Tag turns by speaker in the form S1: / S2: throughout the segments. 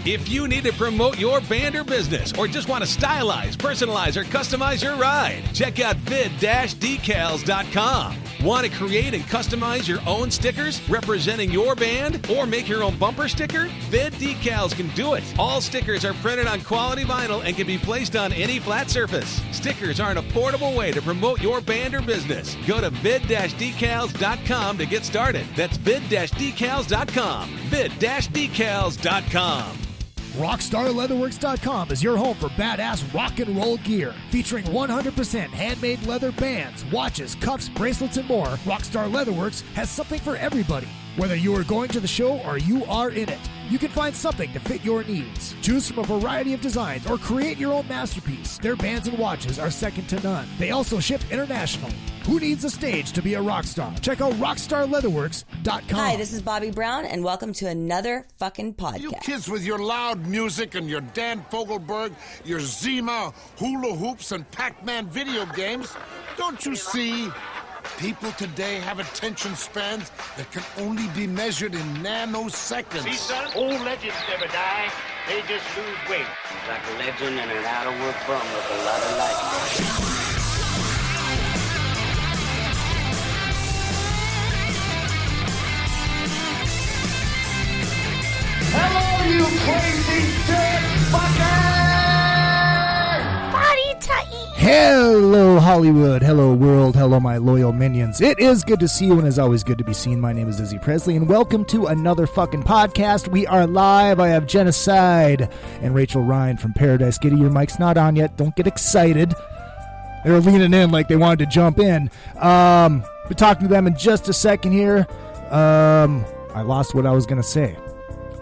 S1: If you need to promote your band or business, or just want to stylize, personalize, or customize your ride, check out vid-decals.com. Want to create and customize your own stickers representing your band, or make your own bumper sticker? Vid Decals can do it. All stickers are printed on quality vinyl and can be placed on any flat surface. Stickers are an affordable way to promote your band or business. Go to vid-decals.com to get started. That's vid-decals.com. vid-decals.com.
S2: RockstarLeatherworks.com is your home for badass rock and roll gear. Featuring 100% handmade leather bands, watches, cuffs, bracelets, and more, Rockstar Leatherworks has something for everybody. Whether you are going to the show or you are in it, you can find something to fit your needs. Choose from a variety of designs or create your own masterpiece. Their bands and watches are second to none. They also ship internationally. Who needs a stage to be a rock star? Check out RockstarLeatherworks.com.
S3: Hi, this is Bobby Brown, and welcome to another fucking podcast.
S4: You kids with your loud music and your Dan Fogelberg, your Zima, hula hoops, and Pac-Man video games, don't you see? People today have attention spans that can only be measured in nanoseconds.
S5: See, son, old legends never die. They just lose weight.
S6: Like a legend and an out-of-work bum with a lot of life.
S5: Hello, you crazy dirt fucker!
S7: Body tight.
S2: Hello, Hollywood. Hello, world. Hello, my loyal minions. It is good to see you, and it's always good to be seen. My name is Izzy Presley, and welcome to another fucking podcast. We are live. I have Jenna Syde and Rachael Rine from Paradise Kitty. Your mic's not on yet. Don't get excited. They're leaning in like they wanted to jump in. We're talking to them in just a second here. I lost what I was going to say.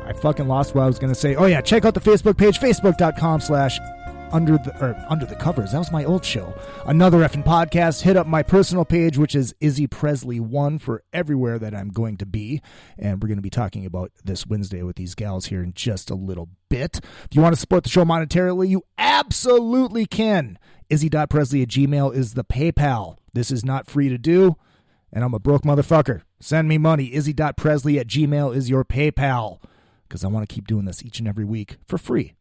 S2: I fucking lost what I was going to say. Oh, yeah. Check out the Facebook page, facebook.com/under the covers. That was my old show. Another effing podcast. Hit up my personal page, which is Izzy Presley 1 for everywhere that I'm going to be. And we're going to be talking about this Wednesday with these gals here in just a little bit. If you want to support the show monetarily, you absolutely can. Izzy.presley@gmail is the PayPal. This is not free to do, and I'm a broke motherfucker. Send me money. Izzy.presley@gmail is your PayPal, because I want to keep doing this each and every week for free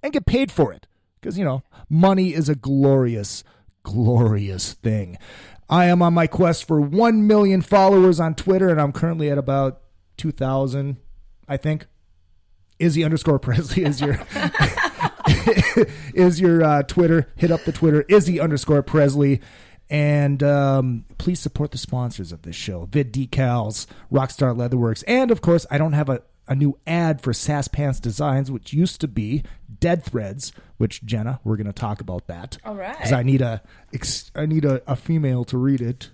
S2: and get paid for it, because, you know, money is a glorious, glorious thing. I am on my quest for 1 million followers on Twitter, and I'm currently at about 2,000, I think. Izzy_Presley is your is your Twitter. Hit up the Twitter, Izzy_Presley. And please support the sponsors of this show, Vid Decals, Rockstar Leatherworks, and, of course, I don't have a new ad for Sass Pants Designs, which used to be Dead Threads, which, Jenna, we're going to talk about that.
S7: All right.
S2: Because I need a female to read it.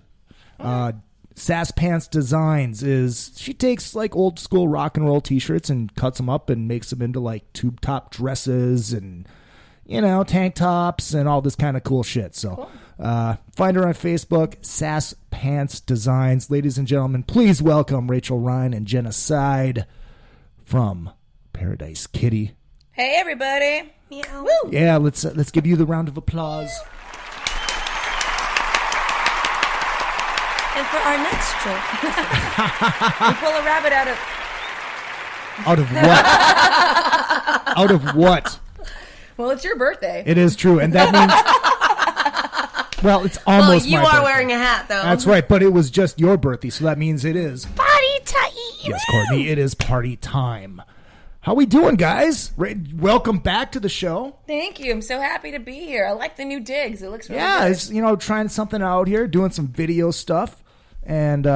S2: Sass Pants Designs is, she takes like old school rock and roll t-shirts and cuts them up and makes them into like tube top dresses and, you know, tank tops and all this kind of cool shit. So cool. Find her on Facebook, Sass Pants Designs. Ladies and gentlemen, please welcome Rachael Rine and Jenna Syde from Paradise Kitty.
S7: Hey, everybody. Meow. Woo.
S2: Yeah, let's give you the round of applause.
S7: And for our next joke, we pull a rabbit out of...
S2: Out of what? Out of what?
S7: Well, it's your birthday.
S2: It is true, and that means... Well, it's almost
S7: you
S2: my
S7: are
S2: birthday.
S7: wearing a hat, though.
S2: That's right, but it was just your birthday, so that means it is...
S7: Party time.
S2: Yes, Courtney, it is party time. How we doing, guys? Welcome back to the show.
S7: Thank you. I'm so happy to be here. I like the new digs. It looks really
S2: Yeah,
S7: good.
S2: it's, you know, trying something out here, doing some video stuff, and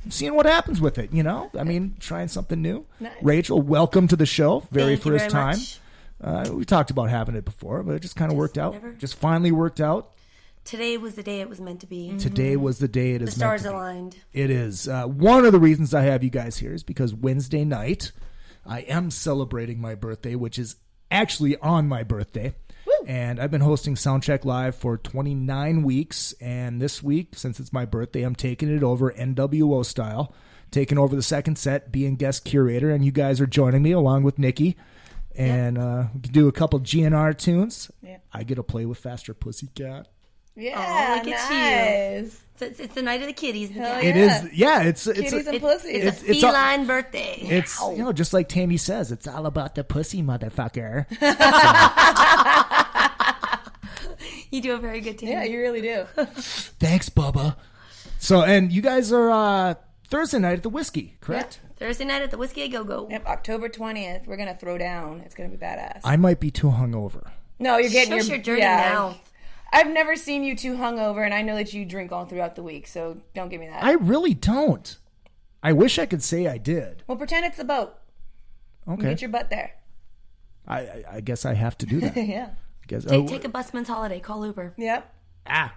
S2: seeing what happens with it, you know? I mean, trying something new.
S7: Nice.
S2: Rachel, welcome to the show. Very
S7: Thank you
S2: first
S7: very
S2: time.
S7: much.
S2: We talked about having it before, but it just kind of worked out. Just finally worked out.
S8: Today was the day it was meant to be.
S2: Today was the day it is meant to be.
S8: The stars aligned.
S2: It is. One of the reasons I have you guys here is because Wednesday night, I am celebrating my birthday, which is actually on my birthday.
S7: Woo.
S2: And I've been hosting Soundcheck Live for 29 weeks. And this week, since it's my birthday, I'm taking it over NWO style. Taking over the second set, being guest curator. And you guys are joining me along with Nikki. And we can do a couple GNR tunes.
S7: Yeah.
S2: I get to play with Faster Pussycat.
S8: Yeah,
S7: look at
S8: nice.
S7: So it's the night of the kitties.
S8: Hell
S2: It is, yeah. It's
S8: Kitties and pussies.
S7: It's a feline birthday.
S2: It's just like Tammy says, it's all about the pussy, motherfucker.
S7: You do a very good team.
S8: Yeah, you really do.
S2: Thanks, Bubba. So, and you guys are Thursday night at the Whiskey, correct?
S7: Thursday night at the Whiskey A Go Go.
S8: Yep, October 20th. We're gonna throw down. It's gonna be badass.
S2: I might be too hungover.
S8: No, you're getting
S7: Shush your dirty mouth.
S8: I've never seen you too hungover, and I know that you drink all throughout the week, so don't give me that.
S2: I really don't. I wish I could say I did.
S8: Well, pretend it's the boat.
S2: Okay.
S8: Get your butt there.
S2: I guess I have to do that.
S8: Yeah.
S2: I guess,
S7: Take a busman's holiday. Call Uber.
S8: Yep.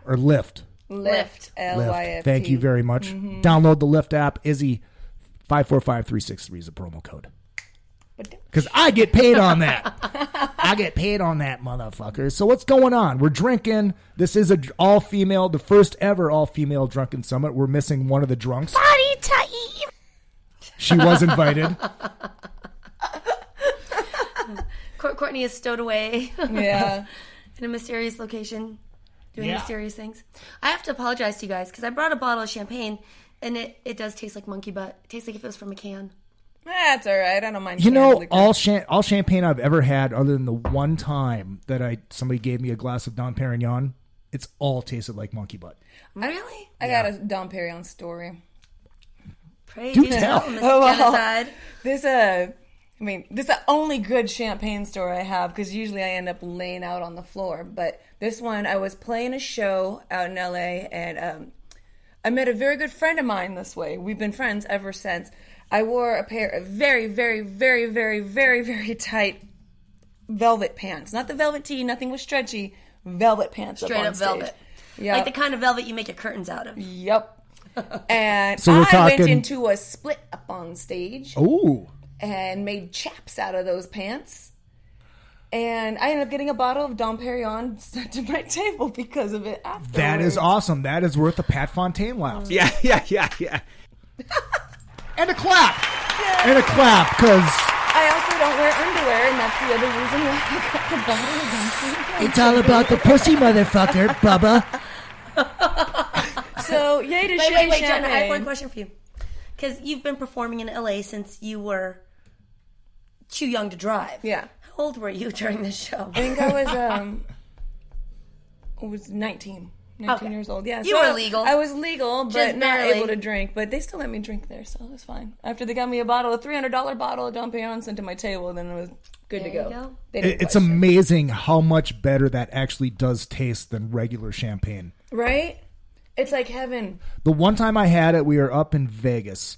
S2: or Lyft.
S8: Lyft. L-Y-F-T.
S2: Thank you very much.
S8: Mm-hmm.
S2: Download the Lyft app. Izzy 545363 is the promo code. Because I get paid on that. I get paid on that, motherfucker. So what's going on? We're drinking. This is a all-female, the first ever all-female drunken summit. We're missing one of the drunks.
S7: Party time.
S2: She was invited.
S7: Courtney is stowed away.
S8: Yeah.
S7: In a mysterious location, doing
S2: Yeah.
S7: mysterious things. I have to apologize to you guys because I brought a bottle of champagne, and it does taste like monkey butt. It tastes like if it was from a can.
S8: That's all right. I don't mind.
S2: You know,
S8: canned
S2: all champagne I've ever had, other than the one time that somebody gave me a glass of Dom Perignon, it's all tasted like monkey butt.
S7: Really?
S8: I got a Dom Perignon story.
S7: Pray
S2: Do
S7: do
S2: tell.
S7: tell, Miss
S8: Oh, well.
S7: Genocide.
S8: This is the only good champagne story I have because usually I end up laying out on the floor. But this one, I was playing a show out in LA, and I met a very good friend of mine this way. We've been friends ever since. I wore a pair of very, very, very, very, very, very tight velvet pants. Not the velvet tee, nothing was stretchy. Velvet pants.
S7: Straight up velvet.
S8: Yeah.
S7: Like the kind of velvet you make your curtains out of.
S8: Yep. And
S2: So we're
S8: I
S2: talking-
S8: went into a split up on stage.
S2: Ooh.
S8: And made chaps out of those pants. And I ended up getting a bottle of Dom Perignon sent to my table because of it afterwards.
S2: That is awesome. That is worth a Pat Fontaine laugh.
S1: Yeah.
S2: And a clap. Yeah. And a clap, because
S8: I also don't wear underwear, and that's the other reason why I got the bottle of Dom Perignon.
S2: it's all about the pussy, motherfucker, Bubba.
S8: So, yay to
S7: Wait,
S8: shitty
S7: Jenna, I have
S8: champagne.
S7: one question for you. Because you've been performing in LA since you were too young to drive.
S8: Yeah.
S7: How old were you during this show?
S8: I think I was 19
S7: Okay.
S8: years old. Yeah,
S7: You were legal.
S8: I was legal, but
S7: Just
S8: not
S7: barely.
S8: able to drink. But they still let me drink there, so it was fine. After they got me a $300 bottle of Dom Perignon sent to my table, then it was good
S7: There
S8: to
S7: you
S8: go.
S7: go.
S8: They didn't
S2: It's
S8: question.
S2: amazing how much better that actually does taste than regular champagne.
S8: Right? It's like heaven.
S2: The one time I had it, we were up in Vegas.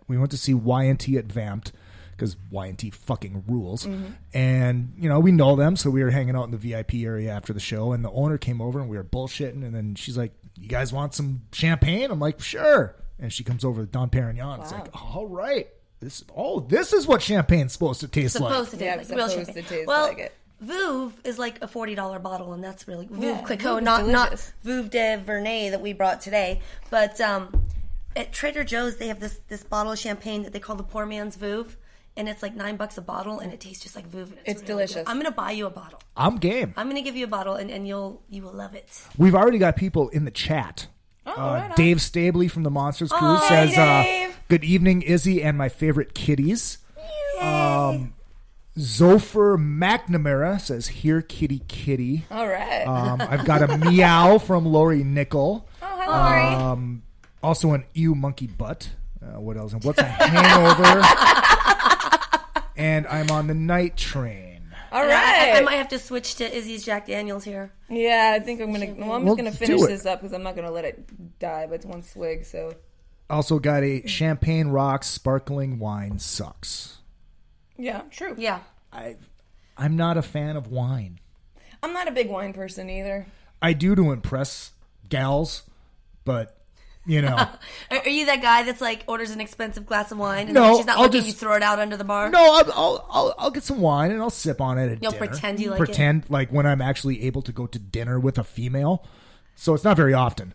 S2: We went to see Y&T at Vamped, because Y&T fucking rules.
S8: Mm-hmm.
S2: And, we know them, so we were hanging out in the VIP area after the show, and the owner came over, and we were bullshitting, and then she's like, you guys want some champagne? I'm like, sure. And she comes over with Dom Perignon. It's like, all right. This is what champagne's supposed to taste like.
S7: Supposed to taste
S8: Yeah,
S7: like
S8: it's
S7: real
S8: supposed
S7: champagne.
S8: to taste
S7: well,
S8: like it.
S7: Veuve is like a $40 bottle, and that's really
S8: Yeah,
S7: Veuve Clicquot,
S8: Veuve is
S7: not
S8: delicious.
S7: Veuve de Vernet that we brought today. But at Trader Joe's, they have this bottle of champagne that they call the poor man's Veuve, and it's like $9 a bottle, and it tastes just like Veuve. And
S8: It's
S7: really
S8: delicious.
S7: good. I'm gonna buy you a bottle.
S2: I'm game.
S7: I'm gonna give you a bottle, and you will love it.
S2: We've already got people in the chat.
S8: right on.
S2: Dave Stabley from the Monsters Crew
S7: Oh,
S2: says,
S8: hey, Dave.
S2: good evening, Izzy, and my favorite kitties. Zopher McNamara says, here, kitty, kitty.
S8: All right.
S2: I've got a meow from Lori Nickel.
S8: Oh, hi, Lori.
S2: Also an ew monkey butt. What else? And what's a hangover? And I'm on the night train.
S8: All
S7: And
S8: right.
S7: I might have to switch to Izzy's Jack Daniels here.
S8: Yeah, I think I'm gonna. Well, I'm
S2: Well,
S8: just gonna
S2: do
S8: finish
S2: it.
S8: this up because I'm not gonna let it die. But it's one swig, so
S2: Also got a Champagne Rocks sparkling wine sucks.
S8: yeah, true.
S7: Yeah.
S2: I'm not a fan of wine.
S8: I'm not a big wine person either.
S2: I do to impress gals, but
S7: Are you that guy that's like orders an expensive glass of wine and
S2: No,
S7: then she's not
S2: I'll
S7: looking,
S2: just-
S7: you throw it out under the bar?
S2: no, I'll get some wine and I'll sip on it at
S7: You'll
S2: dinner.
S7: pretend you like
S2: pretend like when I'm actually able to go to dinner with a female. So it's not very often.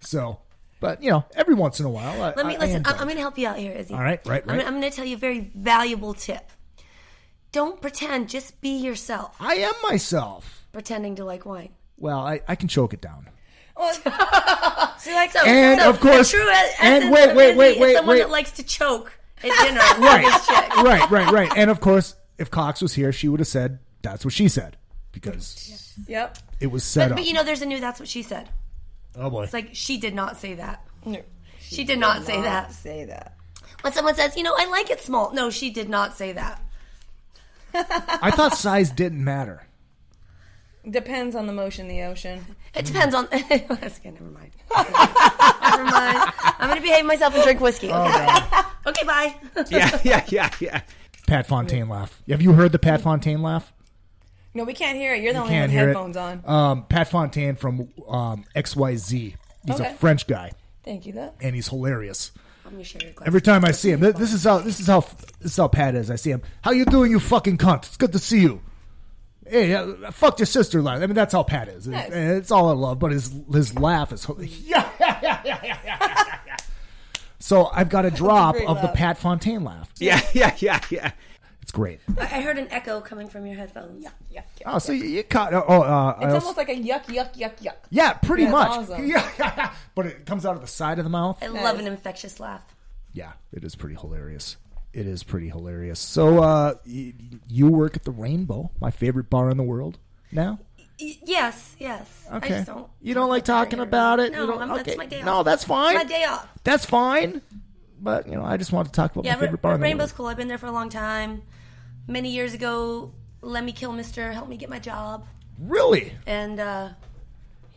S2: So, but every once in a while.
S7: Let me
S2: I
S7: listen.
S2: am
S7: I'm
S2: fine.
S7: going to help you out here, Izzy.
S2: All right, right.
S7: I'm going to tell you a very valuable tip. Don't pretend. Just be yourself.
S2: I am myself.
S7: Pretending to like wine.
S2: Well, I can choke it down.
S7: And
S2: of course,
S7: the true
S2: and
S7: essence of Izzy is
S2: wait.
S7: someone that likes to choke at dinner. Right.
S2: And of course, if Cox was here, she would have said that's what she said because it was set up.
S7: But you know, there's a new that's what she said.
S2: Oh boy,
S7: it's like she did not say that.
S8: No,
S7: she did not say that. When someone says, I like it small. No, she did not say that.
S2: I thought size didn't matter.
S8: Depends on the motion, the ocean.
S7: It depends on. Okay, never mind. Never mind. I'm going to behave myself and drink whiskey. Okay, okay, bye.
S1: Yeah.
S2: Pat Fontaine laugh. Have you heard the Pat Fontaine laugh?
S8: No, we can't hear it. You're the only one with headphones on.
S2: Pat Fontaine from XYZ. He's a French guy.
S8: Thank you, though.
S2: And he's hilarious.
S7: I'm gonna share your glass.
S2: Every time I see him, this is how Pat is. I see him. How you doing, you fucking cunt? It's good to see you. Hey, fuck your sister, line. I mean, that's how Pat is.
S8: Nice.
S2: It's all I love, but his laugh is. Yeah. So I've got a drop of the Pat Fontaine laugh.
S1: Yeah.
S2: It's great.
S7: I heard an echo coming from your headphones.
S8: Yeah.
S2: Oh, so you caught.
S8: It's almost like a yuck.
S2: Yeah, pretty much.
S8: Awesome.
S2: Yeah, but it comes out of the side of the mouth.
S7: I love an infectious laugh.
S2: Yeah, it is pretty hilarious. So, you work at the Rainbow, my favorite bar in the world now?
S7: Yes.
S2: Okay.
S7: I just don't.
S2: You don't like talking about it?
S7: No,
S2: okay.
S7: that's my day off.
S2: No, that's fine.
S7: It's my day off.
S2: That's fine. But, I just want to talk about my favorite bar in the
S7: Rainbow's
S2: world.
S7: cool. I've been there for a long time. Many years ago, Let Me Kill Mister helped me get my job.
S2: Really?
S7: And,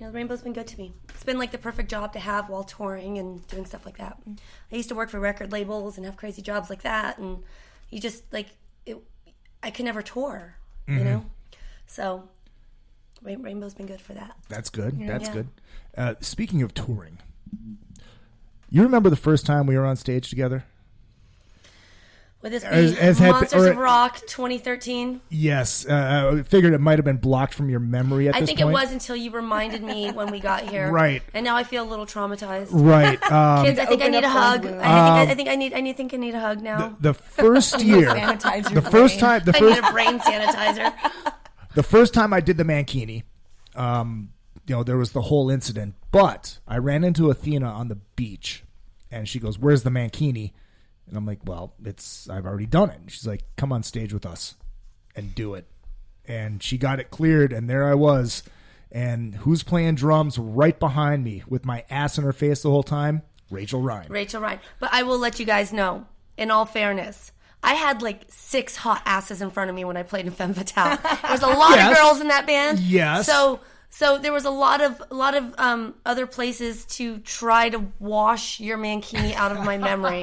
S7: Rainbow's been good to me. It's been like the perfect job to have while touring and doing stuff like that. I used to work for record labels and have crazy jobs like that, and you just I could never tour, you know. So Rainbow's been good for that.
S2: That's good. That's good. Speaking of touring, you remember the first time we were on stage together?
S7: Would this be Monsters of Rock 2013?
S2: Yes. I figured it might have been blocked from your memory at this point.
S7: I think it was until you reminded me when we got here.
S2: Right.
S7: And now I feel a little traumatized.
S2: Right.
S7: Kids, I think I need a hug. I think I need a hug now.
S2: The first year.
S8: Sanitize
S2: the
S8: your
S2: first
S8: brain.
S2: time.
S7: I need a brain sanitizer.
S2: The first time I did the Mankini, there was the whole incident. But I ran into Athena on the beach, and she goes, "Where's the Mankini?" And I'm like, well, I've already done it. And she's like, come on stage with us and do it. And she got it cleared, and there I was. And who's playing drums right behind me with my ass in her face the whole time? Rachel Rine.
S7: But I will let you guys know, in all fairness, I had like 6 hot asses in front of me when I played in Femme Fatale. There was a lot of girls in that band.
S2: Yes.
S7: So there was a lot of other places to try to wash your Mankini out of my memory.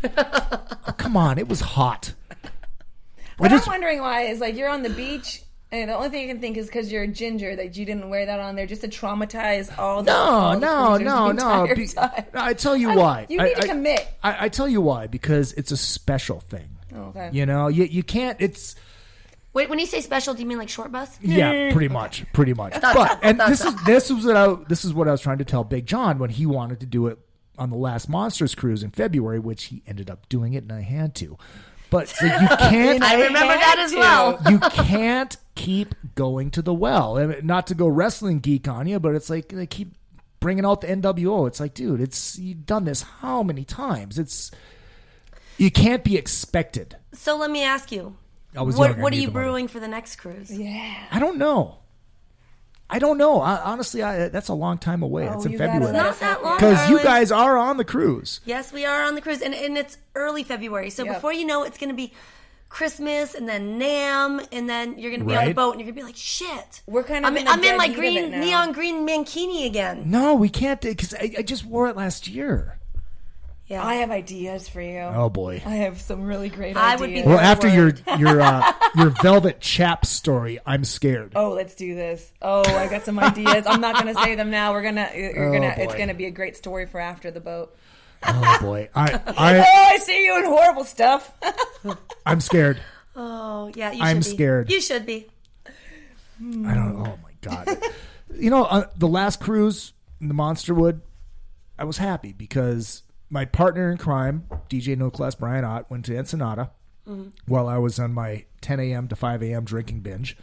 S2: Oh, come on, it was hot.
S8: What I'm wondering why is you're on the beach, and the only thing I can think is because you're a ginger that you didn't wear that on there just to traumatize all the cruisers.
S2: I tell you why.
S8: You need to commit.
S2: I tell you why, because it's a special thing.
S8: Oh, okay.
S2: You can't. It's.
S7: Wait, when you say special, do you mean like short bus?
S2: Yeah, pretty much. This is what I was trying to tell Big John when he wanted to do it on the last Monsters cruise in February, which he ended up doing it, and I had to. But you can't.
S7: I remember that as well.
S2: You can't keep going to the well. I mean, not to go wrestling geek on you, but it's like they keep bringing out the NWO. It's like, dude, you've done this how many times? You can't be expected.
S7: So let me ask you.
S2: What
S7: are you brewing for the next cruise?
S8: Yeah.
S2: I don't know. Honestly, that's a long time away. It's in February.
S7: It's not that long.
S2: Because you guys are on the cruise.
S7: Yes, we are on the cruise. And it's early February. So before you know it, it's going to be Christmas and then NAMM. And then you're going to be on the boat and you're going to be like, shit.
S8: We're kind of
S7: I'm in my neon green mankini again.
S2: No, we can't. Because I just wore it last year.
S7: Yeah.
S8: I have ideas for you.
S2: Oh boy,
S8: I have some really great
S7: I
S8: ideas.
S7: would be
S2: well, after your velvet chap story, I'm scared.
S8: Oh, let's do this. Oh, I got some ideas. I'm not going to say them now. It's gonna be a great story for after the boat.
S2: Oh boy,
S8: I see you in horrible stuff.
S2: I'm scared.
S7: Oh yeah,
S2: I'm scared.
S7: You should be.
S2: I don't. Oh my god. The last cruise in the Monsterwood, I was happy because my partner in crime, DJ No Class Brian Ott, went to Ensenada while I was on my 10 a.m. to 5 a.m. drinking binge.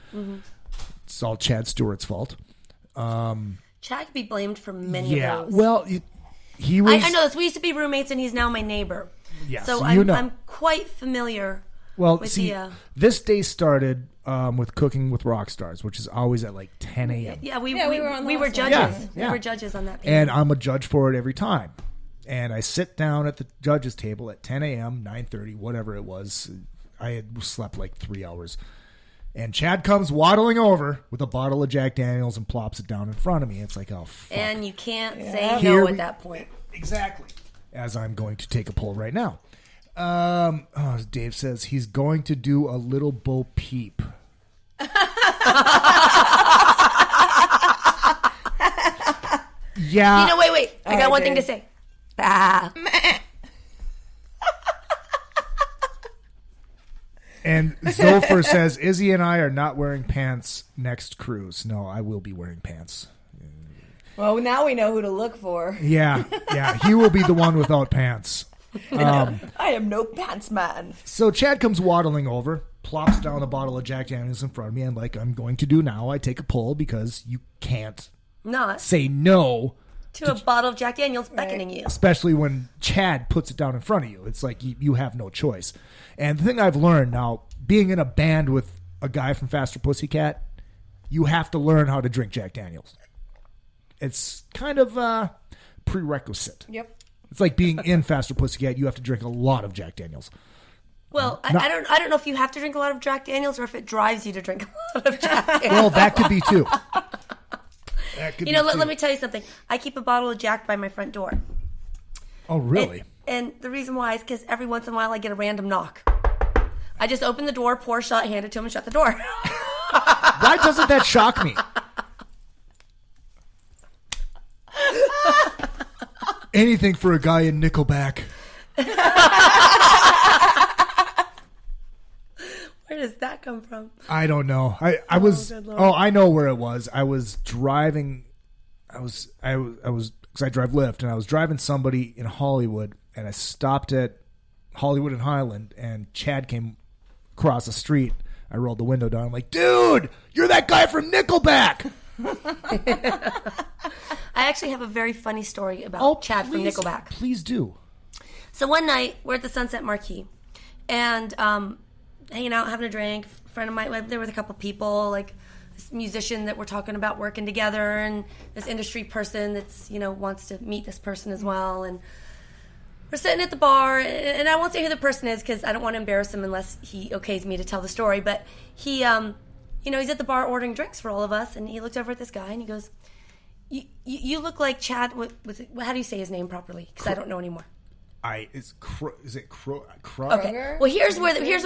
S2: It's all Chad Stewart's fault.
S7: Chad could be blamed for many of those.
S2: Well, he was.
S7: I know this. We used to be roommates, and he's now my neighbor.
S2: Yeah,
S7: so
S2: you know.
S7: I'm quite familiar.
S2: Well,
S7: with
S2: see,
S7: the,
S2: this day started with Cooking with Rock Stars, which is always at like 10 a.m.
S7: Yeah, we
S8: were
S7: were judges.
S2: Yeah.
S7: We were judges on that page.
S2: And I'm a judge for it every time. And I sit down at the judges' table at 10 a.m., 9:30, whatever it was. I had slept like 3 hours. And Chad comes waddling over with a bottle of Jack Daniels and plops it down in front of me. It's like, oh, fuck.
S7: And you can't say
S2: Here
S7: no at that point.
S2: Exactly. As I'm going to take a pull right now. Dave says he's going to do a little Bo Peep. Yeah.
S7: You know, wait. I got one thing to say. Ah.
S2: And Zolfer says Izzy and I are not wearing pants next cruise. No, I will be wearing pants.
S8: Well, now we know who to look for.
S2: Yeah. He will be the one without pants.
S8: I am no pants man.
S2: So Chad comes waddling over, plops down a bottle of Jack Daniels in front of me, and like I'm going to do now, I take a pull because you can't
S7: Not
S2: say no
S7: to a bottle of Jack Daniels beckoning you.
S2: especially when Chad puts it down in front of you. It's like you have no choice. And the thing I've learned now, being in a band with a guy from Faster Pussycat, you have to learn how to drink Jack Daniels. It's kind of a prerequisite.
S8: Yep.
S2: It's like being in Faster Pussycat. You have to drink a lot of Jack Daniels.
S7: Well, I don't know if you have to drink a lot of Jack Daniels or if it drives you to drink a lot of Jack Daniels.
S2: Well, that could be too.
S7: Let me tell you something. I keep a bottle of Jack by my front door.
S2: Oh, really?
S7: And the reason why is because every once in a while I get a random knock. I just open the door, pour a shot, hand it to him, and shut the door.
S2: Why doesn't that shock me? Anything for a guy in Nickelback.
S7: Where does that come from?
S2: I don't know. I was. Oh, I know where it was. I was driving. I was because I drive Lyft, and I was driving somebody in Hollywood, and I stopped at Hollywood and Highland, and Chad came across the street. I rolled the window down. I'm like, dude, you're that guy from Nickelback.
S7: I actually have a very funny story about Chad from Nickelback.
S2: Please do.
S7: So one night, we're at the Sunset Marquee, and hanging out, having a drink. A friend of mine, there was a couple people, like this musician that we're talking about working together, and this industry person that's, wants to meet this person as well. And we're sitting at the bar, and I won't say who the person is because I don't want to embarrass him unless he okays me to tell the story. But he, he's at the bar ordering drinks for all of us, and he looks over at this guy, and he goes, You look like Chad. How do you say his name properly? Because I don't know anymore.
S2: Is it Crow?
S7: Okay. Well, here's where it goes.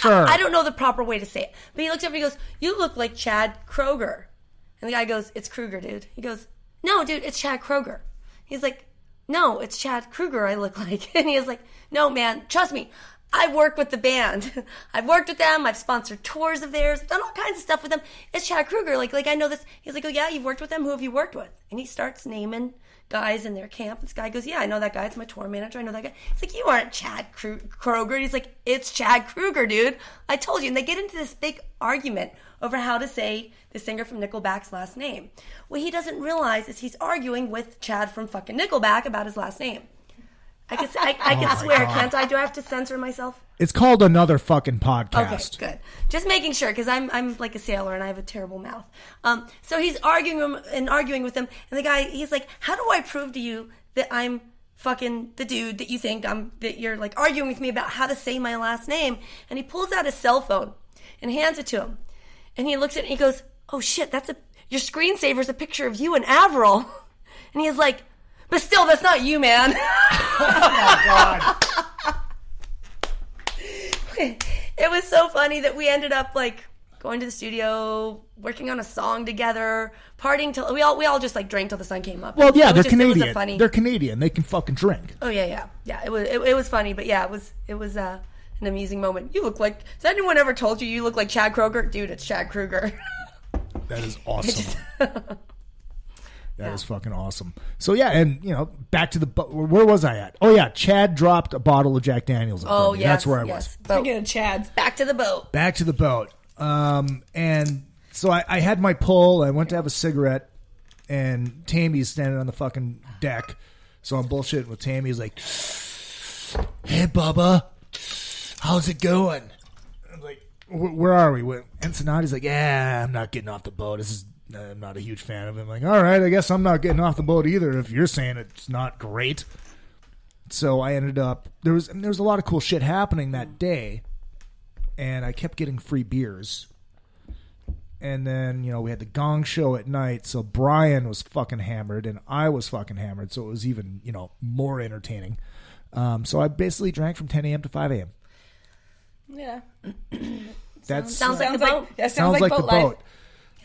S7: I don't know the proper way to say it, but he looks over. He goes, "You look like Chad Kroger," and the guy goes, "It's Kruger, dude." He goes, "No, dude, it's Chad Kroger." He's like, "No, it's Chad Kruger. I look like," and he was like, "No, man, trust me. I've worked with the band. I've worked with them. I've sponsored tours of theirs. I've done all kinds of stuff with them. It's Chad Kruger. Like I know this." He's like, "Oh yeah, you've worked with them. Who have you worked with?" And he starts naming guys in their camp. This guy goes, "Yeah, I know that guy. It's my tour manager. I know that guy." He's like, "You aren't Chad Kroger." And he's like, "It's Chad Kruger, dude. I told you." And they get into this big argument over how to say the singer from Nickelback's last name. What he doesn't realize is he's arguing with Chad from fucking Nickelback about his last name. I can swear, can't I? Do I have to censor myself?
S2: It's called Another Fucking Podcast.
S7: Okay, good. Just making sure, because I'm like a sailor and I have a terrible mouth. So he's arguing with him, and the guy, he's like, "How do I prove to you that I'm fucking the dude that you think that you're like arguing with me about how to say my last name?" And he pulls out his cell phone and hands it to him, and he looks at it and he goes, "Oh shit, your screensaver's a picture of you and Avril," and he's like, "But still, that's not you, man."
S2: Oh my God.
S7: It was so funny that we ended up like going to the studio, working on a song together, partying till we all just like drank till the sun came up.
S2: Well, yeah, they're
S7: Canadian.
S2: Canadian. They're Canadian. They can fucking drink.
S7: Oh yeah. It was funny, but yeah, it was an amusing moment. You look like. Has anyone ever told you look like Chad Kroger? Dude, it's Chad Kruger.
S2: That is awesome. That is fucking awesome. So yeah, and back to where was I at? Oh yeah, Chad dropped a bottle of Jack Daniels.
S7: Oh yeah,
S2: that's where I was.
S8: Speaking of Chad's,
S7: back to the boat.
S2: Back to the boat. And So I had my pull. I went to have a cigarette, and Tammy's standing on the fucking deck. So I'm bullshitting with Tammy. He's like, "Hey, Bubba, how's it going?" I'm like, "Where are we?" Ensenada's like, "Yeah, I'm not getting off the boat. I'm not a huge fan of it." I'm like, "All right, I guess I'm not getting off the boat either if you're saying it's not great." So I ended up, there was a lot of cool shit happening that day, and I kept getting free beers. And then, we had the Gong Show at night, so Brian was fucking hammered, and I was fucking hammered, so it was even, more entertaining. So I basically drank from 10 a.m. to 5 a.m.
S8: Yeah.
S7: Sounds like the boat.
S8: That sounds like
S2: the
S8: boat life.
S2: boat.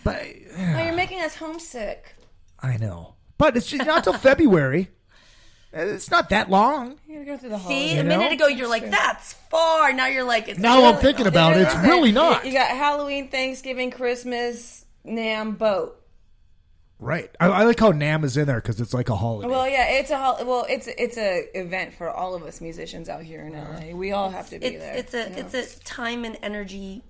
S2: But
S8: You're making us homesick.
S2: I know. But it's just not till February. It's not that long.
S8: You gotta go through the
S7: See,
S8: holidays.
S7: a minute ago you're like, that's far. Now you're like, it's
S2: Now I'm thinking about it. It's really not.
S8: You got Halloween, Thanksgiving, Christmas, NAMM, boat.
S2: Right. I like how NAMM is in there because it's like a holiday.
S8: Well, yeah, it's a event for all of us musicians out here in LA. We all have to be there.
S7: It's a time and energy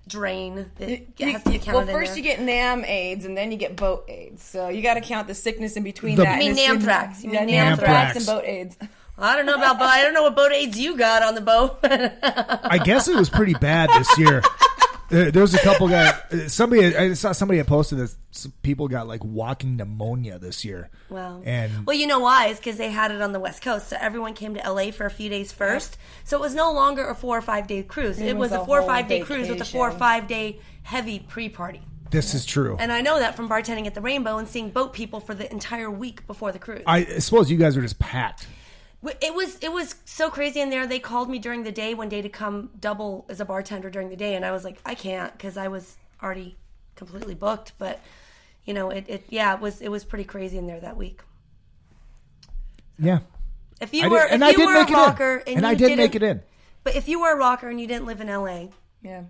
S7: drain that has to be counted.
S8: Well, first you get NAMM AIDS, and then you get boat AIDS. So you got to count the sickness in between
S2: You
S8: that.
S7: mean anthrax? You mean
S8: anthrax and boat AIDS.
S7: I don't know about boat. I don't know what boat AIDS you got on the boat.
S2: I guess it was pretty bad this year. There was a couple guys. I saw somebody had posted that some people got like walking pneumonia this year.
S7: Wow.
S2: And
S7: well, you know why? It's because they had it on the West Coast, so everyone came to LA for a few days first. So it was no longer a 4 or 5 day cruise. It was a 4 or 5 day cruise with a 4 or 5 day heavy pre-party.
S2: this is true.
S7: And I know that from bartending at the Rainbow and seeing boat people for the entire week before the cruise.
S2: I suppose you guys are just packed.
S7: It was so crazy in there. They called me during the day one day to come double as a bartender during the day, and I was like, I can't because I was already completely booked. But it was pretty crazy in there that week.
S2: Yeah.
S7: If you were a rocker
S2: and I did make it in.
S7: But if you were a rocker and you didn't live in LA,
S8: yeah,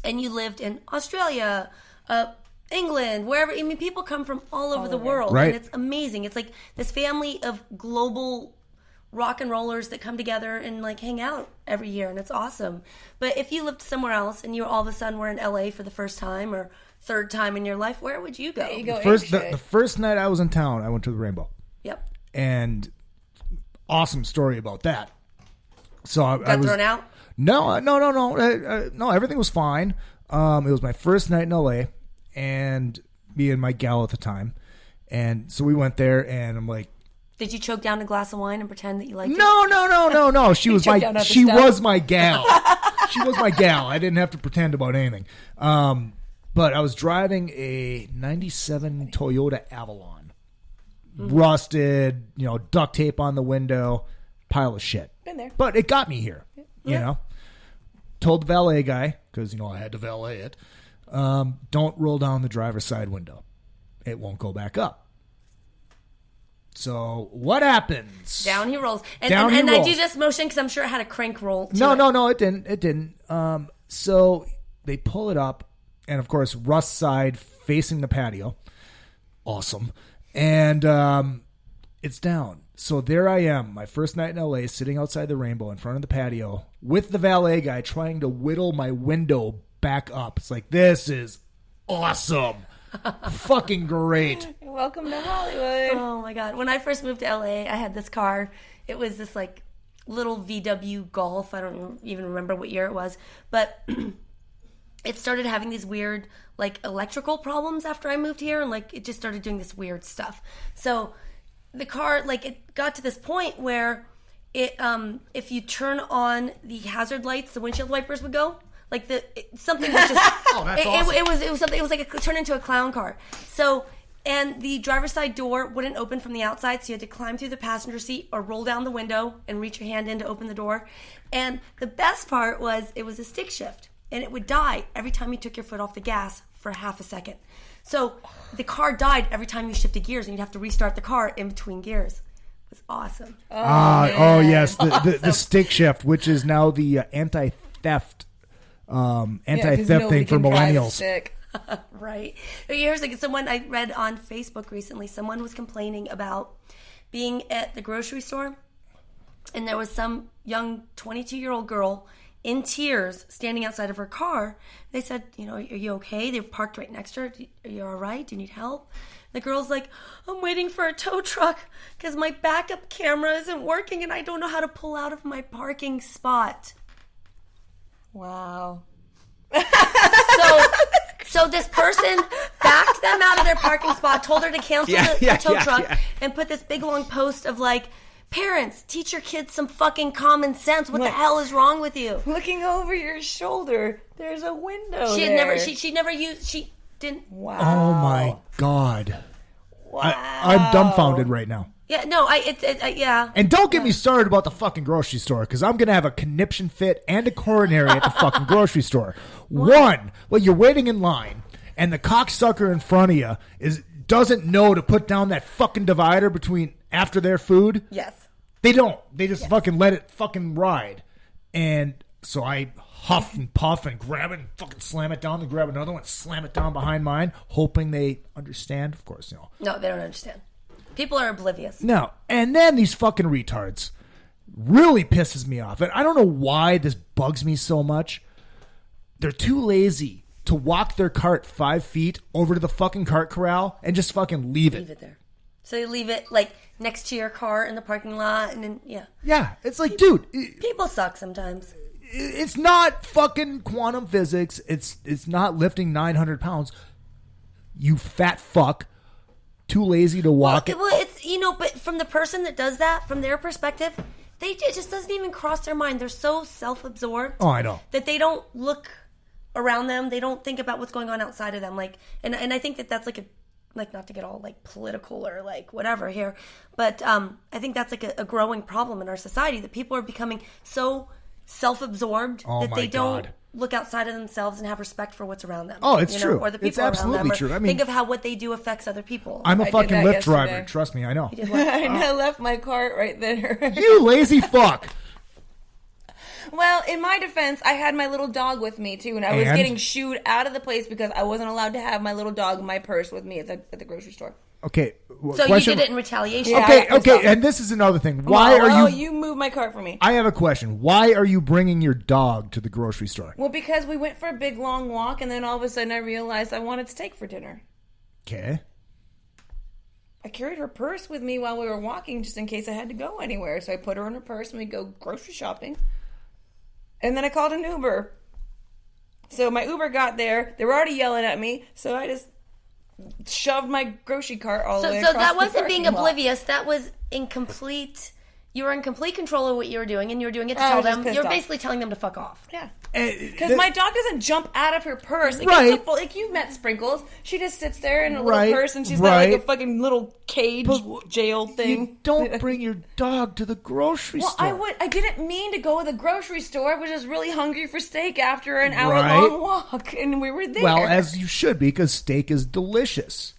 S7: and you lived in Australia, England, wherever, I mean, people come from all over the world,
S2: right?
S7: And it's amazing. It's like this family of global rock and rollers that come together and like hang out every year, and it's awesome. But if you lived somewhere else and you all of a sudden were in LA for the first time or third time in your life, where would you go?
S8: There you go.
S2: The first night I was in town, I went to the Rainbow.
S7: Yep.
S2: And awesome story about that. So I was
S7: thrown out?
S2: No, everything was fine. It was my first night in LA, and me and my gal at the time, and so we went there, and I'm like,
S7: did you choke down a glass of wine and pretend that you liked it?
S2: No. She was my gal. She was my gal. I didn't have to pretend about anything. But I was driving a 97 Toyota Avalon. Rusted, duct tape on the window, pile of shit.
S8: Been there.
S2: But it got me here, you know. Told the valet guy, because, I had to valet it, don't roll down the driver's side window. It won't go back up. So what happens?
S7: Down he rolls. And
S2: rolls.
S7: I do this motion because I'm sure it had a crank roll to it.
S2: No, it didn't. So they pull it up, and of course, Rust side facing the patio. Awesome. And it's down. So there I am, my first night in LA, sitting outside the Rainbow in front of the patio with the valet guy trying to whittle my window back up. It's like, this is awesome. Fucking great.
S8: Welcome to Hollywood.
S7: Oh my God. When I first moved to LA, I had this car. It was this like little VW Golf. I don't even remember what year it was. But it started having these weird like electrical problems after I moved here. And like it just started doing this weird stuff. So the car, like it got to this point where it, if you turn on the hazard lights, the windshield wipers would go. Like something was just.
S2: Oh, that's awesome.
S7: It was something. It was like it turned into a clown car. So, and the driver's side door wouldn't open from the outside, so you had to climb through the passenger seat or roll down the window and reach your hand in to open the door. And the best part was it was a stick shift, and it would die every time you took your foot off the gas for half a second. So the car died every time you shifted gears, and you'd have to restart the car in between gears. It was awesome.
S2: Oh yes, the stick shift, which is now the anti-theft. Anti-theft thing for millennials.
S7: Right. Here's like someone I read on Facebook recently. Someone was complaining about being at the grocery store, and there was some young 22-year-old girl in tears, standing outside of her car. They said, are you okay? They parked right next to her. Are you all right? Do you need help? The girl's like, I'm waiting for a tow truck because my backup camera isn't working and I don't know how to pull out of my parking spot.
S8: Wow.
S7: So this person backed them out of their parking spot, told her to cancel the tow truck, and put this big long post of like, parents, teach your kids some fucking common sense. What the hell is wrong with you?
S8: Looking over your shoulder, there's a window
S7: She didn't.
S8: Wow.
S2: Oh my God.
S8: Wow.
S2: I'm dumbfounded right now.
S7: Yeah, no, yeah.
S2: And don't get me started about the fucking grocery store, because I'm going to have a conniption fit and a coronary at the fucking grocery store. One, you're waiting in line, and the cocksucker in front of you doesn't know to put down that fucking divider between after their food.
S7: Yes.
S2: They don't. They just fucking let it fucking ride. And so I huff and puff and grab it and fucking slam it down, and grab another one, slam it down behind mine, hoping they understand. Of course,
S7: No, they don't understand. People are oblivious.
S2: No. And then these fucking retards really pisses me off. And I don't know why this bugs me so much. They're too lazy to walk their cart 5 feet over to the fucking cart corral and just fucking leave it.
S7: Leave it there. So you leave it like next to your car in the parking lot, and then
S2: Yeah, it's like, dude,
S7: people suck sometimes.
S2: It's not fucking quantum physics. It's not lifting 900 pounds. You fat fuck. Too lazy to walk it.
S7: Well, it's but from the person that does that, from their perspective, it just doesn't even cross their mind. They're so self-absorbed.
S2: Oh, I know.
S7: That they don't look around them. They don't think about what's going on outside of them. And I think that's not to get all like political or like whatever here, but I think that's like a growing problem in our society, that people are becoming so self-absorbed that they don't look outside of themselves and have respect for what's around them.
S2: Oh, it's true.
S7: Or the people
S2: It's absolutely
S7: around them.
S2: true. I mean,
S7: think of how what they do affects other people.
S2: I'm a fucking
S8: that
S2: Lyft
S8: yesterday.
S2: driver. Trust me, I know.
S8: I left my cart right there.
S2: You lazy fuck.
S8: Well, in my defense, I had my little dog with me too, and I was getting shooed out of the place because I wasn't allowed to have my little dog in my purse with me at the grocery store.
S2: Okay.
S7: So
S2: question.
S7: you did it in retaliation.
S2: Okay, and this is another thing. Why are
S8: you moved my cart for me?
S2: I have a question. Why are you bringing your dog to the grocery store?
S8: Well, because we went for a big long walk, and then all of a sudden I realized I wanted steak for dinner.
S2: Okay.
S8: I carried her purse with me while we were walking just in case I had to go anywhere. So I put her in her purse and we go grocery shopping. And then I called an Uber. So my Uber got there. They were already yelling at me. So I just shoved my grocery cart all the way across the
S7: that wasn't being
S8: parking lot.
S7: oblivious. That was incomplete. You were in complete control of what you were doing, and you were doing it to
S8: I
S7: tell
S8: was just
S7: them.
S8: pissed
S7: You're
S8: off.
S7: basically telling them to fuck off.
S8: Yeah. Because my dog doesn't jump out of her purse. Like,
S2: Right.
S8: it's a full, like, you've met Sprinkles. She just sits there in a little
S2: Right,
S8: purse, and she's got like
S2: right.
S8: a fucking little cage jail thing.
S2: You don't bring your dog to the grocery
S8: Well,
S2: store.
S8: I didn't mean to go to the grocery store. I was just really hungry for steak after an
S2: Right.
S8: hour-long walk, and we were there.
S2: Well, as you should be, because steak is delicious.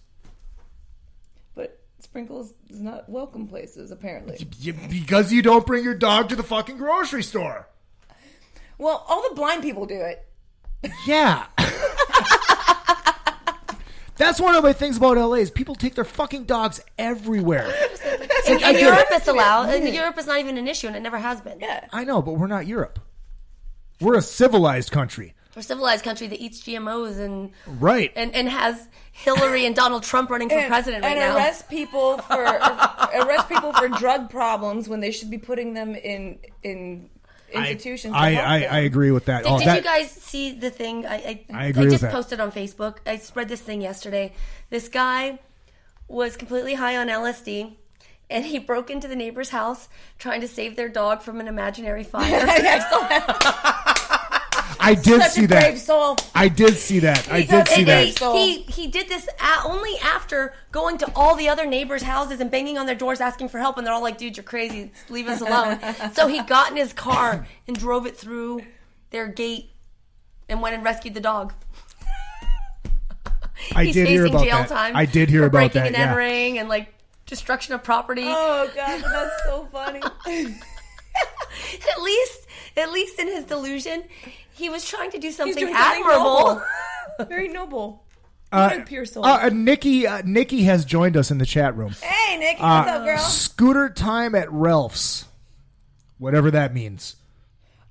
S8: But Sprinkles is not welcome places, apparently.
S2: Because you don't bring your dog to the fucking grocery store.
S8: Well, all the blind people do it.
S2: Yeah. That's one of my things about LA is people take their fucking dogs everywhere.
S7: In Europe, it's allowed. In Europe, it's not even an issue, and it never has been.
S8: Yeah.
S2: I know, but we're not Europe. We're a civilized country.
S7: We're a civilized country that eats GMOs and
S2: Right.
S7: and has Hillary and Donald Trump running for president right
S8: and
S7: now.
S8: arrest people for drug problems when they should be putting them in institutions. to help
S2: I
S8: them.
S2: agree with that.
S7: Did you guys see the thing? I
S2: agree with
S7: just
S2: that.
S7: posted on Facebook. I spread this thing yesterday. This guy was completely high on LSD, and he broke into the neighbor's house trying to save their dog from an imaginary fire.
S2: I did
S8: Such
S2: see
S8: a
S2: that.
S8: brave soul.
S2: I did see that. I did see that.
S7: He did this only after going to all the other neighbors' houses and banging on their doors asking for help, and they're all like, dude, you're crazy. Leave us alone. So he got in his car and drove it through their gate and went and rescued the dog.
S2: I did hear about
S7: jail
S2: that.
S7: time
S2: I did hear
S7: for
S2: about
S7: breaking
S2: that.
S7: and
S2: Yeah.
S7: entering and like destruction of property.
S8: Oh God, that's so funny.
S7: At least in his delusion, he was trying to do something
S8: doing something
S7: admirable.
S8: noble. Very noble. What a pure soul.
S2: Nikki has joined us in the chat room.
S8: Hey, Nikki, what's up, girl?
S2: Scooter time at Ralph's. Whatever that means.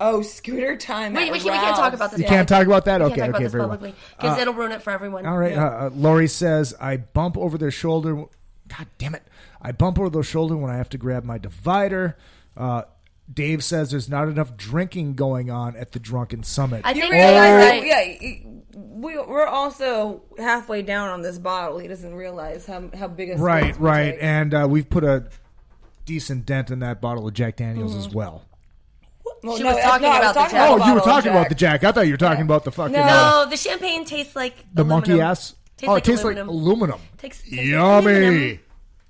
S8: Oh, scooter time.
S7: We can't talk about this.
S2: You can't talk about that?
S7: We
S2: Okay,
S7: can't talk
S2: okay,
S7: about this
S2: very well.
S7: publicly because it'll ruin it for everyone.
S2: All right. Lori says, I bump over their shoulder. God damn it. I bump over their shoulder when I have to grab my divider. Dave says there's not enough drinking going on at the Drunken Summit.
S7: I think
S8: You realize that, we're also halfway down on this bottle. He doesn't realize how big a
S2: Right.
S8: take.
S2: And we've put a decent dent in that bottle of Jack Daniels as well.
S8: Well,
S7: She was talking about the Jack.
S2: Oh, you were
S8: bottle of
S2: talking about
S8: Jack.
S2: the Jack. I thought you were talking about the fucking...
S7: No, the champagne tastes like
S2: the
S7: aluminum.
S2: monkey ass? It tastes
S7: aluminum.
S2: like aluminum.
S7: Tastes
S2: Yummy.
S7: like aluminum.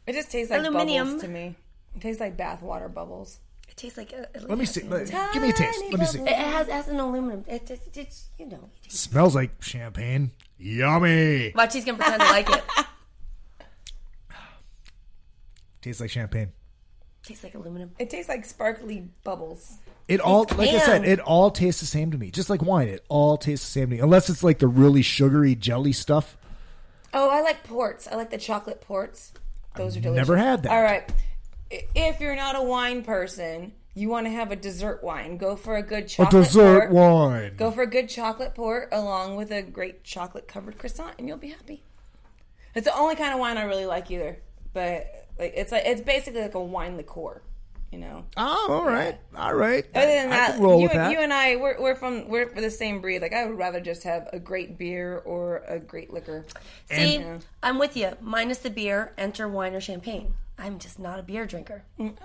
S8: It just tastes like
S7: Aluminium.
S8: bubbles to me. It tastes like bathwater bubbles.
S7: It tastes like.
S2: Let me see. Give me a taste. Let me see.
S7: It has an aluminum. It's you know.
S2: Smells like champagne. Yummy.
S7: Watch, he's gonna pretend to like it.
S2: Tastes like champagne.
S7: Tastes like aluminum.
S8: It tastes like sparkly bubbles.
S2: It all, like I said,
S7: can.
S2: it all tastes the same to me. Just like wine, it all tastes the same to me. Unless it's like the really sugary jelly stuff.
S8: Oh, I like ports. I like the chocolate ports. Those are delicious.
S2: Never had that.
S8: All right. If you're not a wine person, you want to have a dessert wine, go for a good chocolate
S2: dessert
S8: port.
S2: wine.
S8: Go for a good chocolate port along with a great chocolate covered croissant, and you'll be happy. It's the only kind of wine I really like either. But it's basically like a wine liqueur, you know.
S2: Oh, all right. All right.
S8: Other than
S2: I
S8: that,
S2: can roll
S8: you
S2: with that.
S8: and I, we're the same breed. Like, I would rather just have a great beer or a great liquor.
S7: See, I'm with you. Minus the beer, enter wine or champagne. I'm just not a beer drinker.
S8: Look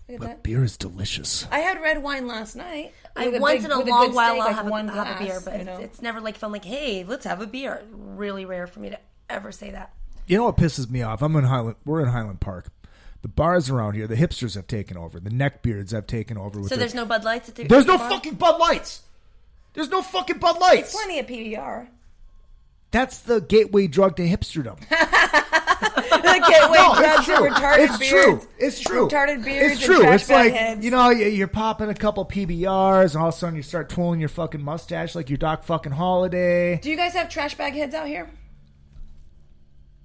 S8: at that.
S2: Beer is delicious.
S8: I had red wine last night.
S7: Once in a long while I'll have
S8: one
S7: a
S8: glass,
S7: beer, but
S8: you know?
S7: it's never like if I'm like, hey, let's have a beer. Really rare for me to ever say that.
S2: You know what pisses me off? We're in Highland Park. The bars around here, the hipsters have taken over. The neckbeards have taken over.
S7: So there's no Bud Lights at the
S2: There's no
S7: bar?
S2: fucking Bud Lights. There's no fucking Bud Lights.
S8: Plenty of PBR.
S2: That's the gateway drug to hipsterdom.
S8: The gateway drug to retarded beards.
S2: It's true.
S8: Retarded beards.
S2: It's true.
S8: And trash
S2: It's like,
S8: bag heads.
S2: you know, you're popping a couple PBRs, and all of a sudden you start twirling your fucking mustache like your Doc fucking Holiday.
S8: Do you guys have trash bag heads out here?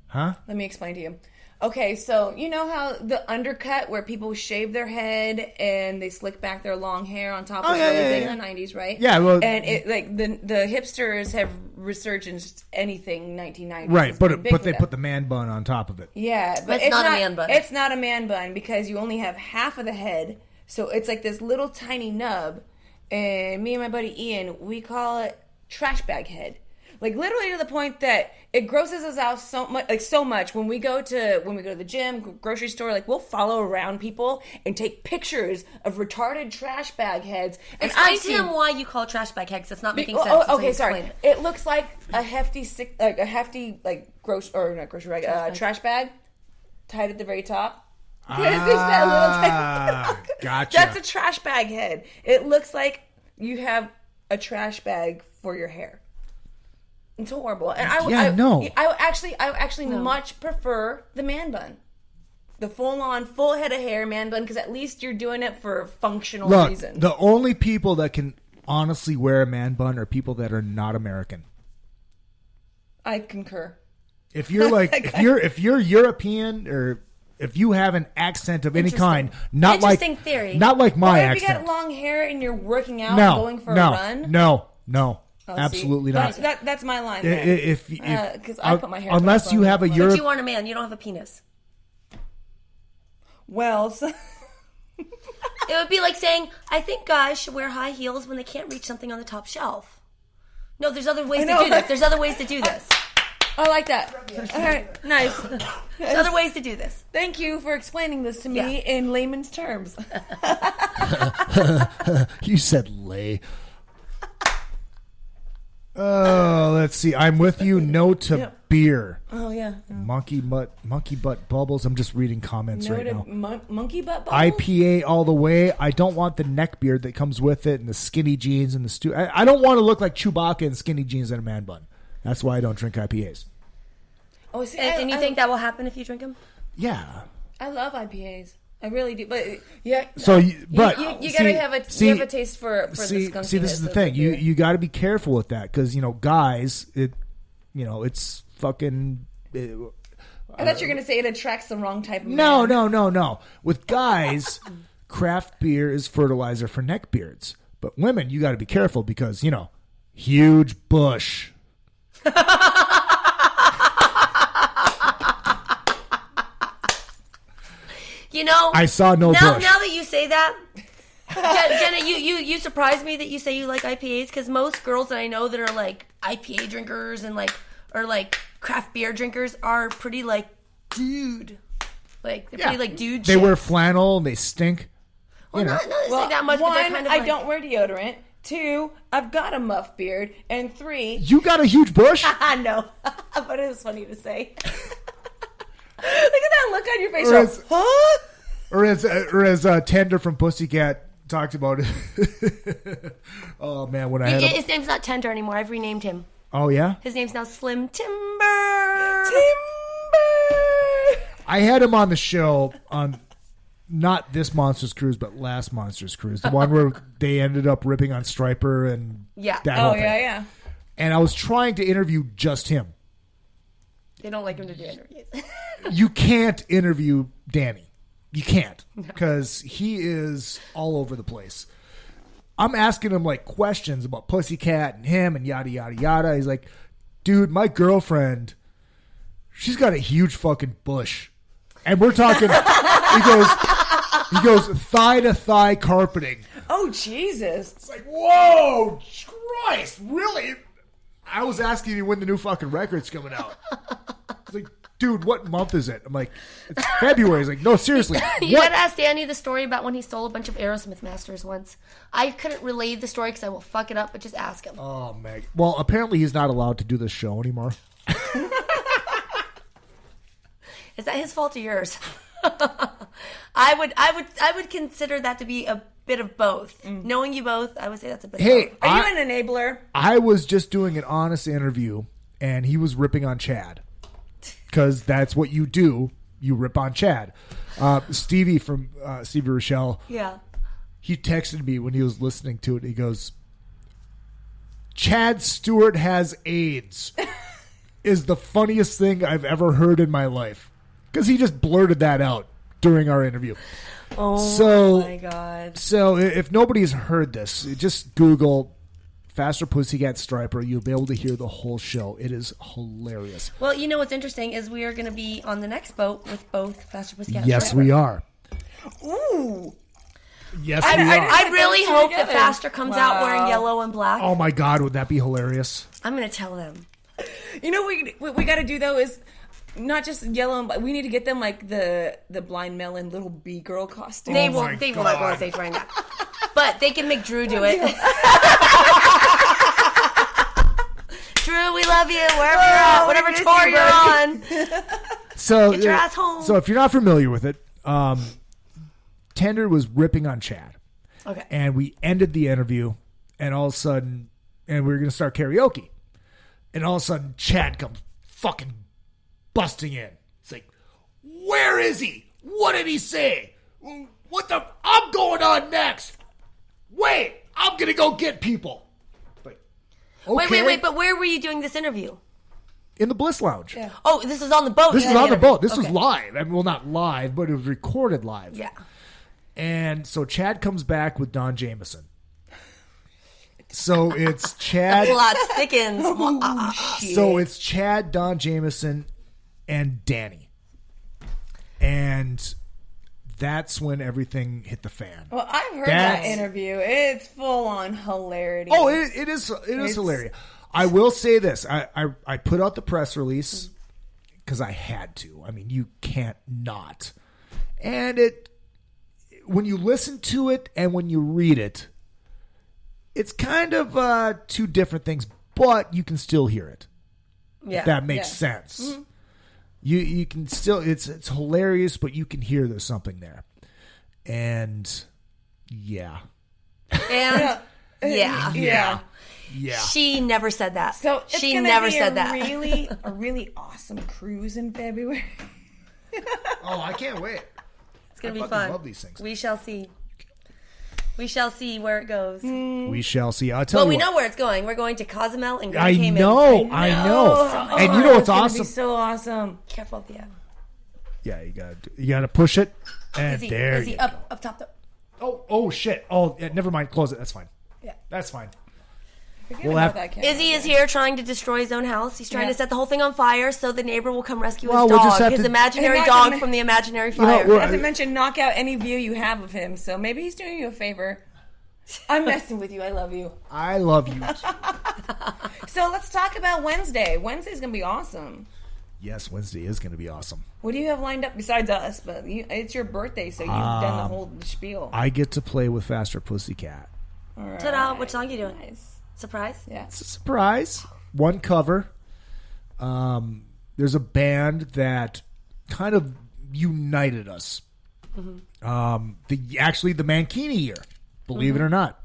S2: Huh?
S8: Let me explain to you. Okay, so you know how the undercut where people shave their head and they slick back their long hair on top of big in the 90s, right?
S2: Yeah, well,
S8: and it like the hipsters have resurgence anything 1990s.
S2: right,
S8: is
S2: but
S8: pretty big
S2: but
S8: for
S2: they
S8: them.
S2: put the man bun on top of it.
S8: Yeah, but
S7: it's not a man bun.
S8: It's not a man bun because you only have half of the head, so it's like this little tiny nub. And me and my buddy Ian, we call it trash bag head. Like, literally to the point that it grosses us out so much when we go to the gym, grocery store, like, we'll follow around people and take pictures of retarded trash bag heads. And
S7: Explain to him why you call it trash bag head, because it's not making sense.
S8: Oh,
S7: until
S8: okay,
S7: you
S8: sorry.
S7: explain
S8: It looks like a hefty trash bag tied at the very top.
S2: Gotcha.
S8: That's a trash bag head. It looks like you have a trash bag for your hair. It's horrible. And I actually much prefer the man bun. The full head of hair man bun, because at least you're doing it for functional reasons.
S2: The only people that can honestly wear a man bun are people that are not American.
S8: I concur.
S2: If you're like if you're European, or if you have an accent of any kind, not like
S7: theory.
S2: Not like my
S8: Or if
S2: accent.
S8: you got long hair and you're working out and going for a run.
S2: No.
S8: Oh,
S2: Absolutely
S8: see?
S2: not.
S8: That's my line.
S2: If
S8: I put my hair
S2: unless you have a
S7: But
S2: Europe,
S7: you aren't a man. You don't have a penis.
S8: Well,
S7: It would be like saying, I think guys should wear high heels when they can't reach something on the top shelf. No, there's other ways to do this. There's other ways to do this.
S8: I like that. All right, nice.
S7: There's other ways to do this.
S8: Thank you for explaining this to me in layman's terms.
S2: you said lay. Oh, let's see. I'm with you. No to beer.
S8: Oh yeah.
S2: Monkey butt bubbles. I'm just reading comments right now.
S8: Monkey butt bubbles?
S2: IPA all the way. I don't want the neck beard that comes with it and the skinny jeans and the I don't want to look like Chewbacca in skinny jeans and a man bun. That's why I don't drink IPAs.
S8: Oh, see,
S7: And you think that will happen if you drink them?
S2: Yeah.
S8: I love IPAs. I really do, but yeah.
S2: So,
S8: you gotta have a taste for the skunkiness.
S2: See, this is the
S8: of
S2: thing.
S8: beer.
S2: You got to be careful with that because guys, it's fucking.
S8: I thought you were gonna say it attracts the wrong type of
S2: No.
S8: man.
S2: With guys, craft beer is fertilizer for neck beards. But women, you got to be careful because, huge bush. I saw no bush.
S7: Now that you say that, Jenna, you surprised me that you say you like IPAs, because most girls that I know that are like IPA drinkers and or craft beer drinkers are pretty dude. They're pretty dude
S2: They
S7: shit.
S2: wear flannel and they stink.
S7: Well, not like that much,
S8: one,
S7: but they're kind of
S8: I don't wear deodorant. 2, I've got a muff beard. And 3,
S2: You got a huge bush?
S8: I know. But it was funny to say. Look at that look on your face. Huh?
S2: Or as Tender from Pussycat talked about it. Oh, man. When I had
S7: His name's not Tender anymore. I've renamed him.
S2: Oh, yeah?
S7: His name's now Slim Timber.
S2: I had him on the show on not this Monsters Cruise, but last Monsters Cruise. The one where they ended up ripping on Stryper and that whole thing.
S8: Yeah.
S2: And I was trying to interview just him.
S7: They don't like him to do interviews.
S2: You can't interview Danny. You can't, because he is all over the place. I'm asking him questions about Pussycat and him and yada, yada, yada. He's like, dude, my girlfriend, she's got a huge fucking bush. And we're talking, he goes thigh to thigh carpeting.
S8: Oh, Jesus.
S2: It's like, whoa, Christ, really? I was asking you when the new fucking record's coming out. It's like, dude, what month is it? I'm like, it's February. He's like, no, seriously.
S7: You gotta ask Danny the story about when he stole a bunch of Aerosmith masters once. I couldn't relay the story because I will fuck it up, but just ask him.
S2: Oh, Meg. Well, apparently he's not allowed to do this show anymore.
S7: Is that his fault or yours? I would consider that to be a bit of both. Knowing you both, I would say that's a bit of both.
S8: Are you an enabler?
S2: I was just doing an honest interview, and he was ripping on Chad. Because that's what you do. You rip on Chad. Stevie from Syde Rachael.
S7: Yeah.
S2: He texted me when he was listening to it. He goes, Chad Stewart has AIDS is the funniest thing I've ever heard in my life. Because he just blurted that out during our interview.
S7: Oh, my God.
S2: So if nobody's heard this, just Google Faster Pussycat Stryper. You'll be able to hear the whole show. It is hilarious.
S7: Well, you know what's interesting is we are going to be on the next boat with both Faster Pussycat
S2: Yes,
S7: Stryper.
S2: we are.
S8: Ooh.
S2: Yes, we are.
S7: I really
S8: Those two
S7: hope that
S8: together.
S7: Faster comes out wearing yellow and black.
S2: Oh, my God. Would that be hilarious?
S7: I'm going to tell them.
S8: You know what we got to do, though, is not just yellow and black. We need to get them the blind melon little bee girl costume.
S7: They will not go on stage wearing that. But they can make Drew do it. Drew, we love you wherever you're at, whatever tour you're on.
S2: So,
S7: Get your ass home.
S2: So if you're not familiar with it, Tender was ripping on Chad.
S7: Okay.
S2: And we ended the interview, and all of a sudden, and we were going to start karaoke. And all of a sudden, Chad comes fucking busting in. It's like, where is he? What did he say? What the? I'm going on next. Wait, I'm going to go get people. Like, okay.
S7: Wait, but where were you doing this interview?
S2: In the Bliss Lounge.
S7: Yeah. Oh, this is on the boat.
S2: This is on the boat. This was
S7: Okay.
S2: live. I mean, well, not live, but it was recorded live.
S7: Yeah.
S2: And so Chad comes back with Don Jameson. So it's Chad.
S7: Plot thickens.
S2: So it's Chad, Don Jameson, and Danny. And that's when everything hit the fan.
S8: Well, I've heard that interview. It's full on hilarity.
S2: Oh, it is hilarious. I will say this. I put out the press release because I had to. I mean, you can't not. And when you listen to it and when you read it, it's kind of two different things, but you can still hear it.
S7: Yeah.
S2: If that makes sense. Mm-hmm. You can still, it's hilarious, but you can hear there's something there. And yeah.
S7: And yeah.
S2: Yeah.
S7: She never said that.
S8: So it's
S7: she
S8: gonna
S7: never
S8: be
S7: said that.
S8: a really awesome cruise in February.
S2: Oh, I can't wait.
S7: It's gonna be
S2: fucking
S7: fun.
S2: love these things.
S7: We shall see. We shall see where it goes.
S2: We shall see. I'll tell
S7: Well,
S2: you.
S7: we
S2: what.
S7: know where it's going. We're going to Cozumel and
S2: I
S7: Grand Cayman.
S2: know. And you know what's
S8: It's gonna
S2: awesome?
S8: be so awesome.
S7: Careful of the app.
S2: Yeah, you gotta push it, and
S7: Is he
S2: there you
S7: up top though?
S2: go. Oh shit. Oh, yeah, never mind. Close it. That's fine. That's fine.
S8: Forget
S2: We'll
S8: about
S2: have-
S8: that camera.
S7: Izzy is here trying to destroy his own house. He's trying
S8: Yeah.
S7: to set the whole thing on fire so the neighbor will come rescue
S2: Well,
S7: his
S2: we'll
S7: dog,
S2: just have
S7: his
S2: to-
S7: imaginary
S8: And not
S7: dog
S8: gonna-
S7: from the imaginary
S2: know,
S7: fire.
S2: we're-
S8: Not to mention knock out any view you have of him. So maybe he's doing you a favor. I'm messing with you. I love you.
S2: I love you.
S8: So let's talk about Wednesday. Wednesday's going to be awesome.
S2: Yes, Wednesday is going to be awesome.
S8: What do you have lined up besides us? But it's your birthday, so you've done the whole spiel.
S2: I get to play with Faster Pussycat.
S8: All right.
S7: Ta-da! What song are you doing?
S8: Nice.
S7: Surprise?
S8: Yeah.
S2: It's a surprise. One cover. There's a band that kind of united us. The Mankini year, believe it or not.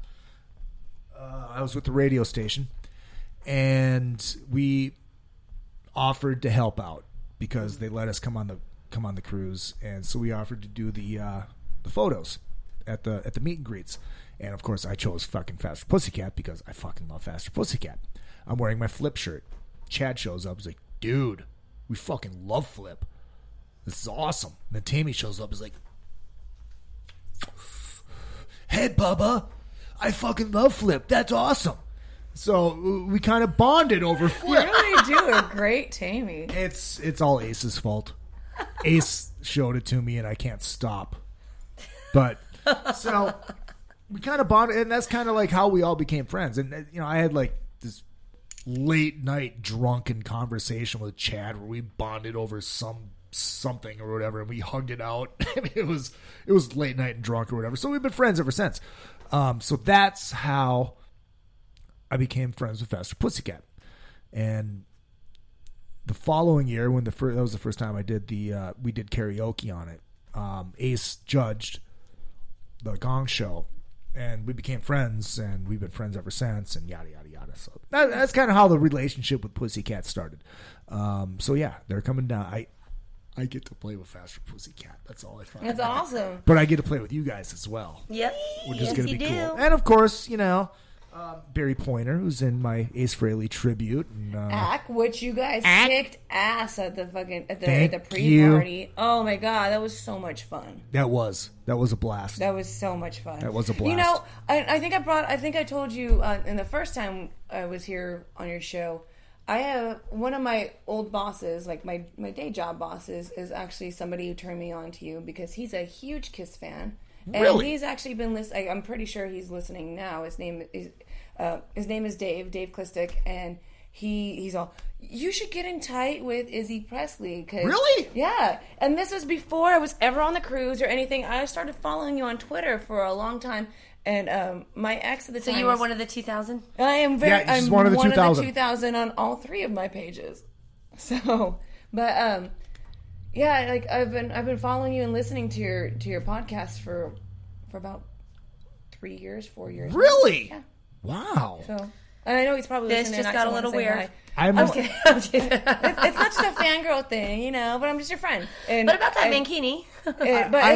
S2: I was with the radio station, and we offered to help out because they let us come on the cruise, and so we offered to do the photos at the meet and greets. And of course, I chose fucking Faster Pussycat because I fucking love Faster Pussycat. I'm wearing my Flip shirt. Chad shows up. He's like, dude, we fucking love Flip. This is awesome. And then Tammy shows up. He's like, hey, Bubba, I fucking love Flip. That's awesome. So we kind of bonded over
S8: You
S2: Flip.
S8: really do a great Tammy.
S2: It's all Ace's fault. Ace showed it to me, and I can't stop. But so we kind of bonded, and that's kind of like how we all became friends. And I had like this late night drunken conversation with Chad where we bonded over something or whatever, and we hugged it out. I mean, it was late night and drunk or whatever. So we've been friends ever since. So that's how I became friends with Faster Pussycat. And the following year, when that was the first time I did we did karaoke on it. Ace judged the Gong Show, and we became friends, and we've been friends ever since, and yada yada yada. So that's kind of how the relationship with Pussycat started. So yeah, they're coming down. I get to play with Faster Pussycat. That's all I find.
S8: That's awesome.
S2: But I get to play with you guys as well,
S7: Yep.
S2: which is going to be
S7: you
S2: cool.
S7: do.
S2: And of course, Barry Pointer, who's in my Ace Frehley tribute. And,
S8: Ack, which you guys kicked ass at the
S2: Thank
S8: pre-party. Oh my god, that was so much fun.
S2: that was a blast.
S8: That was so much fun.
S2: That was a blast.
S8: You know, I think I told you in the first time I was here on your show, I have one of my old bosses, like my day job bosses, is actually somebody who turned me on to you because he's a huge Kiss fan. And
S2: Really?
S8: he's actually been listening. I'm pretty sure he's listening now. His name is Dave Klistick, and he's all, you should get in tight with Izzy Presley.
S2: Really?
S8: Yeah. And this was before I was ever on the cruise or anything. I started following you on Twitter for a long time, and my ex at the time.
S7: So you were one of the 2000?
S8: I am very.
S2: Yeah, she's
S8: I'm
S2: one of the 2000.
S8: 2000 on all three of my pages. So, but yeah, like I've been following you and listening to your podcast for about 4 years.
S2: Really?
S8: Yeah.
S2: Wow.
S8: So, and I know he's probably
S7: This
S8: listening.
S7: just
S8: and I
S7: got a
S8: wanna
S7: little
S8: say
S7: weird.
S8: hi.
S2: I'm
S7: I'm kidding. I'm kidding.
S8: It's not just a fangirl thing, but I'm just your friend. And
S7: What about that mankini?
S8: But the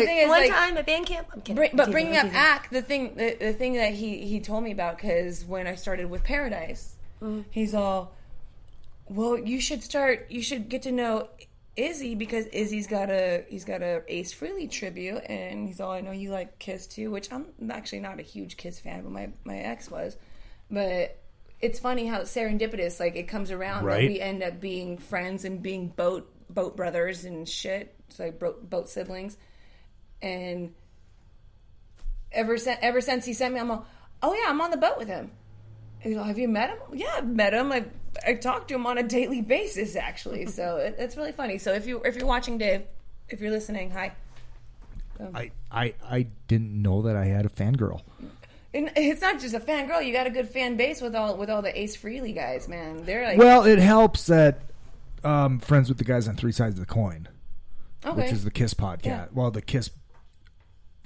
S8: thing is,
S7: One
S8: like,
S7: time at band camp. I'm kidding.
S8: But
S7: I'm
S8: bringing
S7: teasing,
S8: up
S7: I'm teasing.
S8: Ack, the thing that he told me about, because when I started with Paradise, he's all, well, you should get to know Izzy because Izzy's got a Ace Frehley tribute, and he's all, I know you like Kiss too, which I'm actually not a huge Kiss fan, but my ex was. But it's funny how serendipitous, like, it comes around that
S2: Right.
S8: we end up being friends and being boat brothers and shit. It's like boat siblings. And ever since he sent me, I'm all, oh yeah, I'm on the boat with him. And he's like, have you met him? Yeah, I've met him. I talk to him on a daily basis, actually. So it's really funny. So if you're watching, Dave, if you're listening, hi.
S2: I didn't know that I had a fangirl.
S8: And it's not just a fangirl. You got a good fan base with all the Ace Frehley guys, man. They're like,
S2: Well, it helps that friends with the guys on Three Sides of the Coin,
S8: okay.
S2: which is the Kiss podcast.
S8: Yeah.
S2: Well, the Kiss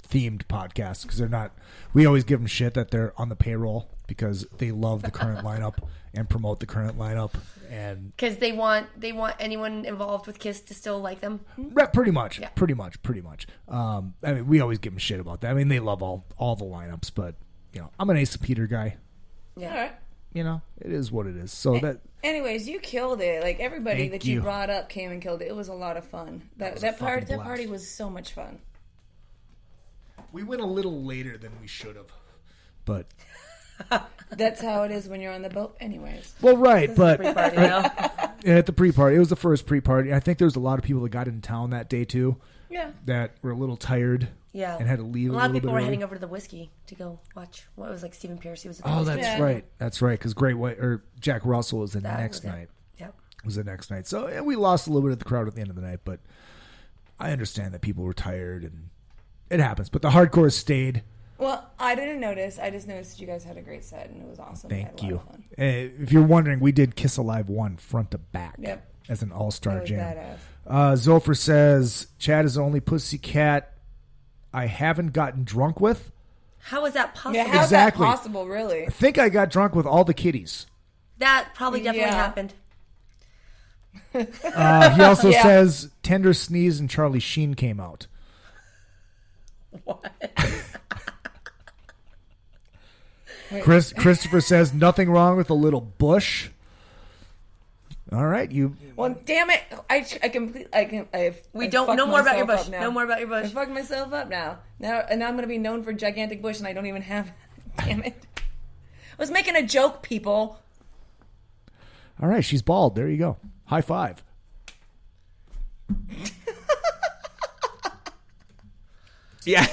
S2: themed podcast, because they're not. We always give them shit that they're on the payroll because they love the current lineup and promote the current lineup, and
S7: Because they want anyone involved with Kiss to still like them.
S2: pretty much.
S7: Yeah.
S2: Pretty much. I mean, we always give them shit about that. I mean, they love all the lineups, but I'm an Ace Peter guy.
S8: all right.
S2: It is what it is. So that
S8: Anyways, you killed it. Like, everybody
S2: Thank
S8: that you
S2: you.
S8: brought up came and killed it. It was a lot of fun. That
S2: was a fucking blast.
S8: party was so much fun.
S2: we went a little later than we should have, but
S8: That's how it is when you're on the boat anyways.
S2: Well, right, but
S7: Pre-party, you know?
S2: at the pre-party, it was the first pre-party. I think there was a lot of people that got in town that day too.
S8: Yeah.
S2: That were a little tired.
S7: Yeah.
S2: And had to leave
S7: a
S2: a
S7: lot of
S2: little
S7: people
S2: bit
S7: were
S2: early.
S7: heading over to the whiskey to go watch. What was like Stephen Pierce? He was. At the
S2: Oh,
S7: whiskey.
S2: that's right. That's right. Because Great White or Jack Russell was the
S7: That
S2: next
S7: was it.
S2: night.
S7: Yep.
S2: Was the next night. So we lost a little bit of the crowd at the end of the night, but I understand that people were tired and it happens. But the hardcore stayed.
S8: Well, I didn't notice. I just noticed you guys had a great set and it was awesome.
S2: Thank
S8: I had a
S2: you.
S8: lot of fun.
S2: If you're wondering, we did Kiss Alive 1 front to back.
S8: Yep.
S2: As an all-star
S8: That was
S2: jam.
S8: badass.
S2: Zopher says, Chad is the only pussycat I haven't gotten drunk with.
S7: How is that possible?
S8: Yeah, how's
S2: Exactly.
S8: that possible, really?
S2: I think I got drunk with all the kitties.
S7: That probably definitely
S8: Yeah.
S7: happened.
S2: He also
S8: Yeah.
S2: says Tender Sneeze and Charlie Sheen came out.
S7: What?
S2: Christopher says nothing wrong with a little bush. All right, you.
S8: Well, damn it!
S7: We don't. No more about your bush. No more about your
S8: I
S7: bush.
S8: fucked myself up now. Now I'm going to be known for gigantic bush, and I don't even have. Damn it! I was making a joke, people.
S2: All right, she's bald. There you go. High five.
S1: Yeah.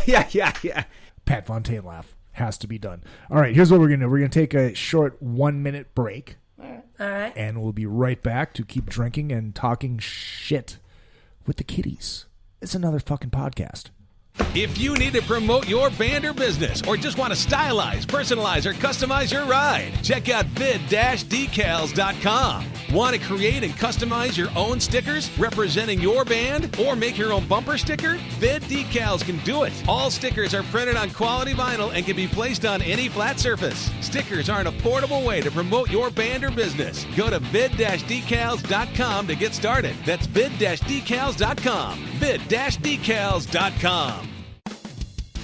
S2: Pat Fontaine laugh has to be done. All right, here's what we're gonna do. We're gonna take a short 1-minute break.
S7: All right.
S2: And we'll be right back to keep drinking and talking shit with the kitties. It's another fucking podcast.
S1: If you need to promote your band or business, or just want to stylize, personalize, or customize your ride, check out vid-decals.com. Want to create and customize your own stickers representing your band, or make your own bumper sticker? Vid Decals can do it. All stickers are printed on quality vinyl and can be placed on any flat surface. Stickers are an affordable way to promote your band or business. Go to vid-decals.com to get started. That's vid-decals.com. vid-decals.com.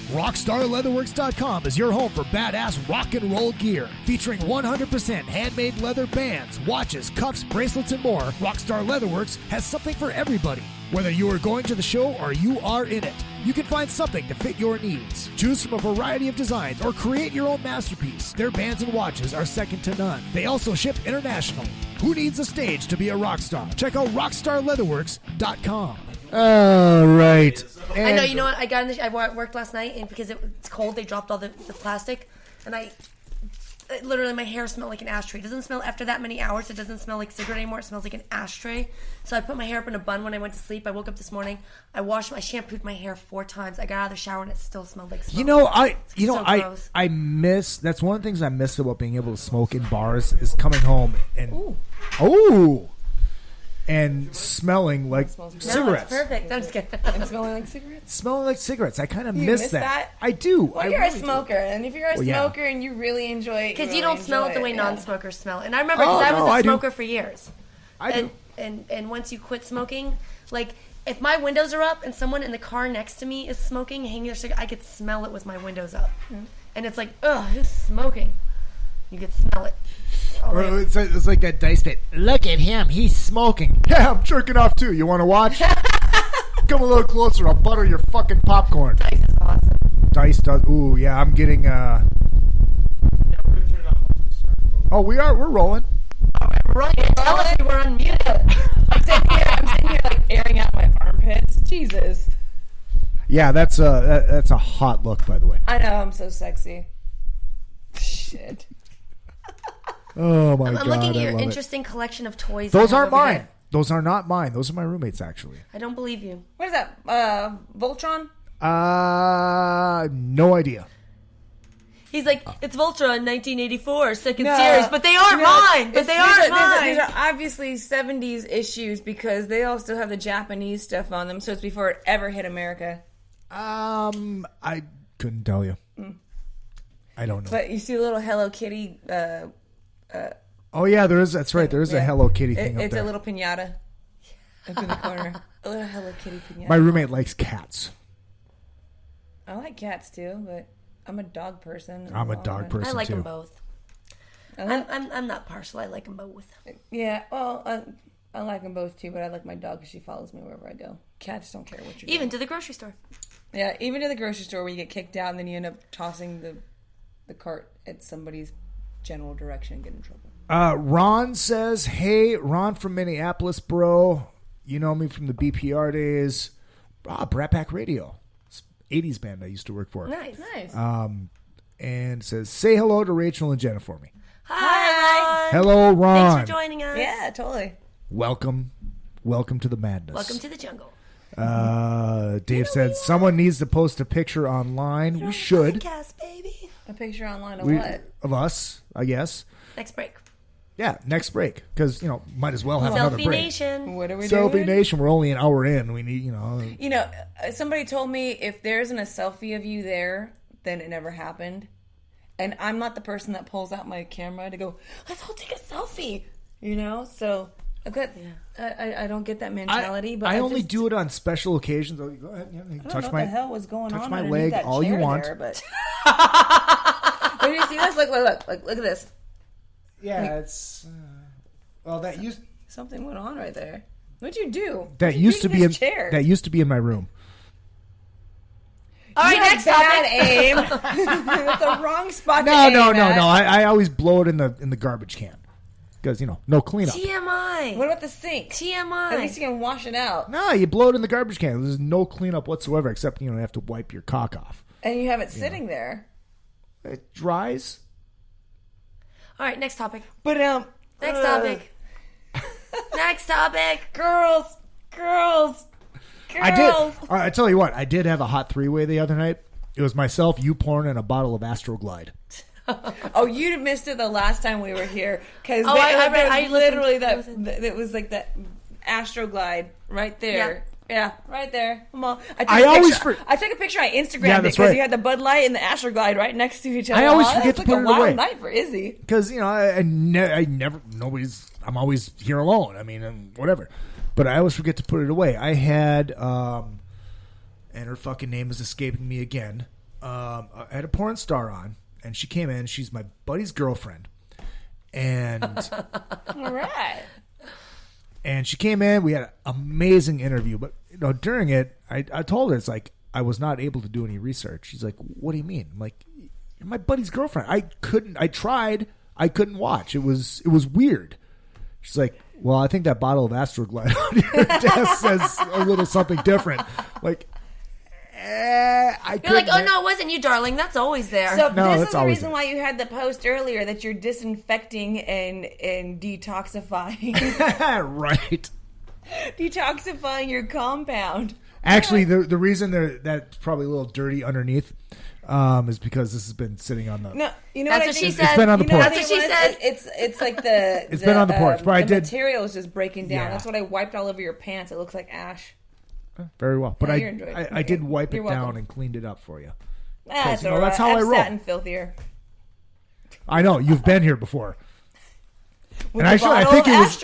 S2: RockstarLeatherworks.com is your home for badass rock and roll gear. Featuring 100% handmade leather bands, watches, cuffs, bracelets, and more, Rockstar Leatherworks has something for everybody. Whether you are going to the show or you are in it, you can find something to fit your needs. Choose from a variety of designs or create your own masterpiece. Their bands and watches are second to none. They also ship internationally. Who needs a stage to be a rock star? Check out RockstarLeatherworks.com. All right.
S7: I know. You know what? I got in the. I worked last night, and because it's cold, they dropped all the plastic, and literally my hair smelled like an ashtray. It doesn't smell after that many hours. It doesn't smell like cigarette anymore. It smells like an ashtray. So I put my hair up in a bun when I went to sleep. I woke up this morning. I shampooed my hair 4 times. I got out of the shower and it still smelled like smoke.
S2: Gross. I miss. That's one of the things I miss about being able to smoke in bars is coming home and and smelling like cigarettes.
S7: No, it's perfect. I'm just kidding.
S8: And smelling like cigarettes.
S2: Smelling like cigarettes. I kind of
S8: You
S2: miss
S8: miss
S2: that.
S8: that?
S2: I do.
S8: Well, you're a smoker, and if you're a smoker and you really enjoy it,
S7: because you don't smell it the way non-smokers smell. And I remember
S2: Oh,
S7: because I was
S2: no,
S7: a
S2: I do.
S7: smoker for years.
S2: do.
S7: And once you quit smoking, like if my windows are up and someone in the car next to me is smoking, hanging their cigarette, I could smell it with my windows up. And it's like, ugh, who's smoking? You could smell it.
S2: Or it's like that Dice bit. Look at him. He's smoking. Yeah, I'm jerking off too. You want to watch? Come a little closer. I'll butter your fucking popcorn.
S7: Dice is awesome.
S2: Dice does. Ooh, yeah. I'm getting.
S9: Yeah, we're gonna turn it off.
S2: Oh, we are. We're rolling.
S7: Right. Tell us we were unmuted.
S8: I'm sitting here like airing out my armpits. Jesus.
S2: Yeah, that's a hot look, by the way.
S8: I know. I'm so sexy. Shit.
S2: Oh my god!
S7: I'm looking at your
S2: I love
S7: interesting collection of toys.
S2: Those
S7: you have
S2: aren't
S7: over
S2: mine.
S7: there.
S2: Those are not mine. Those are my roommates, actually.
S7: I don't believe you.
S8: What is that? Voltron?
S2: No idea.
S7: He's like, it's Voltron 1984, second
S8: No.
S7: series, but they aren't mine. But they aren't mine.
S8: These are obviously 70s issues because they all still have the Japanese stuff on them, so it's before it ever hit America.
S2: I couldn't tell you. I don't know.
S8: But you see a little Hello Kitty.
S2: Oh yeah, there is. That's right. There is a Hello Kitty thing up
S8: It's
S2: there.
S8: a little pinata up in the corner. A little Hello Kitty pinata.
S2: My roommate likes cats.
S8: I like cats too, but I'm a dog person.
S2: I'm a dog person
S7: I like
S2: too.
S7: them both. I'm not partial. I like them both.
S8: Yeah, well, I like them both too, but I like my dog because she follows me wherever I go. Cats don't care what you're
S7: Even
S8: doing.
S7: to the grocery store.
S8: Yeah, even to the grocery store where you get kicked out and then you end up tossing the the cart at somebody's general direction and get in trouble.
S2: Ron says, hey, Ron from Minneapolis, bro. You know me from the BPR days. Brat Pack Radio. 80s band I used to work for.
S7: Nice.
S2: And says, say hello to Rachel and Jenna for me.
S7: Hi.
S2: Hello, Ron.
S7: Thanks for joining us.
S8: Yeah, totally.
S2: Welcome to the madness.
S7: Welcome to the jungle.
S2: Dave said, someone needs to post a picture online. We should.
S7: Podcast, baby.
S8: A picture online of what?
S2: Of us, I guess.
S7: Next break.
S2: Yeah, next break. Because, might as well have another
S7: Selfie
S2: break.
S7: Nation.
S8: What are we doing?
S2: Selfie Nation, we're only an hour in. We need,
S8: Somebody told me if there isn't a selfie of you there, then it never happened. And I'm not the person that pulls out my camera to go, let's all take a selfie. So I don't get that mentality. But
S2: I only do it on special occasions. Oh, go ahead. Yeah,
S8: I don't know what the hell was going on.
S2: Touch my
S8: underneath
S2: leg
S8: that
S2: all you
S8: chair
S2: want.
S8: there, but but you see this? Look at this.
S2: Yeah, it's that used
S8: Something went on right there. What'd you do?
S2: that used to be in
S8: chair.
S2: that used to be in my room.
S7: All right, next topic.
S8: Aim. That's the wrong spot.
S2: No. I always blow it in the garbage can because no cleanup.
S7: TMI.
S8: What about the sink?
S7: TMI.
S8: At least you can wash it out.
S2: No, you blow it in the garbage can. There's no cleanup whatsoever except you have to wipe your cock off.
S8: And you have it sitting there.
S2: It dries.
S7: All right, next topic.
S8: But
S7: Next topic. Next topic.
S8: Girls.
S2: I did. I tell you what, I did have a hot three-way the other night. It was myself, you porn, and a bottle of Astroglide.
S8: Oh, you missed it the last time we were here because
S7: I
S8: literally it was like that Astroglide right there. Yeah, right there. I took a picture. I Instagrammed it because you had the Bud Light and the Astroglide right next to each other.
S2: I always forget to put it away.
S8: It's like a wild night for Izzy
S2: because I never I'm always here alone. I mean, whatever. But I always forget to put it away. I had, and her fucking name is escaping me again. I had a porn star on, and she came in. She's my buddy's girlfriend. And
S8: all right.
S2: And she came in. We had an amazing interview. But during it, I told her, it's like, I was not able to do any research. She's like, what do you mean? I'm like, you're my buddy's girlfriend. I tried. I couldn't watch. It was weird. She's like, well, I think that bottle of Astroglide on your desk says a little something different. Like,
S7: You're like, oh no, it wasn't you, darling. That's always there.
S8: So this is the reason why you had the post earlier that you're disinfecting and detoxifying.
S2: Right.
S8: Detoxifying your compound.
S2: Actually, the reason that's probably a little dirty underneath is because this has been sitting on the.
S8: No,
S7: that's what she said.
S2: It's been on the porch.
S7: That's what she said.
S8: It's like the.
S2: It's been on the porch, but
S8: the material is just breaking down.
S2: Yeah.
S8: That's what I wiped all over your pants. It looks like ash.
S2: Very well, but I did wipe it
S8: welcome.
S2: down and cleaned it up for you.
S8: That's
S2: all right. That's how I roll.
S8: I've sat in filthier.
S2: I know you've been here before.
S8: With and I think it was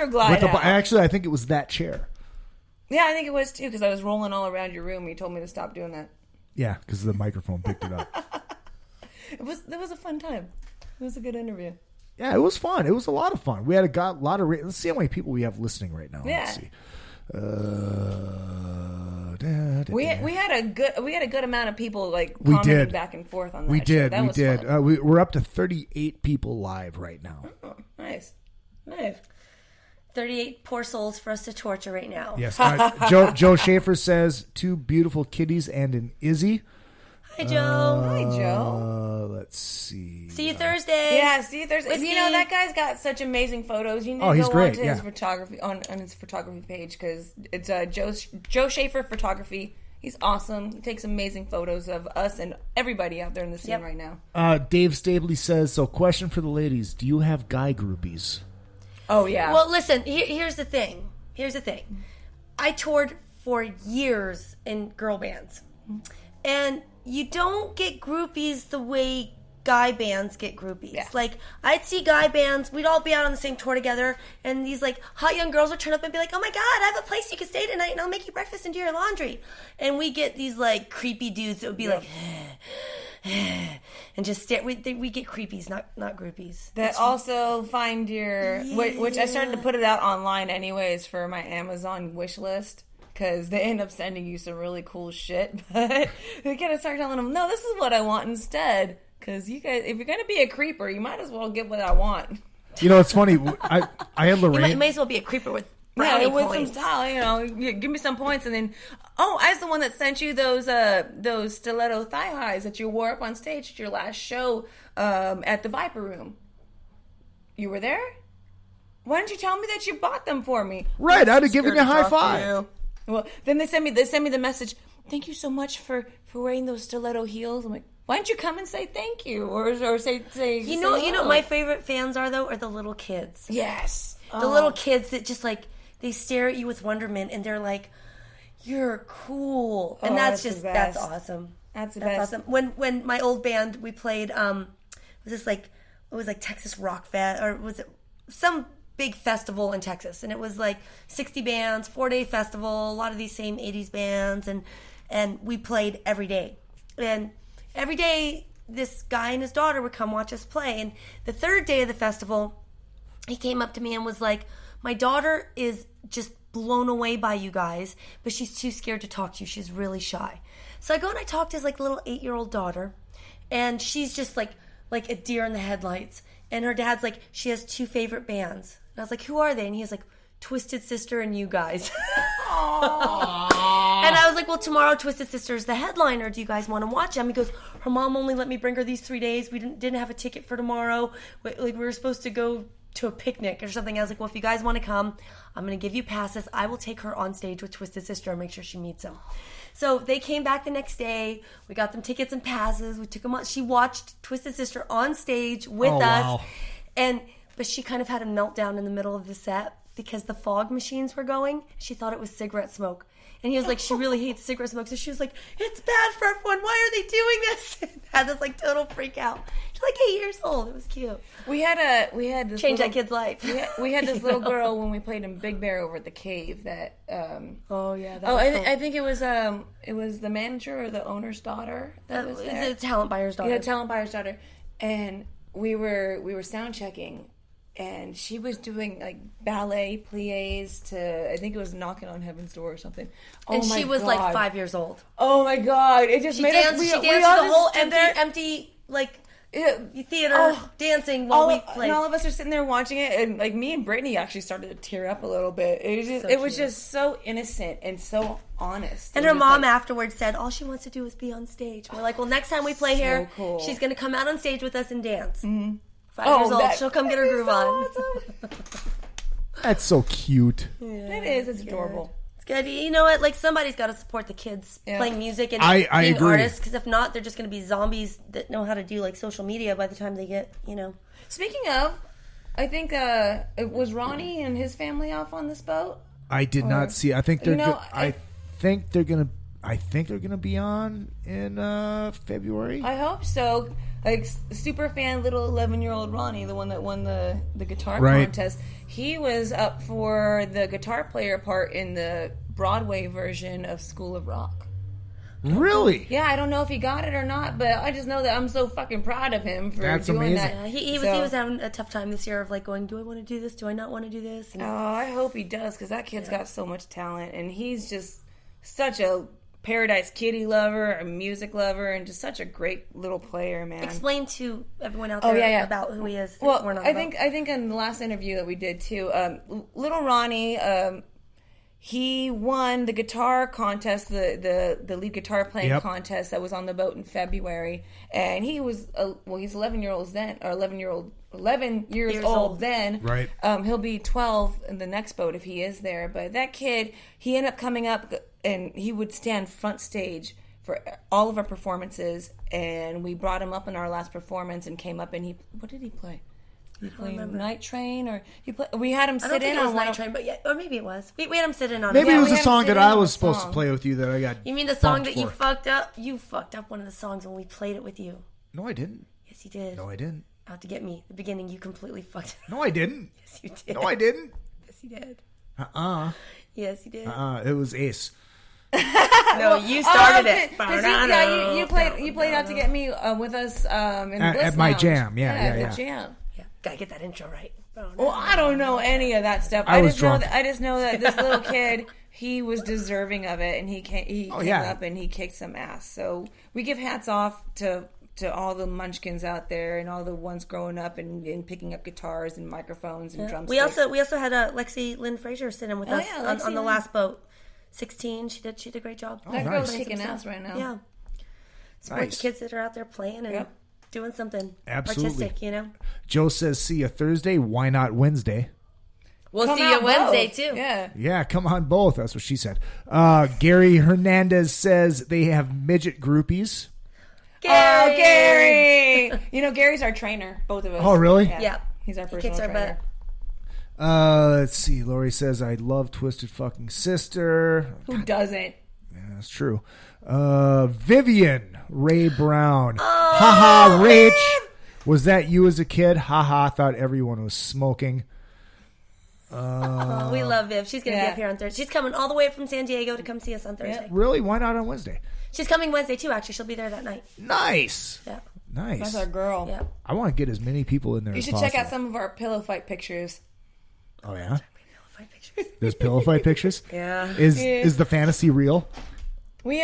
S2: actually I think it was that chair.
S8: Yeah, I think it was too because I was rolling all around your room. And you told me to stop doing that.
S2: Yeah, because the microphone picked it up.
S8: It was a fun time. It was a good interview.
S2: Yeah, it was fun. It was a lot of fun. We had a lot of. Let's see how many people we have listening right now.
S8: Yeah.
S2: Let's see.
S8: We had a good amount of people like commenting back and forth on that. We did.
S2: We're up to 38 people live right now.
S8: Oh, nice.
S7: 38 poor souls for us to torture right now.
S2: Yes. Joe Schaefer says 2 beautiful kitties and an Izzy.
S7: Hi, Joe.
S8: Hi, Joe.
S2: Let's see.
S7: See you Thursday.
S8: Yeah, see you Thursday. Whiskey. That guy's got such amazing photos. You need to
S2: he's
S8: go
S2: great.
S8: onto his photography on his photography page because it's Joe Schaefer Photography. He's awesome. He takes amazing photos of us and everybody out there in the scene right now.
S2: Dave Stabley says, so question for the ladies. Do you have guy groupies?
S8: Oh, yeah.
S7: Well, listen, here's the thing. I toured for years in girl bands. And you don't get groupies the way guy bands get groupies. Yeah. Like, I'd see guy bands, we'd all be out on the same tour together, and these, like, hot young girls would turn up and be like, oh my God, I have a place you can stay tonight, and I'll make you breakfast and do your laundry. And we get these, like, creepy dudes that would be like, and just stare. We get creepies, not groupies.
S8: That also find your, which I started to put it out online anyways for my Amazon wish list. Because they end up sending you some really cool shit, but we gotta start telling them, no, this is what I want instead. Because you guys, if you're gonna be a creeper, you might as well get what I want.
S2: You know, it's funny. I had
S7: You
S2: Lorraine.
S7: may as well be a creeper with brownie
S8: with
S7: points.
S8: some style, give me some points, and then, I was the one that sent you those stiletto thigh highs that you wore up on stage at your last show at the Viper Room. You were there? Why didn't you tell me that you bought them for me?
S2: Right, I'd have given you a high five.
S8: Well, then they sent me the message. Thank you so much for wearing those stiletto heels. I'm like, why don't you come and say thank you or say
S7: You know, my favorite fans are the little kids.
S8: Yes,
S7: The little kids that just like they stare at you with wonderment and they're like, "You're cool," and that's awesome.
S8: That's the best.
S7: Awesome. When my old band we played, it was like Texas Rock Fest, or was it some big festival in Texas, and it was like 60 bands, 4-day festival, a lot of these same 80s bands, and we played every day. And every day this guy and his daughter would come watch us play. And the third day of the festival, he came up to me and was like, "My daughter is just blown away by you guys, but she's too scared to talk to you. She's really shy." So I go and I talk to his like little 8-year-old daughter, and she's just like a deer in the headlights. And her dad's like, she has 2 favorite bands. And I was like, "Who are they?" And he was like, "Twisted Sister and you guys." And I was like, "Well, tomorrow Twisted Sister is the headliner. Do you guys want to watch them?" He goes, "Her mom only let me bring her these 3 days. We didn't have a ticket for tomorrow. We were supposed to go to a picnic or something." I was like, "Well, if you guys want to come, I'm going to give you passes. I will take her on stage with Twisted Sister and make sure she meets them." So they came back the next day. We got them tickets and passes. We took them on. She watched Twisted Sister on stage with us.
S2: Wow.
S7: But she kind of had a meltdown in the middle of the set because the fog machines were going. She thought it was cigarette smoke. And he was like, she really hates cigarette smoke. So she was like, "It's bad for everyone. Why are they doing this?" And had this like total freak out. She's like 8 years old. It was cute.
S8: We had this
S7: Change that kid's life.
S8: We had this little girl when we played in Big Bear over at the Cave that.
S7: I
S8: think it was the manager or the owner's daughter that was there.
S7: The talent buyer's daughter.
S8: Yeah, talent buyer's daughter, and we were sound checking. And she was doing like ballet plies to, I think it was Knocking on Heaven's Door or something.
S7: And she was like 5 years old.
S8: Oh my God! It just made us.
S7: She danced the whole empty like theater dancing while we played.
S8: And all of us are sitting there watching it, and like me and Brittany actually started to tear up a little bit. It was just so innocent and so honest.
S7: And her mom afterwards said all she wants to do is be on stage. We're like, well, next time we play here,
S8: cool.
S7: She's going to come out on stage with us and dance.
S8: Mm-hmm.
S7: 5 years old, she'll come get her groove on.
S8: Awesome.
S2: That's so cute.
S8: Yeah, it is. It's adorable.
S7: It's good. You know what? Like, somebody's got to support the kids playing music and
S2: I
S7: being
S2: agree.
S7: artists, because if not, they're just going to be zombies that know how to do like social media by the time they get,
S8: Speaking of, I think was Ronnie and his family off on this boat?
S2: I did not see. I think they're.
S8: I
S2: think they're gonna. I think they're gonna be on in February.
S8: I hope so. Like super fan, little 11-year-old Ronnie, the one that won the guitar contest. He was up for the guitar player part in the Broadway version of School of Rock.
S2: Really?
S8: Yeah, I don't know if he got it or not, but I just know that I'm so fucking proud of him for
S2: That's
S8: doing
S2: amazing.
S8: that.
S7: He was having a tough time this year of like going, do I want to do this? Do I not want to do this? And
S8: I hope he does, because that kid's got so much talent, and he's just such a Paradise Kitty lover, a music lover, and just such a great little player, man.
S7: Explain to everyone out there about who he is.
S8: Well, I think in the last interview that we did too, little Ronnie, he won the guitar contest, the lead guitar playing contest that was on the boat in February, and he was he's 11 years old then.
S2: Right.
S8: He'll be 12 in the next boat if he is there. But that kid, he ended up coming up, and he would stand front stage for all of our performances. And we brought him up in our last performance and came up, and what did he play? He played Night Train, or we had him sit in on
S7: Night Train, but or maybe it was. We had him sit in on.
S2: Maybe
S7: it
S2: was a song that I was supposed to play with you that I got.
S7: You mean the song that
S2: for.
S7: you fucked up? You fucked up one of the songs when we played it with you.
S2: No, I didn't.
S7: Yes, you did.
S2: No, I didn't.
S7: Out to get me. The beginning, you completely fucked it up.
S2: No, I didn't.
S7: Yes, you did.
S2: No, I didn't.
S7: Yes, you did.
S2: Yes,
S7: you did.
S2: It was Ace.
S7: No, you started it.
S8: You played Out to Get Me with us in the Bliss
S2: at my
S8: Lounge.
S2: jam.
S8: The jam.
S7: Yeah, gotta get that intro right.
S8: Well, I don't know any of that stuff.
S2: I just
S8: know that this little kid, he was deserving of it, and he came up and he kicked some ass. So we give hats off to to all the munchkins out there and all the ones growing up and picking up guitars and microphones and drumsticks.
S7: We also had Lexi Lynn Fraser sit in with us on the last boat. 16, she did a great job.
S8: That girl's kicking ass right now.
S7: Yeah, support the kids that are out there playing and doing something artistic. You know.
S2: Joe says, "See you Thursday. Why not Wednesday?"
S3: We'll see you Wednesday, too.
S8: Yeah,
S2: come on both. That's what she said. Gary Hernandez says they have midget groupies.
S8: Gary! Oh, Gary! You know, Gary's our trainer, both of us.
S2: Oh, really?
S7: Yeah.
S8: He's our personal trainer.
S2: Let's see. Lori says, I love Twisted Fucking Sister.
S8: Who doesn't?
S2: Yeah, that's true. Vivian Ray Brown. Haha, Rach. Was that you as a kid? Haha, thought everyone was smoking.
S7: We love Viv. She's going to be up here on Thursday. She's coming all the way from San Diego to come see us on Thursday.
S2: Really? Why not on Wednesday?
S7: She's coming Wednesday, too, actually. She'll be there that night.
S2: Nice.
S7: Yeah.
S2: Nice.
S8: That's our girl.
S7: Yeah.
S2: I want to get as many people in there as possible.
S8: You should check out some of our pillow fight pictures.
S2: Oh, yeah? There's pillow fight pictures?
S8: Yeah.
S2: Is the fantasy real?
S8: We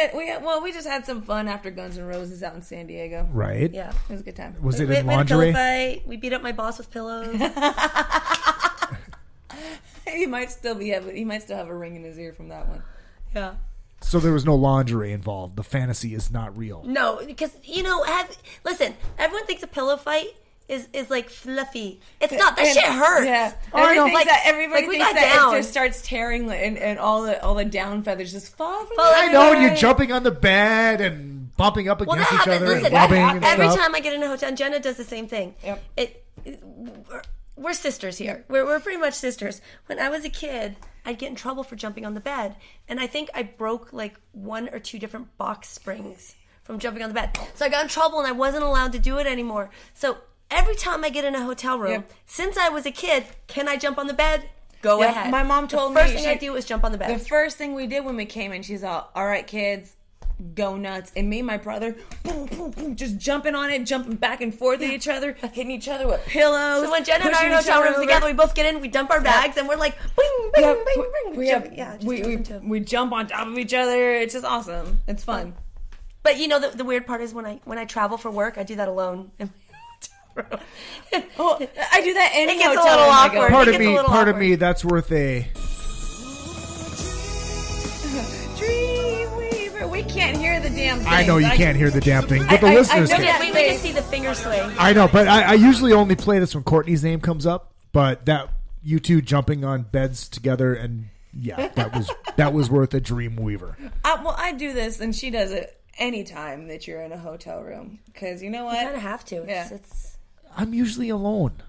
S8: just had some fun after Guns N' Roses out in San Diego.
S2: Right.
S7: Yeah.
S8: It was a good time.
S2: Was it
S7: we
S2: in
S7: had a
S2: lingerie?
S7: pillow fight. We beat up my boss with pillows.
S8: He might still have a ring in his ear from that one.
S7: Yeah.
S2: So there was no lingerie involved. The fantasy is not real.
S7: No, because, listen, everyone thinks a pillow fight is like fluffy. It's not. That shit hurts.
S8: Yeah. Everybody thinks that it just starts tearing and all the down feathers just fall from
S2: I know, and you're jumping on the bed and bumping up against each other and rubbing and
S7: every
S2: stuff.
S7: time I get in a hotel, and Jenna does the same thing.
S8: Yep.
S7: We're sisters here. We're pretty much sisters. When I was a kid, I'd get in trouble for jumping on the bed. And I think I broke like 1 or 2 different box springs from jumping on the bed. So I got in trouble and I wasn't allowed to do it anymore. So every time I get in a hotel room, since I was a kid, can I jump on the bed? Go ahead.
S8: My mom told
S7: the
S8: me.
S7: first thing I do is jump on the bed.
S8: The first thing we did when we came in, she's all right, kids, go nuts. And me and my brother, boom, boom, boom, just jumping on it, jumping back and forth at each other, hitting each other with pillows.
S7: So when Jenna and I are in hotel rooms together, we both get in, we dump our bags, and we're like, bing, bing, bing, bing.
S8: We jump on top of each other. It's just awesome. It's fun.
S7: But the weird part is when I travel for work, I do that alone. I
S8: do that in
S7: it gets
S8: hotel
S7: a little awkward.
S2: Part of me, that's worth a...
S8: We can't hear the damn thing.
S2: I know you can't hear the damn thing, but the listeners can.
S7: We can see the finger swing.
S2: I know, but I usually only play this when Courtney's name comes up. But that you two jumping on beds together, and that was worth a Dreamweaver.
S8: I do this, and she does it anytime that you're in a hotel room. Because you know what?
S7: You kind of have to. It's
S2: I'm usually alone.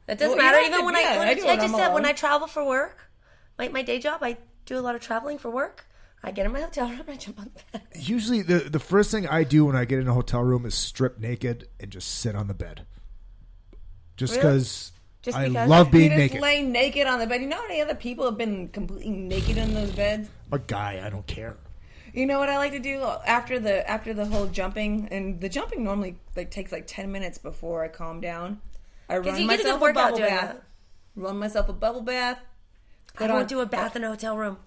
S7: That doesn't matter. Even when I just said when I travel for work, my day job, I do a lot of traveling for work. I get in my hotel room and I jump on the bed.
S2: Usually the first thing I do when I get in a hotel room is strip naked and just sit on the bed. Just because I love being naked.
S8: Just lay naked on the bed. You know how many other people have been completely naked in those beds?
S2: A guy, I don't care.
S8: You know what I like to do after the whole jumping, and the jumping normally takes 10 minutes before I calm down. I run myself a bubble bath. Run myself a bubble bath.
S7: I won't do a bath in a hotel room.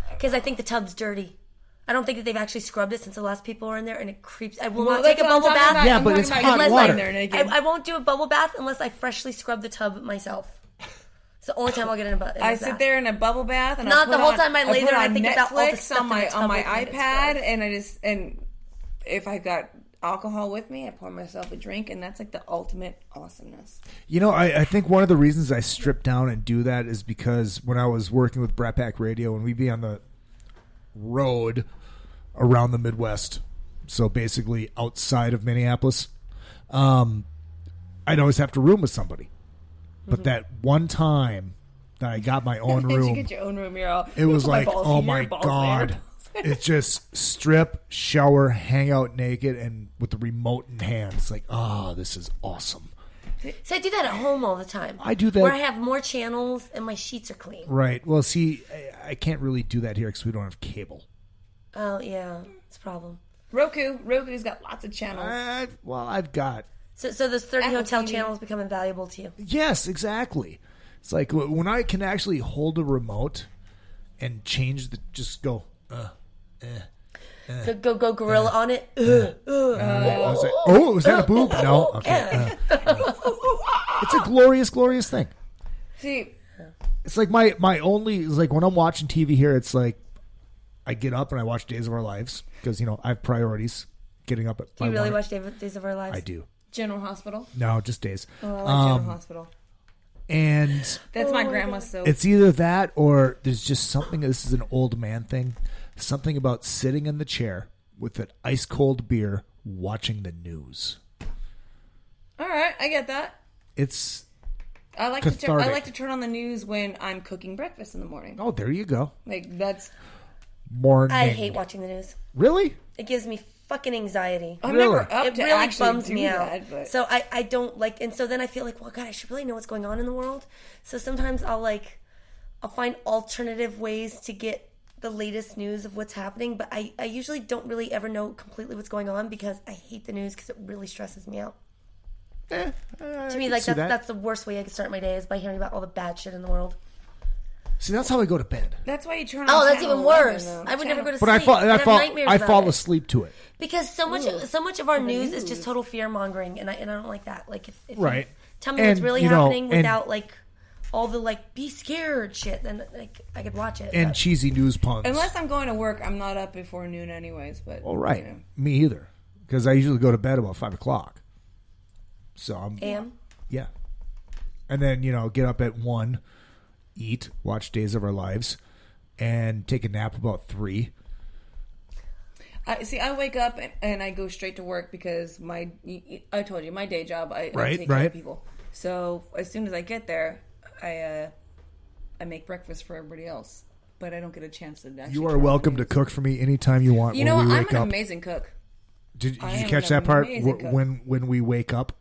S7: Because I think the tub's dirty. I don't think that they've actually scrubbed it since the last people were in there, and it creeps. I will not take a bubble bath.
S2: Yeah, but it's hot water.
S7: I won't do a bubble bath unless I freshly scrub the tub myself. It's the only time I'll get in a bath.
S8: I sit there in a bubble bath, and
S7: not the whole time I lay there. I think about all the stuff
S8: on my iPad, and if I got alcohol with me, I pour myself a drink, and that's the ultimate awesomeness.
S2: I think one of the reasons I strip down and do that is because when I was working with Brat Pack Radio, and we'd be on the road around the Midwest, so basically outside of Minneapolis, I'd always have to room with somebody. But that one time that I got my own room,
S8: you get your own room,
S2: it was like, oh my God. It's just strip, shower, hang out naked, and with the remote in hand. It's like, this is awesome.
S7: So I do that at home all the time.
S2: I do that.
S7: Where I have more channels and my sheets are clean.
S2: Right. Well, see, I can't really do that here because we don't have cable.
S7: Oh, yeah. It's a problem.
S8: Roku's got lots of channels.
S2: I've got.
S7: So those 30
S8: Apple
S7: hotel
S8: TV.
S7: channels become invaluable to you.
S2: Yes, exactly. It's like when I can actually hold a remote and change just go,
S7: go gorilla on it.
S2: I was like, oh, was that a boob? No. Okay. It's a glorious, glorious thing.
S8: See,
S2: it's like my only is like when I'm watching TV here. It's like I get up and I watch Days of Our Lives because I have priorities. Getting up at.
S7: Do you really watch Days of Our Lives?
S2: I do.
S8: General Hospital.
S2: No, just Days.
S8: Oh, I like General Hospital.
S2: And
S8: that's my grandma's soap.
S2: It's either that or there's just something. This is an old man thing. Something about sitting in the chair with an ice cold beer watching the news.
S8: All right, I get that.
S2: It's
S8: I like
S2: cathartic.
S8: I like to turn on the news when I'm cooking breakfast in the morning.
S2: Oh, there you go.
S8: Like that's
S2: morning.
S7: I hate watching the news.
S2: Really?
S7: It gives me fucking anxiety.
S8: I'm never up
S7: it
S8: to
S7: really
S8: actually
S7: bums
S8: do
S7: me
S8: that,
S7: out.
S8: but...
S7: So I don't like, and so then I feel like, well, God, I should really know what's going on in the world. So sometimes I'll find alternative ways to get the latest news of what's happening, but I usually don't really ever know completely what's going on because I hate the news because it really stresses me out. To me, like that's the worst way I can start my day is by hearing about all the bad shit in the world.
S2: See, that's how I go to bed.
S8: That's why you turn on.
S7: Oh, that's
S8: channel
S7: even worse.
S8: 11,
S7: I would never go to
S2: But
S7: sleep.
S2: I fall asleep to it
S7: because so much of our news is just total fear mongering, and I don't like that. Like if
S2: right,
S7: you tell me what's really happening without all the be scared shit, then I could watch it.
S2: And cheesy news puns.
S8: Unless I'm going to work, I'm not up before noon anyways. But
S2: all right, me either, because I usually go to bed about 5:00. So I'm yeah, and then get up at 1, eat, watch Days of Our Lives, and take a nap about 3.
S8: I wake up and I go straight to work because I told you my day job. I take care of people. So as soon as I get there, I make breakfast for everybody else. But I don't get a chance to. Actually
S2: you are welcome to cook for me anytime you want.
S8: You know what? I'm an amazing cook.
S2: Did you catch that part when we wake up?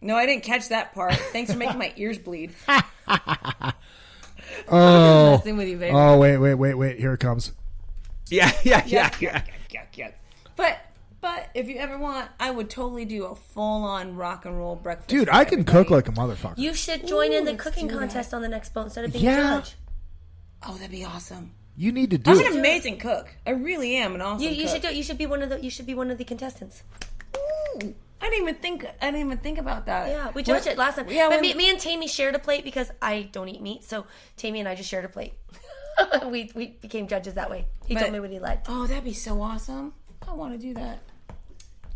S8: No, I didn't catch that part. Thanks for making my ears bleed.
S2: Oh,
S8: with you, baby.
S2: Oh, wait! Here it comes.
S1: Yeah.
S8: But if you ever want, I would totally do a full-on rock and roll breakfast.
S2: Dude, I can cook like a motherfucker.
S7: You should join in the cooking contest on the next boat instead of being a judge.
S8: Oh, that'd be awesome.
S2: You need to do it.
S8: I'm an amazing cook. I really am an awesome cook.
S7: You should do it. You should be one of the contestants.
S8: Ooh. I didn't even think about that.
S7: Yeah, we judged it last time. Yeah, but me and Tammy shared a plate because I don't eat meat, so Tammy and I just shared a plate. we became judges that way. He told me what he liked.
S8: Oh, that'd be so awesome! I want to do that.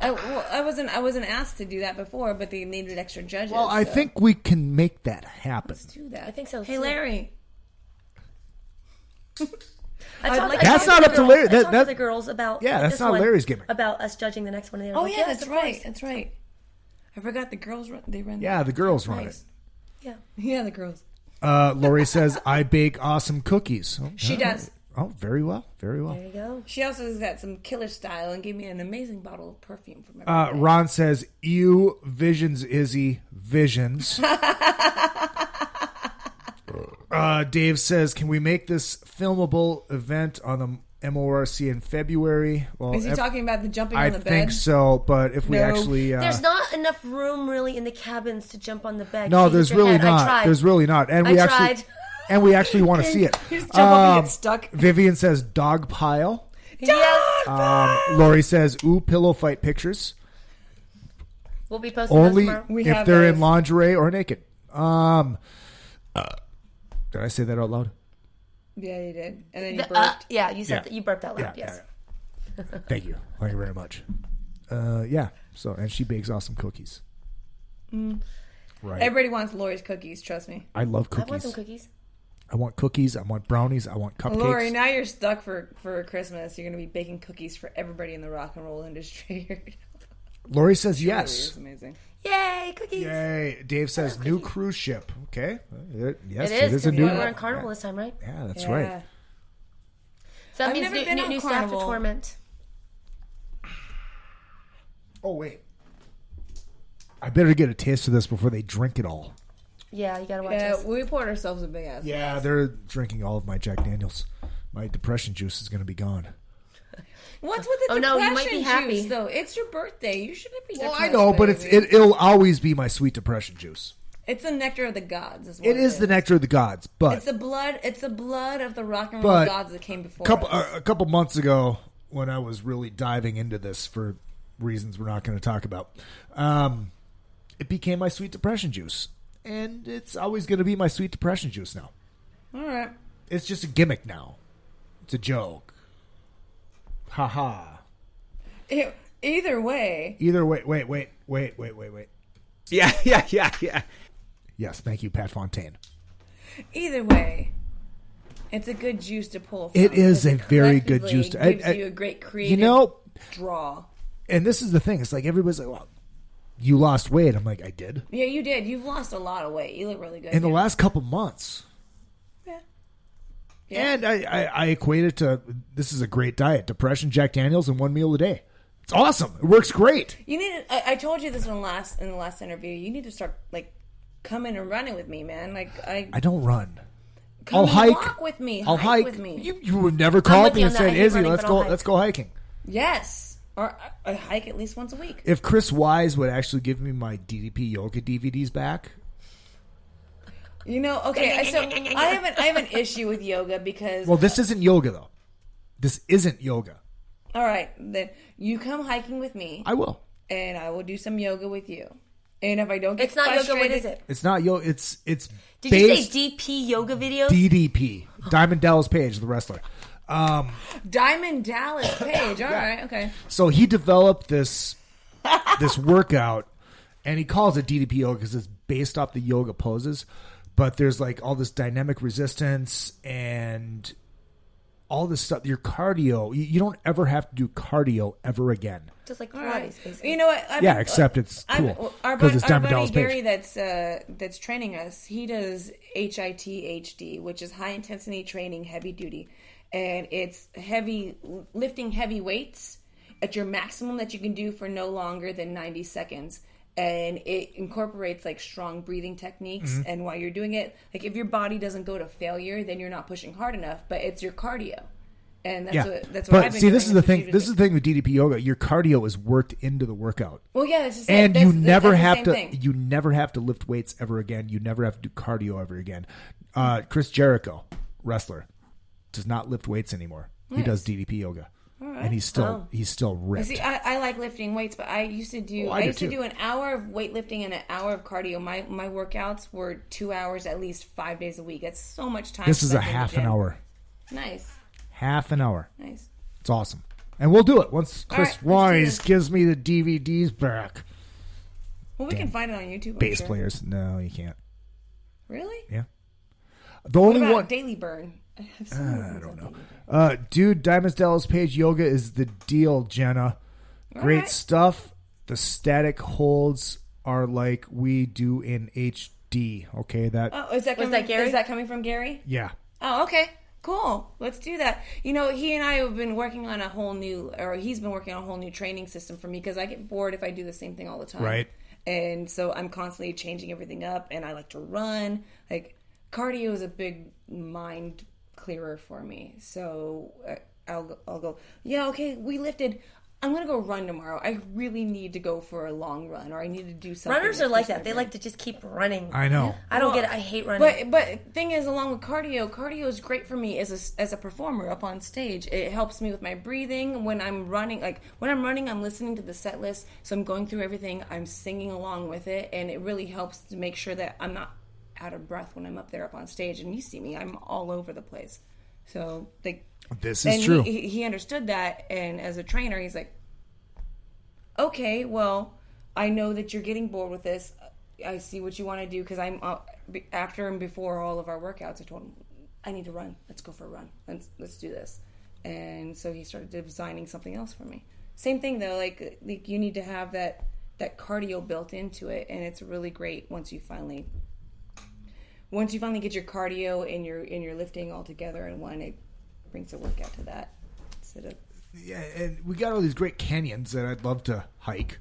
S8: I wasn't asked to do that before, but they needed extra judges.
S2: Well, I think we can make that happen.
S8: Let's do that.
S7: I think so.
S8: Hey, Larry.
S2: That's not up to Larry.
S7: I talked to the girls about
S2: that's not Larry's gimmick.
S7: About us judging the next one.
S8: Oh yeah, that's right. That's right. I forgot the girls. They run.
S2: Yeah, the girls run it.
S8: Yeah, the girls.
S2: Lori says I bake awesome cookies. Oh,
S8: she does.
S2: Oh, very well, very well.
S7: There you go.
S8: She also has got some killer style and gave me an amazing bottle of perfume from her.
S2: Ron says, "You visions, Izzy visions." Dave says, "Can we make this filmable event on the MORC in February?" Well,
S8: is he talking about the jumping on the bed?
S2: I think so, but if we actually,
S7: there's not enough room really in the cabins to jump on the bed.
S2: No, there's really not. There's really not, and we actually. And we actually want to see it.
S8: You just jump up and get stuck.
S2: Vivian says dog pile.
S7: Yes.
S2: Lori says ooh pillow fight pictures.
S7: We'll be posting
S2: only
S7: those tomorrow.
S2: if they're in lingerie or naked. Did I say that out loud?
S8: Yeah, you did. And then you burped.
S7: Yeah, you said that. You burped out loud.
S2: Yeah,
S7: yes.
S2: Thank you. Thank you very much. Yeah. So and she bakes awesome cookies. Right.
S8: Everybody wants Lori's cookies. Trust me.
S2: I love cookies.
S7: I want some cookies.
S2: I want cookies. I want brownies. I want cupcakes.
S8: Lori, now you're stuck for Christmas. You're going to be baking cookies for everybody in the rock and roll industry.
S2: Lori says yes.
S8: It's amazing.
S7: Yay, cookies.
S2: Yay. Dave says new cruise ship. Okay. Yes,
S7: it is
S2: a new
S7: one. We're on Carnival this time, right?
S2: Yeah, that's right.
S7: So that means new staff to Torment.
S2: Oh, wait. I better get a taste of this before they drink it all.
S7: Yeah, you gotta watch this.
S8: We poured ourselves a big ass.
S2: Yeah, they're drinking all of my Jack Daniels. My depression juice is going to be gone.
S8: What's with the depression
S7: no, you might be happy.
S8: juice, though? It's your birthday. You shouldn't be depressed.
S2: Well, I know, but it'll always be my sweet depression juice.
S8: It's the nectar of the gods.
S2: It is the nectar of the gods, but
S8: it's the blood. It's the blood of the rock and roll gods that came before.
S2: A couple months ago, when I was really diving into this for reasons we're not going to talk about. It became my sweet depression juice. And it's always going to be my sweet depression juice now.
S8: All right.
S2: It's just a gimmick now. It's a joke. Ha-ha.
S8: Either way.
S2: Wait.
S1: Yeah.
S2: Yes, thank you, Pat Fontaine.
S8: Either way, it's a good juice to pull from.
S2: It is a very good juice.
S8: It gives you a great creative draw.
S2: And this is the thing. It's like everybody's like, well, you lost weight. I'm like, I did.
S8: Yeah, you did. You've lost a lot of weight. You look really good.
S2: In the last couple months.
S8: Yeah.
S2: And I equate it to, this is a great diet. Depression, Jack Daniels, and 1 meal a day. It's awesome. It works great.
S8: You need. I told you this in the last interview. You need to start coming and running with me, man.
S2: I don't run.
S8: I'll
S2: hike.
S8: Walk with me.
S2: I'll hike
S8: with me.
S2: You would never call me and said, Izzy, let's go hiking.
S8: Yes. Or I hike at least once a week.
S2: If Chris Wise would actually give me my DDP yoga DVDs back.
S8: Okay, so I have an issue with yoga because...
S2: Well, this isn't yoga, though. This isn't yoga.
S8: All right, then you come hiking with me.
S2: I will.
S8: And I will do some yoga with you. And if I don't get
S7: It's not yoga, what is it?
S2: It's not yoga, it's
S3: Did you say DP yoga videos?
S2: DDP. Diamond Dallas Page, the wrestler.
S8: Diamond Dallas Page. All right, okay.
S2: So he developed this workout, and he calls it DDP yoga because it's based off the yoga poses. But there's all this dynamic resistance and all this stuff. Your cardio, you don't ever have to do cardio ever again.
S7: Just like Pilates, basically.
S8: You know what?
S2: Except it's cool because it's Diamond Dallas Page.
S8: Gary that's training us, he does HIT-HD, which is high intensity training, heavy duty. And it's lifting heavy weights at your maximum that you can do for no longer than 90 seconds. And it incorporates strong breathing techniques. Mm-hmm. And while you're doing it, if your body doesn't go to failure, then you're not pushing hard enough. But it's your cardio, and that's what I've been doing. But see,
S2: this is the thing. This is the thing with DDP yoga. Your cardio is worked into the workout.
S8: Well, yeah, it's just
S2: and you never have to. You never have to lift weights ever again. You never have to do cardio ever again. Chris Jericho, wrestler, does not lift weights anymore. Nice. He does DDP yoga. All right. And he's still ripped.
S8: See, I like lifting weights, but I used to do an hour of weightlifting and an hour of cardio. My workouts were 2 hours at least 5 days a week. That's so much time.
S2: This is a half an hour.
S8: Nice.
S2: Half an hour.
S8: Nice.
S2: It's awesome. And we'll do it once Chris Wise gives me the DVDs back.
S8: Well, we can find it on YouTube.
S2: Bass players. No, you can't.
S8: Really?
S2: Yeah. The only one.
S8: Daily Burn.
S2: I don't know. Dude, Diamond Dallas Page yoga is the deal, Jenna. Great stuff. The static holds are like we do in HD. Okay,
S8: is that coming from Gary?
S2: Yeah.
S8: Oh, okay. Cool. Let's do that. He and I have been working on he's been working on a whole new training system for me because I get bored if I do the same thing all the time.
S2: Right.
S8: And so I'm constantly changing everything up, and I like to run. Cardio is a big mind clearer for me. So I'll go, yeah, okay, we lifted. I'm going to go run tomorrow. I really need to go for a long run, or I need to do something.
S7: Runners are like that. They like to just keep running.
S2: I know.
S7: I don't get it. I hate running.
S8: But thing is, along with cardio is great for me as a performer up on stage. It helps me with my breathing. When I'm running, I'm listening to the set list, so I'm going through everything. I'm singing along with it, and it really helps to make sure that I'm not out of breath when I'm up there up on stage. And you see me, I'm all over the place. So
S2: this is true.
S8: He understood that, and as a trainer, he's like, okay, well, I know that you're getting bored with this. I see what you want to do, because I'm after and before all of our workouts, I told him, I need to run. Let's go for a run. Let's do this. And so he started designing something else for me. Same thing though, you need to have that cardio built into it, and it's really great once you finally get your cardio and your lifting all together in one. It brings the workout to that instead of.
S2: Yeah, and we got all these great canyons that I'd love to hike.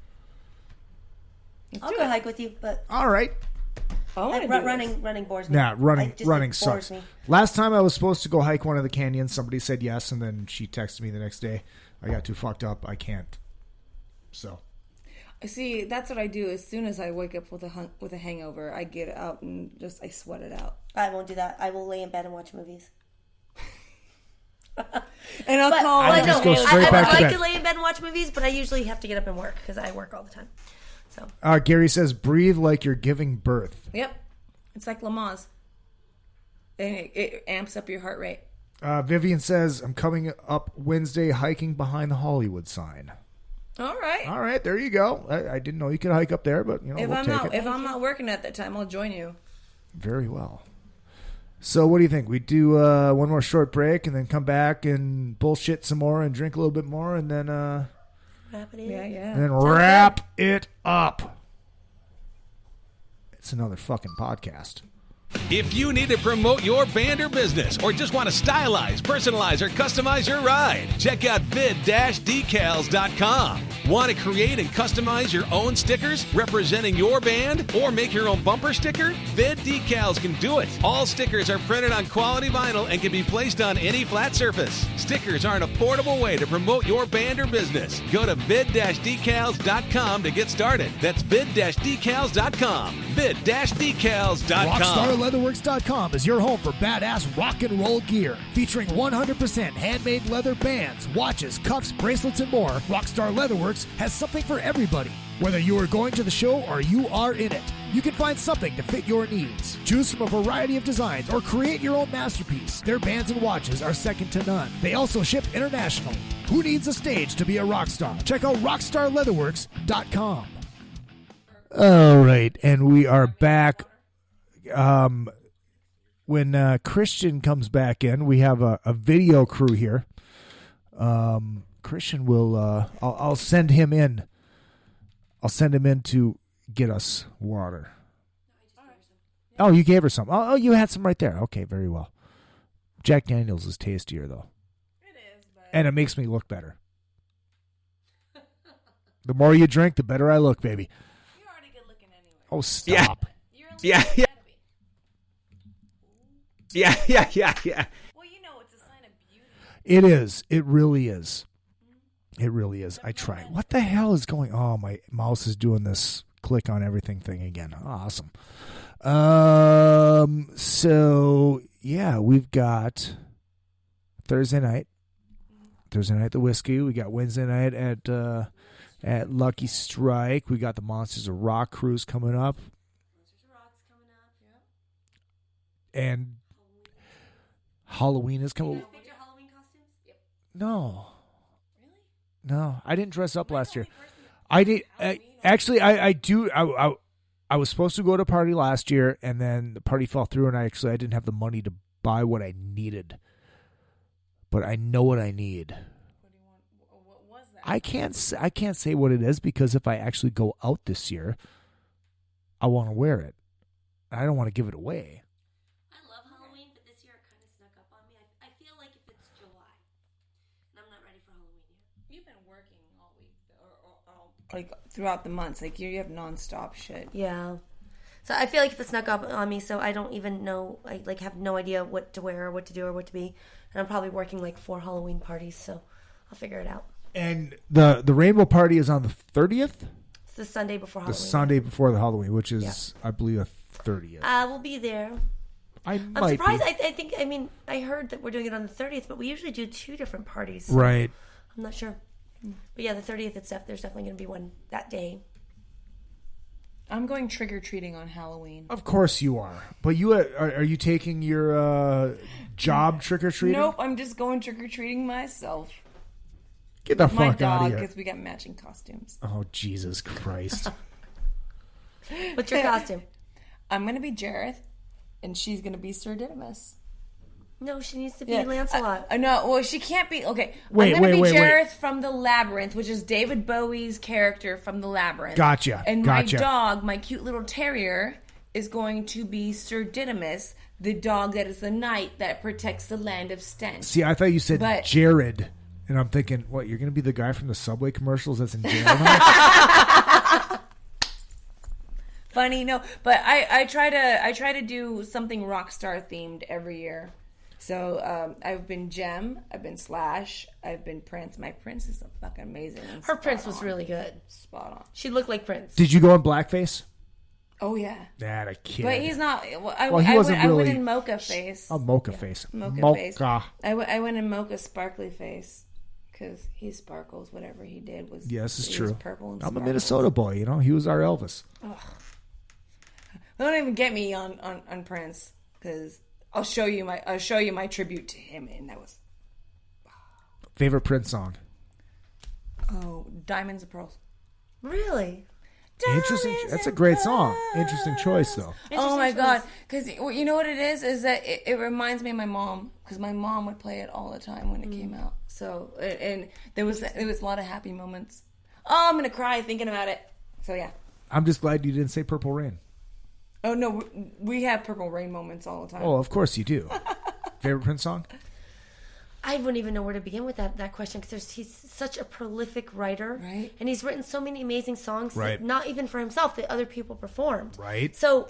S7: I'll go hike with you, but
S2: all right.
S7: Running bores me.
S2: Nah, running sucks. Me. Last time I was supposed to go hike one of the canyons, somebody said yes, and then she texted me the next day. I got too fucked up. I can't. So.
S8: See, that's what I do. As soon as I wake up with a hangover, I get out and I sweat it out.
S7: I won't do that. I will lay in bed and watch movies.
S8: And I'll call.
S2: I just go straight back to
S7: I like
S2: bed.
S7: to lay in bed and watch movies, but I usually have to get up and work because I work all the time. So
S2: Gary says, breathe like you're giving birth.
S8: Yep. It's like Lamaze. And it amps up your heart rate.
S2: Vivian says, I'm coming up Wednesday hiking behind the Hollywood sign.
S8: All right.
S2: All right, there you go. I didn't know you could hike up there, but we'll take it.
S8: If I'm not working at that time, I'll join you.
S2: Very well. So what do you think? We do one more short break and then come back and bullshit some more and drink a little bit more and then
S7: wrap it in.
S8: Yeah.
S2: and then wrap it up. It's another fucking podcast.
S1: If you need to promote your band or business, or just want to stylize, personalize, or customize your ride, check out vid-decals.com. Want to create and customize your own stickers representing your band, or make your own bumper sticker? Vid Decals can do it. All stickers are printed on quality vinyl and can be placed on any flat surface. Stickers are an affordable way to promote your band or business. Go to vid-decals.com to get started. That's vid-decals.com. vid-decals.com.
S2: RockstarLeatherworks.com is your home for badass rock and roll gear. Featuring 100% handmade leather bands, watches, cuffs, bracelets, and more, Rockstar Leatherworks has something for everybody. Whether you are going to the show or you are in it, you can find something to fit your needs. Choose from a variety of designs or create your own masterpiece. Their bands and watches are second to none. They also ship internationally. Who needs a stage to be a rock star? Check out RockstarLeatherworks.com. All right, and we are back. When Christian comes back in, we have a video crew here. Christian will. I'll send him in. I'll send him in to get us water. Oh, you gave her some. Oh, you had some right there. Okay, very well. Jack Daniels is tastier though.
S8: It is, but...
S2: And it makes me look better. The more you drink, the better I look, baby.
S8: You're already good looking anyway.
S2: Oh, stop.
S1: Yeah. Yeah.
S8: Well, you know, it's a sign of beauty.
S2: It is. It really is. It really is. I try. What the hell is going on? Oh, my mouse is doing this click on everything thing again. Awesome. So, yeah, we've got Thursday night. Thursday night, the whiskey. We got Wednesday night at Lucky Strike. We got the Monsters of Rock cruise coming up. And Halloween is coming.
S7: You guys picked your Halloween costumes? Yep.
S2: No.
S7: Really?
S2: No, I didn't dress up last year. I did. Actually, I do. I was supposed to go to a party last year, and then the party fell through, and I didn't have the money to buy what I needed. But I know what I need.
S8: What do you want? What was that?
S2: I can't say what it is because if I actually go out this year, I want to wear it. I don't want to give it away.
S7: I love Halloween, but this year it kind of snuck up on me. I feel like if it's July, and I'm not ready for Halloween yet.
S8: You've been working all week, or like throughout the months. Like you have nonstop shit.
S7: Yeah. So I feel like if it snuck up on me, so I don't even know. I have no idea what to wear or what to do or what to be, and I'm probably working like 4 Halloween parties, so I'll figure it out.
S2: And the rainbow party is on the 30th.
S7: It's the Sunday before Halloween.
S2: The Sunday before the Halloween, which is I believe a 30th.
S7: We'll be there.
S2: I'm
S7: surprised. I heard that we're doing it on the 30th, but we usually do 2 different parties. So
S2: right.
S7: I'm not sure. But yeah, the 30th, there's definitely going to be one that day.
S8: I'm going trick-or-treating on Halloween.
S2: Of course you are. But you are you taking your job trick-or-treating?
S8: Nope, I'm just going trick-or-treating myself.
S2: Get the
S8: My
S2: fuck out
S8: dog,
S2: of here.
S8: because we got matching costumes.
S2: Oh, Jesus Christ.
S7: What's your costume?
S8: I'm going to be Jareth, and she's going to be Sir Didymus.
S7: No, she needs to be Lancelot.
S8: No, well, she can't be. Okay,
S2: Wait,
S8: I'm going to be
S2: wait.
S8: Jareth from The Labyrinth, which is David Bowie's character from The Labyrinth.
S2: Gotcha.
S8: And my dog, my cute little terrier, is going to be Sir Didymus, the dog that is the knight that protects the land of stench.
S2: See, I thought you said Jared. And I'm thinking, what, you're going to be the guy from the Subway commercials that's in jail now?
S8: Funny, no, but I try to do something rock star themed every year. So I've been Gem, I've been Slash, I've been Prince. My Prince is fucking amazing.
S7: Her Prince was really good.
S8: Spot on.
S7: She looked like Prince.
S2: Did you go in blackface?
S8: Oh yeah.
S2: That a kid.
S8: But he's not. I
S2: wasn't
S8: went
S2: really
S8: in mocha face.
S2: a mocha face.
S8: Mocha face. I went in mocha sparkly face because he sparkles. Whatever he did was.
S2: Yes, it's
S8: it
S2: true.
S8: was purple and
S2: I'm a
S8: sparkles.
S2: Minnesota boy. You know, he was our Elvis.
S8: Ugh. Don't even get me on Prince because I'll show you my tribute to him, and that was
S2: Favorite Prince song?
S8: Diamonds and Pearls.
S7: Really?
S2: Interesting. That's a great song. Interesting choice, though.
S8: Oh my god! Because you know what it is that it reminds me of my mom. Because my mom would play it all the time when it came out. So and there was a lot of happy moments. Oh, I'm gonna cry thinking about it. So yeah.
S2: I'm just glad you didn't say Purple Rain.
S8: Oh no, we have Purple Rain moments all the time.
S2: Oh, of course you do. Favorite Prince song?
S7: I wouldn't even know where to begin with that question because he's such a prolific writer,
S8: right?
S7: And he's written so many amazing songs,
S2: right?
S7: That not even for himself, that other people performed,
S2: right?
S7: So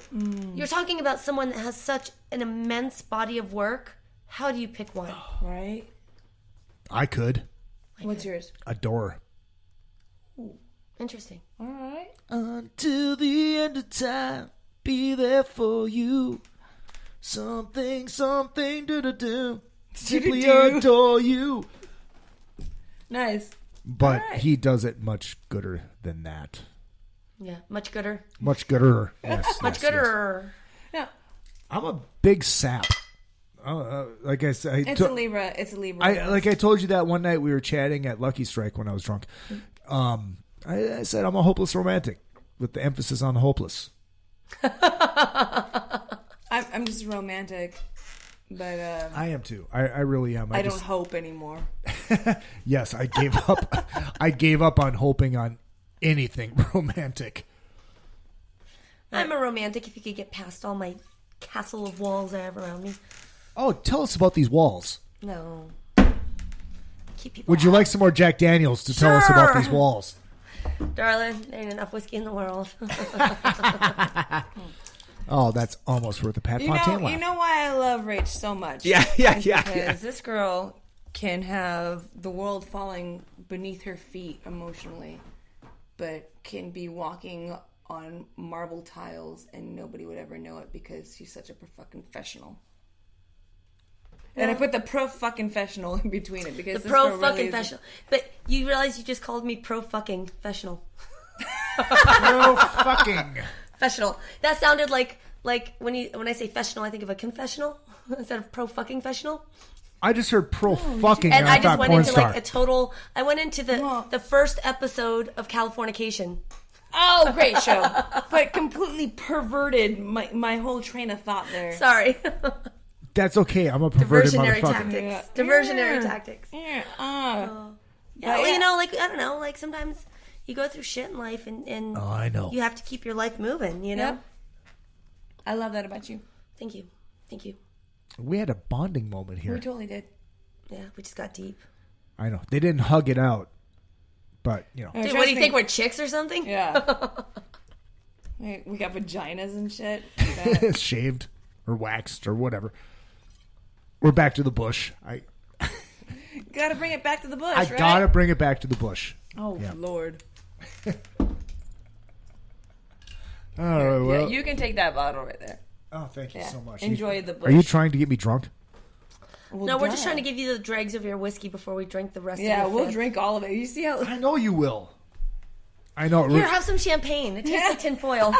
S7: you're talking about someone that has such an immense body of work. How do you pick one?
S8: Right?
S2: I could.
S8: What's yours?
S2: Adore.
S7: Ooh, interesting.
S8: All right.
S2: Until the end of time, be there for you. Something, do. Simply adore you.
S8: Nice.
S2: But he does it much gooder than that.
S7: Yeah, much gooder.
S2: Much gooder. Yes.
S7: Much gooder.
S8: Yeah.
S2: I'm a big sap. Like I said,
S8: It's a Libra.
S2: Like I told you that one night we were chatting at Lucky Strike when I was drunk. I said I'm a hopeless romantic with the emphasis on hopeless.
S8: I'm just romantic. But
S2: I am too. I really am.
S8: I don't hope anymore.
S2: Yes, I gave up. I gave up on hoping on anything romantic.
S7: I'm a romantic if you could get past all my castle of walls I have around me.
S2: Oh, tell us about these walls.
S7: No. Keep people
S2: Would you like some more Jack Daniels to tell us about these walls?
S7: Darling, there ain't enough whiskey in the world.
S2: Oh, that's almost worth a Pat Fontaine laugh.
S8: You know why I love Rach so much?
S2: Yeah.
S8: Because this girl can have the world falling beneath her feet emotionally, but can be walking on marble tiles and nobody would ever know it because she's such a fucking professional. And I put the pro-fucking-fessional in between it because
S7: the pro-fucking-fessional. But you realize you just called me pro-fucking-fessional.
S2: Pro-fucking.
S7: Fessional. That sounded like when I say fessional, I think of a confessional instead of pro-fucking-fessional.
S2: I just heard pro-fucking
S7: and I just
S2: thought
S7: went
S2: porn
S7: into
S2: star.
S7: like a total. I went into the first episode of Californication.
S8: Oh, great show. But completely perverted my whole train of thought there.
S7: Sorry.
S2: That's okay. I'm a perverted
S7: Diversionary
S2: motherfucker.
S7: tactics.
S8: Yeah.
S7: Diversionary tactics.
S8: Yeah.
S7: Yeah, well, you know, like, I don't know, like sometimes you go through shit in life and
S2: Oh, I know.
S7: you have to keep your life moving, you know?
S8: Yep. I love that about you.
S7: Thank you. Thank you.
S2: We had a bonding moment here.
S8: We totally did.
S7: Yeah, we just got deep.
S2: I know. They didn't hug it out, but, you know.
S7: Dude, what do you think? We're chicks or something?
S8: Yeah. We got vaginas and shit.
S2: Shaved or waxed or whatever. We're back to the bush.
S8: Gotta bring it back to the bush,
S2: I
S8: right?
S2: gotta bring it back to the bush.
S8: Oh,
S2: Yeah.
S8: Lord.
S2: All right, well.
S8: Yeah, you can take that bottle right there.
S2: Oh, thank you so much.
S8: Enjoy the bush.
S2: Are you trying to get me drunk?
S8: Well,
S7: No, we're just trying to give you the dregs of your whiskey before we drink the rest of it.
S8: Yeah, we'll drink all of it. You see how...
S2: I know you will. I know.
S7: Here, have some champagne. It tastes like tinfoil.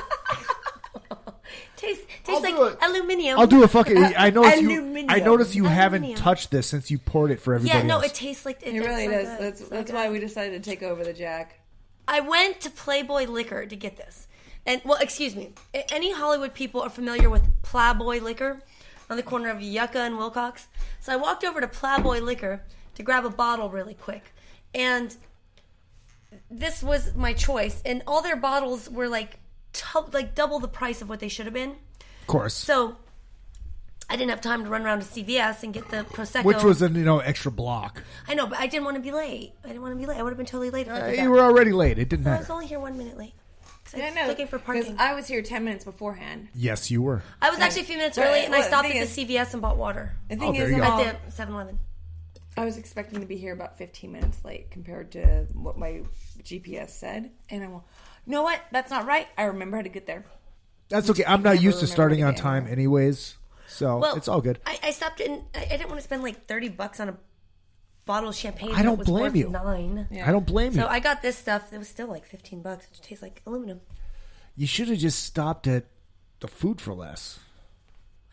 S7: tastes like aluminium.
S2: I'll do a fucking. I noticed you.
S8: Aluminium.
S2: I noticed you haven't
S7: Aluminium.
S2: touched this since you poured it for everybody.
S7: Yeah, no,
S2: else.
S7: it tastes like
S8: It really does.
S7: so good.
S8: That's why we decided to take over the Jack.
S7: I went to Playboy Liquor to get this. And, well, excuse me. Any Hollywood people are familiar with Playboy Liquor on the corner of Yucca and Wilcox. So I walked over to Playboy Liquor to grab a bottle really quick. And this was my choice. And all their bottles were like double the price of what they should have been.
S2: Of course.
S7: So I didn't have time to run around to CVS and get the Prosecco.
S2: Which was an extra block.
S7: I know, but I didn't want to be late. I would have been totally late if I did that.
S2: You were already late. It didn't
S7: I was
S2: matter.
S7: only here 1 minute late.
S8: Yeah,
S7: I was looking for parking.
S8: Because I was here 10 minutes beforehand.
S2: Yes, you were.
S7: I was actually a few minutes
S8: But-
S7: early, and I
S8: well,
S7: stopped
S8: the
S7: at
S8: thing
S7: the CVS and bought water.
S8: The thing
S2: there
S8: is,
S2: you go.
S7: At the 7-Eleven.
S8: I was expecting to be here about 15 minutes late compared to what my GPS said. And I went, you know what? That's not right. I remember how to get there.
S2: That's okay. I'm not
S8: Never
S2: used to
S8: remember
S2: starting
S8: to
S2: on
S8: get
S2: time
S8: more.
S2: anyways, so
S7: Well,
S2: it's all good.
S7: I stopped it. I didn't want to spend like $30 on a bottle of champagne.
S2: I don't
S7: that was
S2: blame
S7: worth
S2: you.
S7: $9.
S2: I don't blame you.
S7: So I got this stuff. It was still like $15. It tastes like aluminum.
S2: You should have just stopped at the food for less.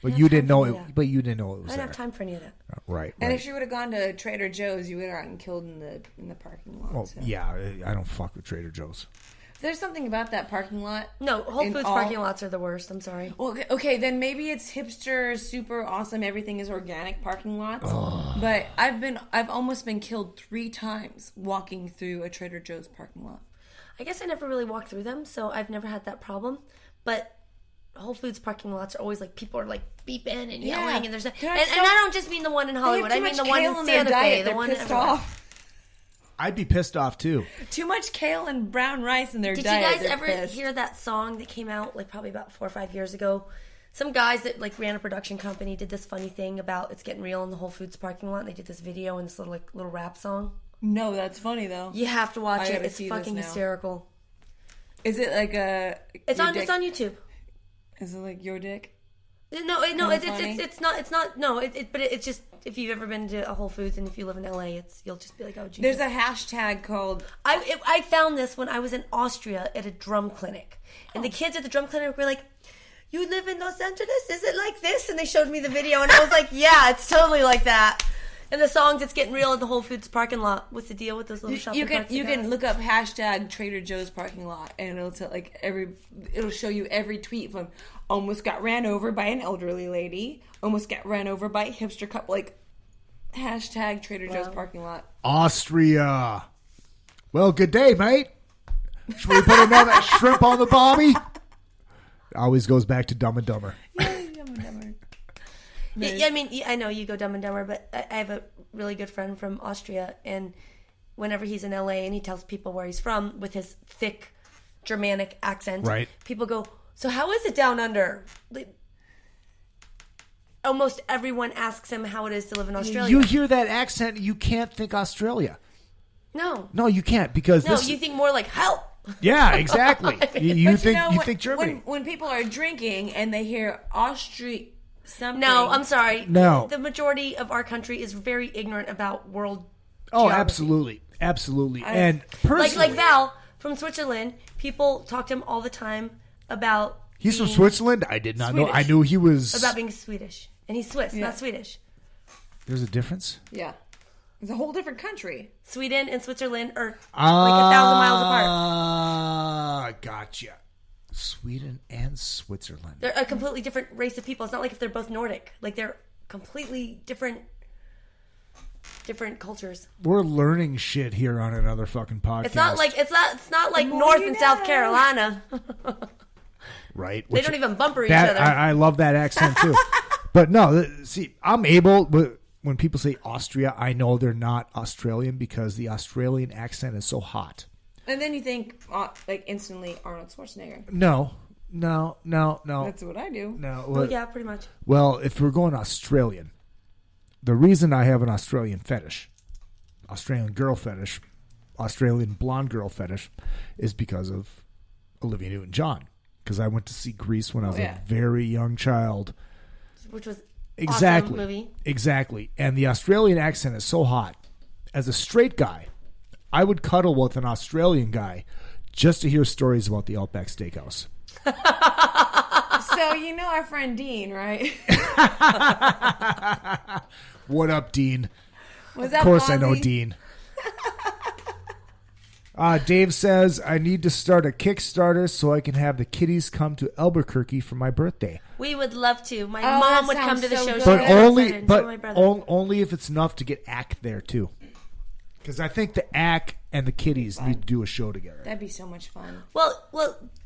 S2: But
S7: didn't
S2: you
S7: have
S2: didn't
S7: time
S2: know
S7: for
S2: it.
S7: any of that.
S2: But you didn't know it was
S7: I didn't
S2: there.
S7: have time for any of that.
S2: Right.
S8: And
S2: right.
S8: if she would have gone to Trader Joe's, you would have gotten killed in the parking lot.
S2: Well,
S8: so.
S2: yeah, I don't fuck with Trader Joe's.
S8: There's something about that parking lot.
S7: No, Whole
S8: in
S7: Foods
S8: all-
S7: parking lots are the worst. I'm sorry.
S8: Well, okay, then maybe it's hipster, super awesome, everything is organic parking lots. But I've almost been killed 3 times walking through a Trader Joe's parking lot.
S7: I guess I never really walked through them, so I've never had that problem. But Whole Foods parking lots are always like people are like beeping and yelling, and there's and I don't just mean the one in Hollywood. I mean the one in Santa Fe, the one
S8: pissed
S7: everywhere.
S8: off.
S2: I'd be pissed off too.
S8: Too much kale and brown rice in their
S7: Did
S8: diet.
S7: you guys
S8: they're
S7: ever
S8: pissed.
S7: hear that song that came out like probably about 4 or 5 years ago? Some guys that like ran a production company did this funny thing about it's getting real in the Whole Foods parking lot. And they did this video and this little rap song.
S8: No, that's funny though.
S7: You have to watch
S8: I
S7: it.
S8: gotta
S7: It's
S8: see this
S7: fucking
S8: now.
S7: hysterical.
S8: Is it like a?
S7: It's
S8: your
S7: on.
S8: dick-
S7: It's on YouTube.
S8: Is it like your dick?
S7: No,
S8: Kinda funny?
S7: it's not. No, but it's just if you've ever been to a Whole Foods and if you live in LA, you'll just be like, oh, geez.
S8: There's a hashtag called.
S7: I found this when I was in Austria at a drum clinic, and the kids at the drum clinic were like, "You live in Los Angeles? Is it like this?" And they showed me the video, and I was like, "Yeah, it's totally like that." And the songs, it's getting real at the Whole Foods parking lot. What's the deal with those little shopping carts?
S8: You can look up hashtag Trader Joe's parking lot, and it'll tell it'll show you every tweet from almost got ran over by an elderly lady, almost got ran over by a hipster couple, like hashtag Trader Joe's parking lot.
S2: Austria. Well, good day, mate. Should we put another shrimp on the barbie? Always goes back to Dumb and Dumber.
S7: Yeah, I mean, I know you go Dumb and Dumber, but I have a really good friend from Austria, and whenever he's in LA and he tells people where he's from with his thick Germanic accent,
S2: Right.
S7: people go, "So how is it down under?" Almost everyone asks him how it is to live in Australia.
S2: You hear that accent, you can't think Australia.
S7: No,
S2: you can't because this.
S7: you think more like help.
S2: Yeah, exactly. you
S8: But
S2: think you
S8: when,
S2: think Germany.
S8: when people are drinking and they hear Austria something.
S7: No, I'm sorry.
S2: No.
S7: The majority of our country is very ignorant about world
S2: Oh,
S7: geography.
S2: absolutely. And personally,
S7: Like Val from Switzerland, people talk to him all the time about
S2: he's from
S7: being-
S2: Switzerland. I did not know. I knew he was.
S7: about being Swedish, and he's Swiss, not Swedish.
S2: There's a difference.
S8: Yeah, it's a whole different country.
S7: Sweden and Switzerland are like 1,000 miles apart.
S2: Ah, gotcha. Sweden and Switzerland.
S7: They're a completely different race of people. It's not like if they're both Nordic. Like they're completely different cultures.
S2: We're learning shit here on another fucking podcast.
S7: It's not like
S8: more
S7: North
S8: you
S7: and South
S8: know.
S7: Carolina.
S2: right.
S7: They don't even bumper each
S2: that,
S7: other.
S2: I love that accent too. But no, see, I'm able. But when people say Austria, I know they're not Australian because the Australian accent is so hot.
S8: And then you think like instantly Arnold Schwarzenegger.
S2: No.
S8: That's what I do.
S2: No.
S7: Oh yeah, pretty much.
S2: Well, if we're going Australian, the reason I have an Australian fetish, Australian girl fetish, Australian blonde girl fetish, is because of Olivia Newton-John. Because I went to see Grease when I was a very young child.
S7: Which was
S2: Exactly.
S7: awesome movie.
S2: Exactly. And the Australian accent is so hot. As a straight guy, I would cuddle with an Australian guy just to hear stories about the Outback Steakhouse.
S8: So you know our friend Dean, right?
S2: What up, Dean?
S8: Was
S2: Of
S8: that
S2: course I know
S8: Fonzie?
S2: Dean. Dave says, I need to start a Kickstarter so I can have the kiddies come to Albuquerque for my birthday.
S7: We would love to. My
S8: Oh,
S7: mom
S8: that
S7: would come
S8: sounds
S7: to the
S8: so
S7: show.
S8: good.
S7: She's
S2: But
S7: so
S2: only
S7: excited, and so my brother.
S2: only if it's enough to get ACK there, too. Because I think the ACK and the kiddies need to do a show together.
S8: That'd be so much fun.
S7: Well,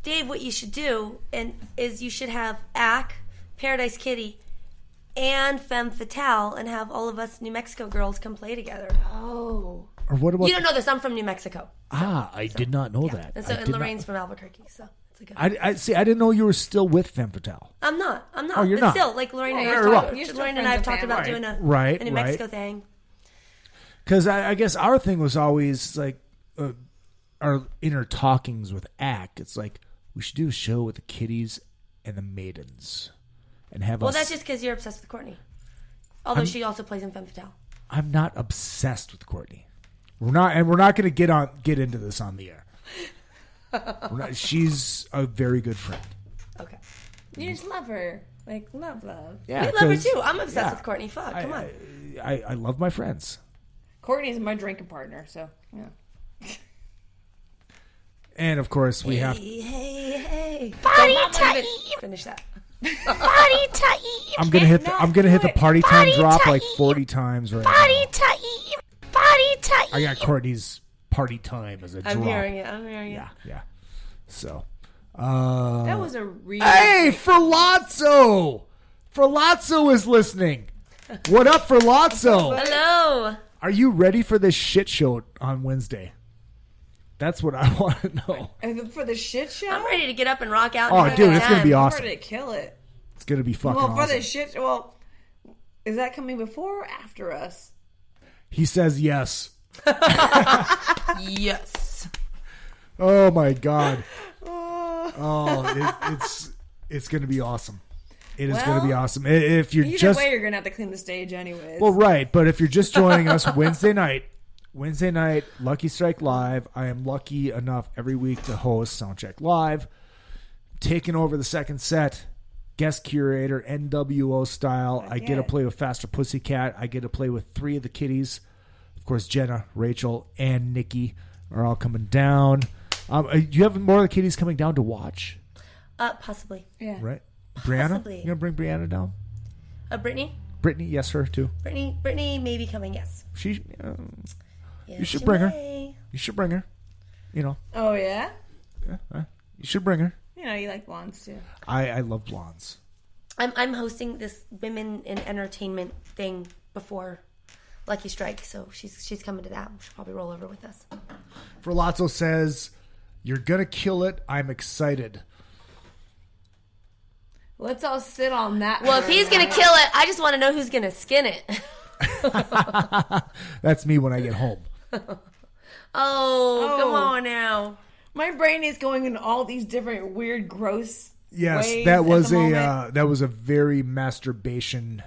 S7: Dave, what you should do is you should have Ack, Paradise Kitty, and Femme Fatale, and have all of us New Mexico girls come play together.
S8: Oh.
S2: Or what about...
S7: You don't know this. I'm from New Mexico.
S2: I did not know that.
S7: And so,
S2: I
S7: and
S2: did
S7: Lorraine's
S2: not.
S7: from Albuquerque. So it's a good.
S2: I see. I didn't know you were still with Femme Fatale.
S7: I'm not.
S2: Oh, you're
S7: but
S2: not.
S7: Still, like Lorraine,
S8: You're still
S7: Lorraine and I have
S8: friends
S7: talked
S8: with
S7: about
S8: Femme.
S7: doing a
S2: Right,
S7: New
S2: right.
S7: Mexico thing.
S2: Because I guess our thing was always like our inner talkings with ACK. It's like we should do a show with the kiddies and the Maidens, and have
S7: Well,
S2: us.
S7: that's just because you're obsessed with Courtney. Although she also plays in Femme Fatale.
S2: I'm not obsessed with Courtney. We're not going to get into this on the air. She's a very good friend.
S7: Okay.
S8: You just love her. Like, love.
S2: Yeah,
S7: We love her too. I'm obsessed with Courtney. Fuck, come on.
S2: I love my friends.
S8: Courtney's my drinking partner, so, yeah.
S2: And, of course, we have...
S7: Hey.
S8: Body time!
S7: Finish that.
S8: Body time!
S2: I'm gonna hit the party time drop like 40 times right now.
S8: Body time!
S2: I got Courtney's party time as a drop.
S7: I'm hearing it.
S2: Yeah. So...
S8: That was a really...
S2: Hey, Ferlazzo! Ferlazzo is listening. What up, Ferlazzo?
S7: Hello.
S2: Are you ready for this shit show on Wednesday? That's what I want to know.
S8: For the shit show?
S7: I'm ready to get up and rock out.
S2: Oh, dude, it's going to be
S8: I'm
S2: awesome.
S8: ready to kill it.
S2: It's going to be fucking
S8: Well, for
S2: awesome.
S8: the shit... Well, is that coming before or after us?
S2: He says yes.
S7: Yes.
S2: Oh, my God. It's going to be awesome. It is going to be awesome. If you're
S8: Either
S2: just...
S8: way, you're going to have to clean the stage anyways.
S2: Well, right, but if you're just joining us Wednesday night, Lucky Strike Live. I am lucky enough every week to host Soundcheck Live. Taking over the second set, guest curator, NWO style. I get to play with Faster Pussycat. I get to play with 3 of the kiddies. Of course, Jenna, Rachel, and Nikki are all coming down. Do you have more of the kiddies coming down to watch?
S7: Possibly.
S8: Yeah.
S2: Right? Brianna?
S7: Possibly.
S2: You going to bring Brianna down?
S7: Brittany?
S2: Brittany, yes, her too.
S7: Brittany may be coming, yes.
S2: She...
S7: Yes,
S2: you should
S7: she
S2: bring her.
S7: may.
S2: You should bring her. You know.
S8: Oh, yeah?
S2: You should bring her.
S8: You know, you like blondes, too.
S2: I love blondes.
S7: I'm hosting this women in entertainment thing before Lucky Strike, so she's coming to that. She'll probably roll over with us.
S2: Ferlazzo says, "You're gonna kill it. I'm excited."
S8: Let's all sit on that.
S7: Well, if he's gonna kill it, I just want to know who's gonna skin it.
S2: That's me when I get home.
S7: Oh, come on now.
S8: My brain is going in all these different weird, gross
S2: Yes,
S8: ways
S2: that
S8: at
S2: was
S8: the moment.
S2: that was a very masturbation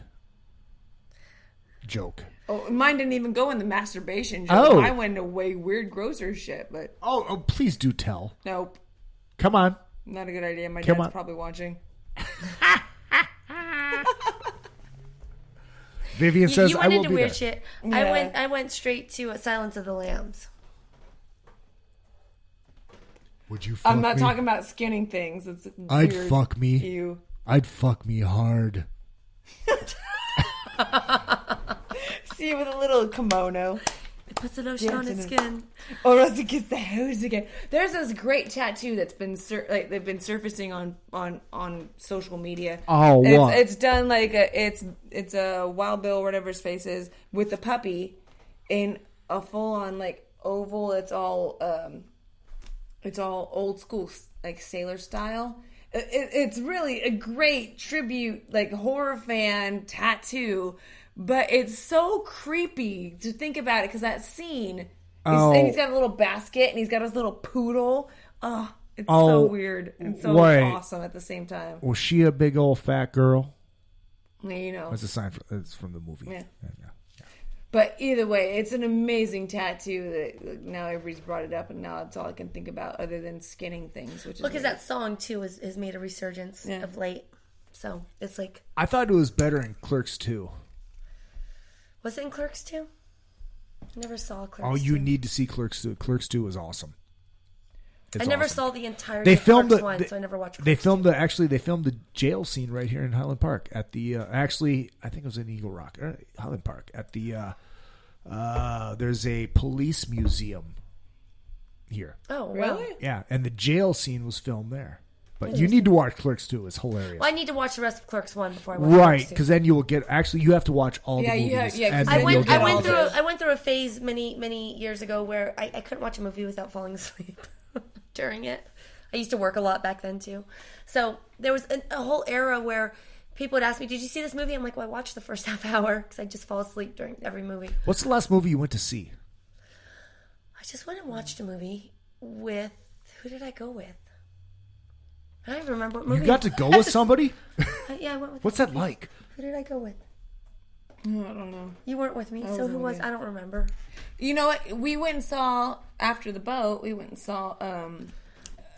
S2: joke.
S8: Oh, mine didn't even go in the masturbation joke.
S2: Oh.
S8: I went into way weird, grosser shit, but
S2: Oh, please do tell.
S8: nope.
S2: Come on.
S8: Not a good idea. My
S2: Come
S8: dad's
S2: on.
S8: probably watching.
S2: Vivian says,
S7: You
S2: "I
S7: went
S2: will
S7: into
S2: be
S7: weird
S2: there."
S7: shit.
S8: Yeah.
S7: I went straight to Silence of the Lambs.
S2: Would you? Fuck
S8: I'm not
S2: me?
S8: talking about skinning things. It's
S2: I'd
S8: weird.
S2: fuck me.
S8: You.
S2: I'd fuck me hard.
S8: See you with a little kimono.
S7: It puts the lotion on its
S8: Dancing
S7: skin.
S8: Or else it gets the hose again. There's this great tattoo that's been they've been surfacing on social media.
S2: Oh,
S8: And
S2: what?
S8: It's done like it's a Wild Bill, whatever his face is, with a puppy in a full on like oval. It's all old school like sailor style. It's really a great tribute, like horror fan tattoo. But it's so creepy to think about it because that scene. And he's got a little basket and he's got his little poodle. Oh, it's so weird and so awesome at the same time.
S2: Was she a big old fat girl?
S8: You know.
S2: That's a sign. It's from the movie.
S8: Yeah.
S2: Yeah.
S8: But either way, it's an amazing tattoo that now everybody's brought it up, and now that's all I can think about other than skinning things. Which is
S7: Because that song too has made a resurgence of late. So it's like,
S2: I thought it was better in Clerks 2.
S7: was it in Clerks 2? I never saw Clerks.
S2: Oh, you
S7: 2.
S2: need to see Clerks 2. Clerks 2 is awesome. It's
S7: I never
S2: awesome.
S7: saw the entire.
S2: They filmed
S7: Clerks
S2: the.
S7: 1,
S2: They,
S7: so I never watched.
S2: they
S7: Clerks
S2: filmed
S7: 2.
S2: they filmed the jail scene right here in Highland Park at the. Actually, I think it was in Eagle Rock, Highland Park at the. There's a police museum here.
S7: Oh, wow.
S8: Really?
S2: Yeah, and the jail scene was filmed there. But you need to watch Clerks 2. It's hilarious.
S7: Well, I need to watch the rest of Clerks 1 before I watch
S2: Right,
S7: Clerks 2.
S2: because then you will get. Actually, you have to watch all
S8: Yeah,
S2: the
S8: you have-
S2: movies.
S8: yeah, 'cause
S2: and
S8: then
S2: then
S8: you'll
S2: you'll
S8: get
S2: get all the.
S7: I went through a phase many years ago where I couldn't watch a movie without falling asleep during it. I used to work a lot back then too, so there was a whole era where people would ask me, "Did you see this movie?" I'm like, "Well, I watched the first half hour because I just fall asleep during every movie."
S2: What's the last movie you went to see?
S7: I just went and watched a movie with, who did I go with? I don't remember what movie.
S2: You got to go with somebody?
S7: Yeah, I went with.
S2: What's that like?
S7: Who did I go with?
S8: I don't know.
S7: You weren't with me, so who was? I don't remember.
S8: You know what? We went and saw after the boat. We went and saw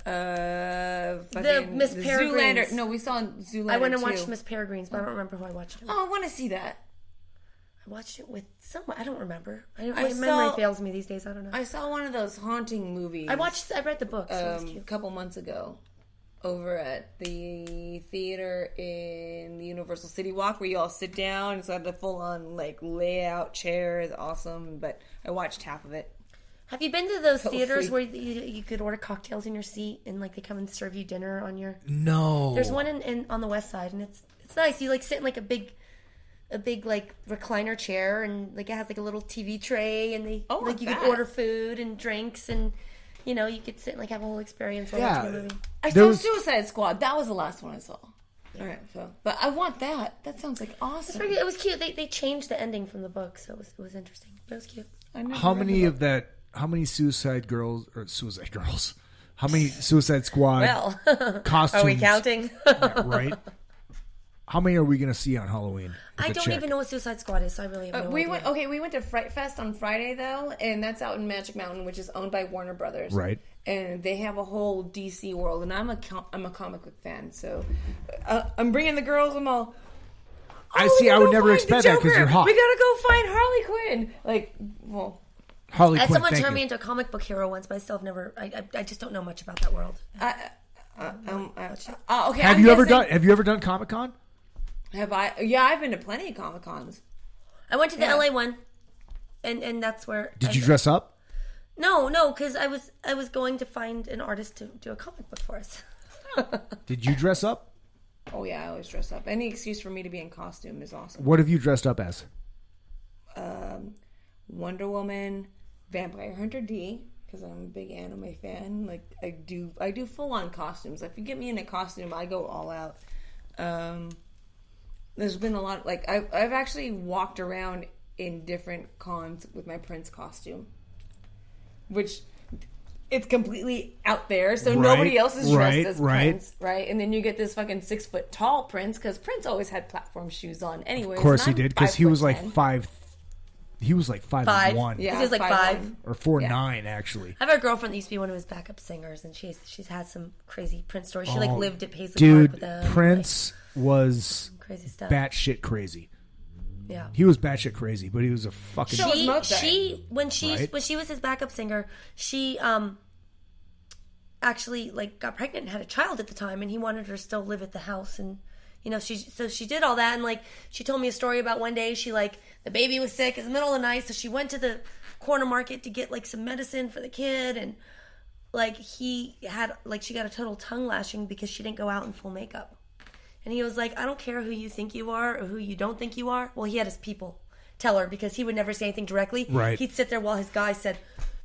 S7: the Miss Peregrine's.
S8: Zoolander. No, we saw Zoolander. I
S7: went and watched Miss Peregrine's, but I don't remember who I watched it with.
S8: Oh, I want to see that.
S7: I watched it with someone. I don't remember. My memory fails me these days. I don't know.
S8: I saw one of those haunting movies.
S7: I read the book. So it was cute.
S8: A couple months ago. Over at the theater in the Universal City Walk, where you all sit down. It's like the full-on layout chair is awesome. But I watched half of it.
S7: Have you been to those theaters where you could order cocktails in your seat and they come and serve you dinner on your?
S2: No.
S7: There's one in on the west side, and it's nice. You sit in a big recliner chair, and it has a little TV tray, and you can order food and drinks and. You could sit and have a whole experience while watching the movie.
S8: I saw Suicide Squad. That was the last one I saw. All right, but I want that. That sounds awesome.
S7: It was cute. They changed the ending from the book, so it was interesting. But it was cute.
S2: How many Suicide Squad costumes?
S7: Are we counting?
S2: Yeah, right. How many are we going to see on Halloween?
S7: I don't even know what Suicide Squad is, so I really have no idea.
S8: We went to Fright Fest on Friday, though, and that's out in Magic Mountain, which is owned by Warner Brothers.
S2: Right.
S8: And they have a whole DC world, and I'm a comic book fan, so I'm bringing the girls. I'm all...
S2: I would never expect that because you're hot.
S8: We gotta go find Harley Quinn.
S2: Harley Quinn.
S7: Someone turned me into a comic book hero once, but I still have never... I just don't know much about that world.
S8: Okay.
S2: Have you ever done Comic-Con?
S8: Have I? Yeah, I've been to plenty of Comic-Cons.
S7: I went to the LA one, and that's where.
S2: Did you dress up?
S7: No, because I was going to find an artist to do a comic book for us.
S2: Did you dress up?
S8: Oh yeah, I always dress up. Any excuse for me to be in costume is awesome.
S2: What have you dressed up as?
S8: Wonder Woman, Vampire Hunter D, because I'm a big anime fan. I do full on costumes. If you get me in a costume, I go all out. There's been a lot. I've actually walked around in different cons with my Prince costume, which it's completely out there, so nobody else is dressed as Prince, right? And then you get this fucking 6 foot tall Prince, because Prince always had platform shoes on. Anyways,
S2: of course he did, because he was 5. He was 5'1".
S7: Yeah, he was 5
S2: or 4'9", actually.
S7: I have a girlfriend that used to be one of his backup singers, and she's had some crazy Prince stories. She lived at Paisley Park with him.
S2: Prince was
S7: crazy stuff.
S2: Batshit crazy.
S7: Yeah,
S2: he was batshit crazy, but he was a fucking.
S7: When she was his backup singer, she actually got pregnant and had a child at the time, and he wanted her to still live at the house, and she did all that, and she told me a story about one day the baby was sick in the middle of the night, so she went to the corner market to get some medicine for the kid, and he had she got a total tongue lashing because she didn't go out in full makeup. And he was like, I don't care who you think you are or who you don't think you are. Well, he had his people tell her, because he would never say anything directly.
S2: Right.
S7: He'd sit there while his guy said,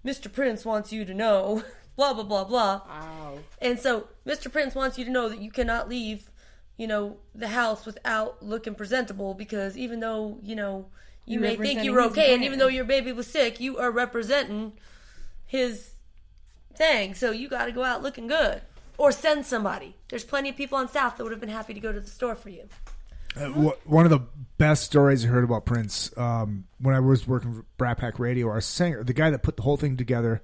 S7: Mr. Prince wants you to know, blah, blah, blah, blah.
S8: Wow.
S7: And so Mr. Prince wants you to know that you cannot leave, the house without looking presentable, because even though, you may think you're okay, and even though your baby was sick, you are representing his thing. So you got to go out looking good. Or send somebody. There's plenty of people on staff that would have been happy to go to the store for you.
S2: One of the best stories I heard about Prince, when I was working for Brat Pack Radio, our singer, the guy that put the whole thing together,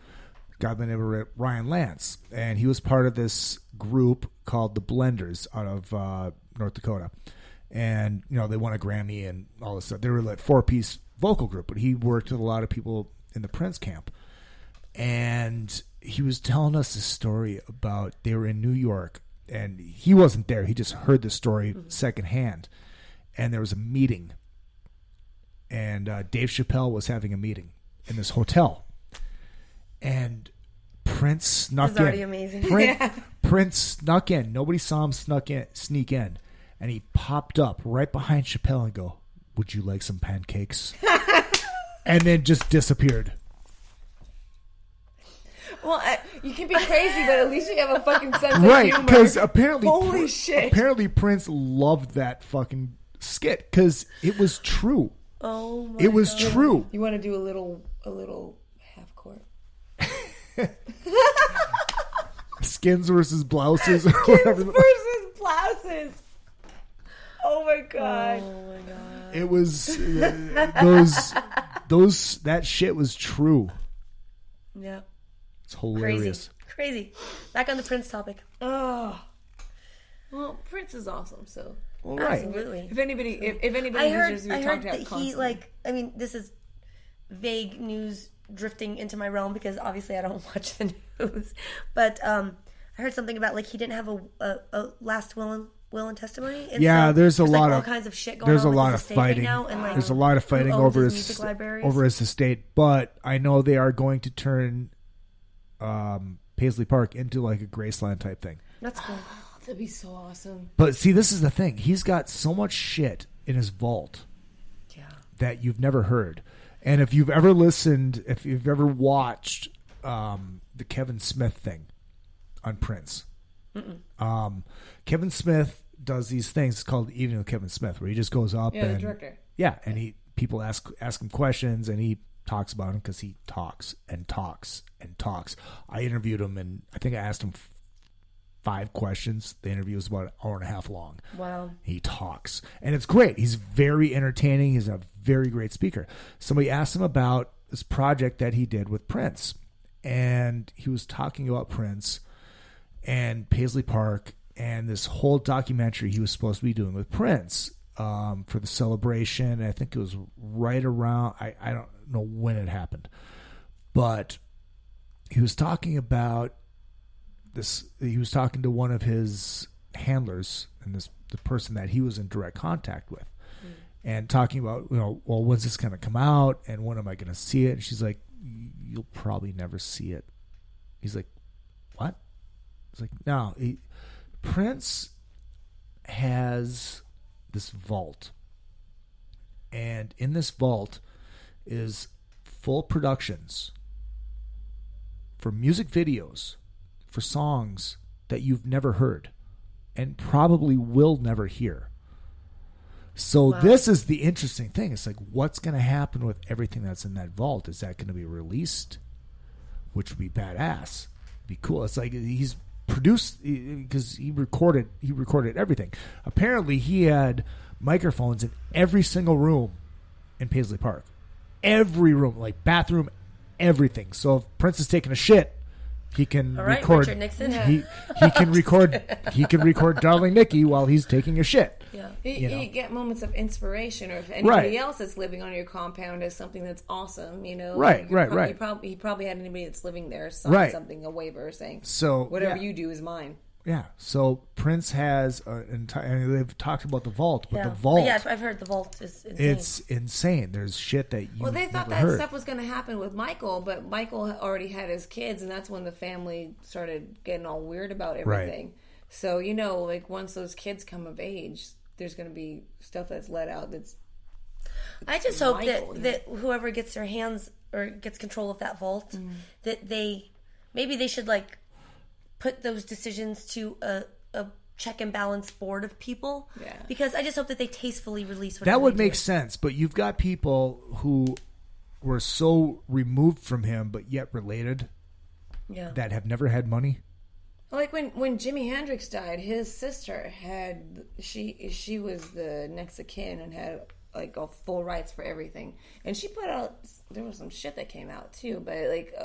S2: guy by the name of Ryan Lance, and he was part of this group called the Blenders out of North Dakota. And, they won a Grammy and all this stuff. They were 4-piece vocal group, but he worked with a lot of people in the Prince camp. And he was telling us a story about they were in New York, and he wasn't there. He just heard the story secondhand. And there was a meeting, and Dave Chappelle was having a meeting in this hotel, and Prince snuck in. This is already
S7: amazing.
S2: Prince snuck in. Nobody saw him sneak in, and he popped up right behind Chappelle and go, "Would you like some pancakes?" And then just disappeared.
S8: Well, you can be crazy, but at least you have a fucking sense of humor.
S2: Right, because apparently,
S8: holy shit!
S2: Apparently, Prince loved that fucking skit because it was true.
S7: Oh my!
S2: It was true.
S8: You want to do a little half court?
S2: Skins versus blouses.
S8: Skins versus blouses. Oh my god.
S2: It was that shit was true.
S7: Yeah.
S2: It's hilarious.
S7: Crazy. Back on the Prince topic.
S8: Oh. Well, Prince is awesome, so.
S2: Well, right.
S7: Absolutely.
S8: If anybody
S7: I heard
S8: who's
S7: that he this is vague news drifting into my realm because obviously I don't watch the news, but I heard something about he didn't have a last will and testimony. And
S2: yeah,
S7: so
S2: there's a lot
S7: all
S2: of
S7: kinds of shit going
S2: there's
S7: on.
S2: a lot of fighting.
S7: Right now, and,
S2: there's a lot of fighting over his estate, but I know they are going to turn Paisley Park into a Graceland type thing.
S7: That's cool.
S8: That'd be so awesome.
S2: But see, this is the thing. He's got so much shit in his vault that you've never heard. And if you've ever listened, if you've ever watched the Kevin Smith thing on Prince, Kevin Smith does these things called Evening with Kevin Smith, where he just goes up and
S8: the director.
S2: Yeah, and people ask him questions, and he talks about him because he talks and talks and talks. I interviewed him, and I think I asked him 5 questions. The interview was about an hour and a half long.
S7: Wow.
S2: He talks. And it's great. He's very entertaining. He's a very great speaker. Somebody asked him about this project that he did with Prince. And he was talking about Prince and Paisley Park and this whole documentary he was supposed to be doing with Prince for the celebration. And I think it was right around, I don't know when it happened. But he was talking about this. He was talking to one of his handlers and the person that he was in direct contact with, and talking about, well, when's this going to come out and when am I going to see it? And she's like, you'll probably never see it. He's like, what? He's like, no. Prince has this vault, and in this vault is full productions for music videos, for songs that you've never heard and probably will never hear. So This is the interesting thing. It's what's going to happen with everything that's in that vault? Is that going to be released? Which would be badass. Be cool. It's he's produced, because he recorded everything. Apparently he had microphones in every single room in Paisley Park. Every room, bathroom, everything. So if Prince is taking a shit, he can record.
S7: Richard Nixon.
S2: He can record. He can record "Darling Nikki" while he's taking a shit.
S7: Yeah,
S8: you get moments of inspiration, or if anybody else that's living on your compound is something that's awesome,
S2: Right.
S8: He probably had anybody that's living there sign something, a waiver saying,
S2: so
S8: whatever you do is mine.
S2: Yeah. So Prince has an entire. They've talked about the vault, but the vault.
S7: Yeah, I've heard the vault is insane.
S2: It's insane. There's shit that you.
S8: Well, they thought that
S2: heard.
S8: stuff was going to happen with Michael, but Michael already had his kids, and that's when the family started getting all weird about everything. Right. So once those kids come of age, there's going to be stuff that's let out.
S7: I just hope that whoever gets their hands or gets control of that vault, that they should put those decisions to a check and balance board of people. Yeah. Because I just hope that they tastefully release what
S2: that would make sense. But you've got people who were so removed from him, but yet related. Yeah. That have never had money.
S8: Like when Jimi Hendrix died, his sister had she was the next of kin and had full rights for everything, and she put out, there was some shit that came out too, but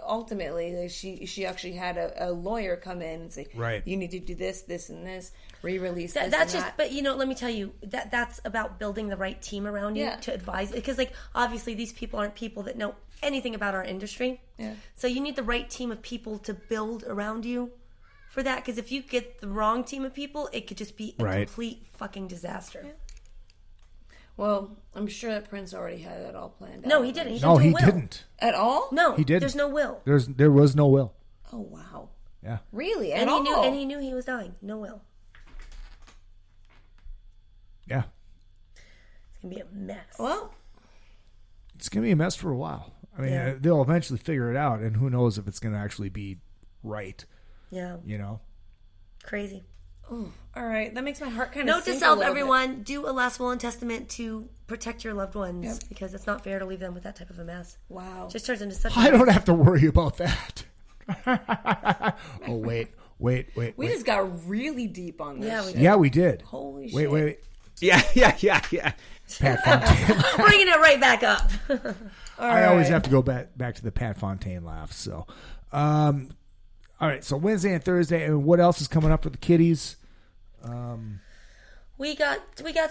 S8: ultimately she actually had a lawyer come in and say, right, you need to do this and this, re-release this.
S7: That's just, but let me tell you, that's about building the right team around you to advise, because obviously these people aren't people that know anything about our industry. Yeah. So you need the right team of people to build around you for that, because if you get the wrong team of people, it could just be a complete fucking disaster. Yeah.
S8: Well, I'm sure that Prince already had that all planned out.
S7: No, he didn't.
S2: He didn't.
S8: At all?
S7: No,
S2: he didn't.
S7: There's no will.
S2: There was no will.
S8: Oh, wow.
S2: Yeah.
S8: Really?
S7: And he knew he was dying. No will.
S2: Yeah.
S7: It's going to be a mess.
S8: Well,
S2: it's going to be a mess for a while. I mean, they'll eventually figure it out, and who knows if it's going to actually be right.
S7: Yeah. Crazy.
S8: Oh, all right. That makes my heart kind of
S7: Note to self, everyone, do a last will and testament to protect your loved ones, because it's not fair to leave them with that type of a mess.
S8: Wow.
S7: It just turns into such
S2: I don't have to worry about that. Oh, Wait.
S8: We just got really deep on this.
S7: Yeah, we did.
S2: Yeah, we did.
S8: Holy shit.
S2: Wait.
S1: Yeah.
S2: Pat Fontaine.
S7: Bringing it right back up.
S2: I always have to go back to the Pat Fontaine laugh. So, all right. So Wednesday and Thursday, and what else is coming up for the kiddies?
S7: We got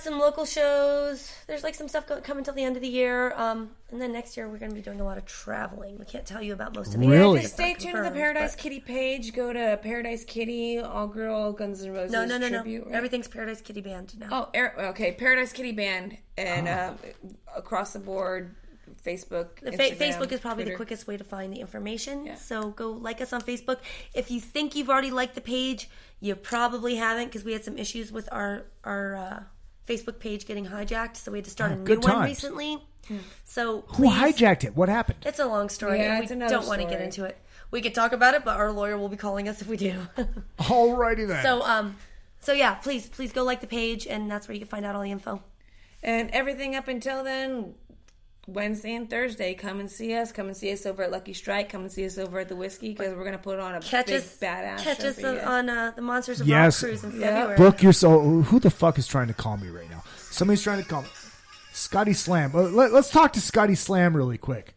S7: some local shows. There's like some stuff coming till the end of the year. And then next year we're going to be doing a lot of traveling. We can't tell you about most of it.
S2: Really?
S8: Yeah, just stay tuned to the Paradise Kitty page. Go to Paradise Kitty, all girl Guns N' Roses tribute.
S7: No. Everything's Paradise Kitty Band now.
S8: Oh, okay. Paradise Kitty Band and across the board. Facebook,
S7: Facebook is probably
S8: Twitter.
S7: the quickest way to find the information.
S8: Yeah.
S7: So go like us on Facebook. If you think you've already liked the page, you probably haven't because we had some issues with our Facebook page getting hijacked. So we had to start a new one recently. So
S2: Who hijacked it? What happened?
S7: It's a long story.
S8: Yeah,
S7: And
S8: it's
S7: we
S8: another
S7: don't want to get
S8: story.
S7: into it. We could talk about it, but our lawyer will be calling us if we do.
S2: Alrighty then.
S7: So yeah, please go like the page, and that's where you can find out all the info.
S8: And everything up until then, Wednesday and Thursday, come and see us. Come and see us over at Lucky Strike. Come and see us over at the Whiskey because we're going to put on a big badass
S7: Catch
S8: show
S7: us
S8: for you guys.
S7: on the Monsters of
S2: Yes.
S7: Rock cruise in February.
S2: Book your soul. Who the fuck is trying to call me right now? Somebody's trying to call me. Scotty Slam. Let's talk to Scotty Slam really quick.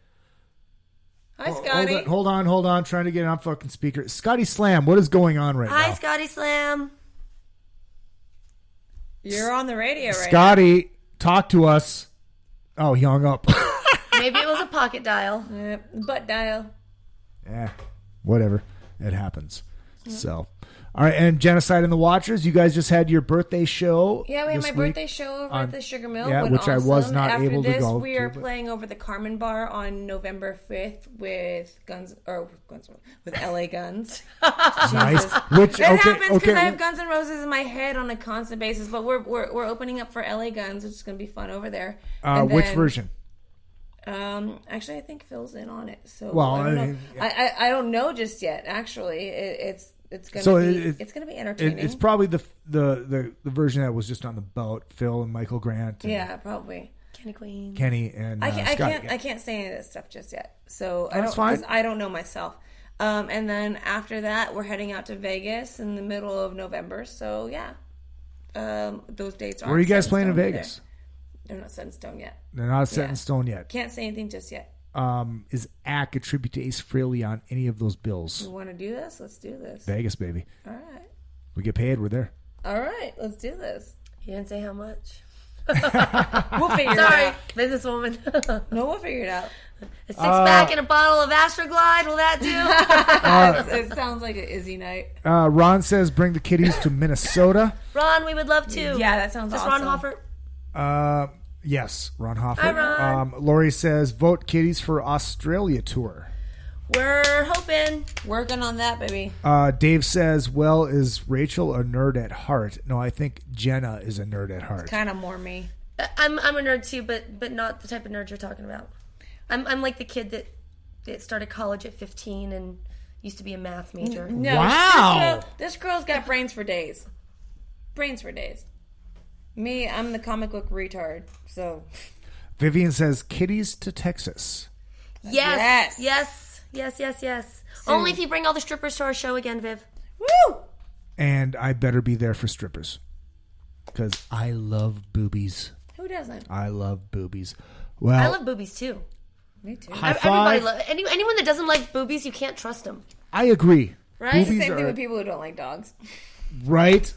S8: Hi, Scotty.
S2: Hold on. Trying to get on fucking speaker. Scotty Slam, what is going on right now?
S7: Hi, Scotty Slam.
S8: You're on the radio right
S2: Scotty, talk to us. Oh, he hung up.
S7: Maybe it was a pocket dial.
S8: now. Yeah, butt dial.
S2: Yeah, whatever. It happens. So, all right. And Genocide and the Watchers, you guys just had your birthday show.
S8: Yeah, we had
S2: this
S8: my
S2: week.
S8: birthday show over
S2: on-
S8: at the Sugar Mill.
S2: yeah,
S8: Went
S2: which I was
S8: awesome.
S2: not
S8: After
S2: able to
S8: this,
S2: go
S8: we are
S2: to, but-
S8: playing over the Carmen Bar on November 5th with LA Guns.
S2: Nice.
S8: Jesus.
S2: Which
S8: It
S2: okay,
S8: happens because
S2: okay.
S8: I have Guns N' Roses in my head on a constant basis. But we're opening up for LA Guns, which is going to be fun over there. And
S2: Which
S8: then,
S2: version?
S8: Actually, I think Phil's in on it. So
S2: Well,
S8: I don't know.
S2: I mean,
S8: I don't know just yet. Actually, it's going
S2: So
S8: to be it's going to be entertaining.
S2: It's probably the version that was just on the boat. Phil and Michael Grant. And
S8: yeah, probably.
S7: Kenny Queen.
S2: Kenny and Scotty.
S8: I can't say any of this stuff just yet. So
S2: That's fine.
S8: 'cause I don't know myself. And then after that, we're heading out to Vegas in the middle of November. So yeah, those dates aren't.
S2: Where are you guys
S8: set in
S2: playing in
S8: stone
S2: Vegas?
S8: They're not set in stone yet.
S2: They're not set
S8: Yeah.
S2: in stone yet.
S8: Can't say anything just yet.
S2: Is ACK a tribute to Ace Frehley on any of those bills?
S8: You want to do this? Let's do this.
S2: Vegas, baby.
S8: All right.
S2: We get paid. We're there.
S8: All right. Let's do this.
S7: He didn't say how much.
S8: We'll figure it
S7: Sorry,
S8: out.
S7: businesswoman.
S8: No, we'll figure it out.
S7: A six-pack and a bottle of Astroglide, will that do?
S8: It sounds like an Izzy night.
S2: Ron says bring the kiddies to Minnesota.
S7: Ron, we would love to.
S8: Yeah, that sounds
S7: Just
S8: awesome.
S7: Ron Hoffer.
S2: Yes, Ron Hoffer.
S7: Hi, Ron.
S2: Lori says vote kiddies for Australia tour.
S7: We're hoping.
S8: Working on that, baby.
S2: Dave says, well, is Rachel a nerd at heart? No, I think Jenna is a nerd at heart.
S8: Kind of more me.
S7: I'm a nerd too, but not the type of nerd you're talking about. I'm like the kid that started college at 15 and used to be a math major.
S8: No,
S2: Wow.
S8: This girl's got brains for days. Me, I'm the comic book retard. So
S2: Vivian says kiddies to Texas.
S7: Yes.
S8: Soon.
S7: Only if you bring all the strippers to our show again, Viv.
S8: woo.
S2: And I better be there for strippers. Because I love boobies.
S8: Who doesn't?
S2: I love boobies. Well,
S7: I love boobies too.
S8: Me too.
S2: high
S7: Everybody
S2: five.
S7: anyone that doesn't like boobies, you can't trust them.
S2: I agree.
S7: Right?
S8: It's the
S2: Boobies
S8: same thing
S2: are
S8: with people who don't like dogs.
S2: right.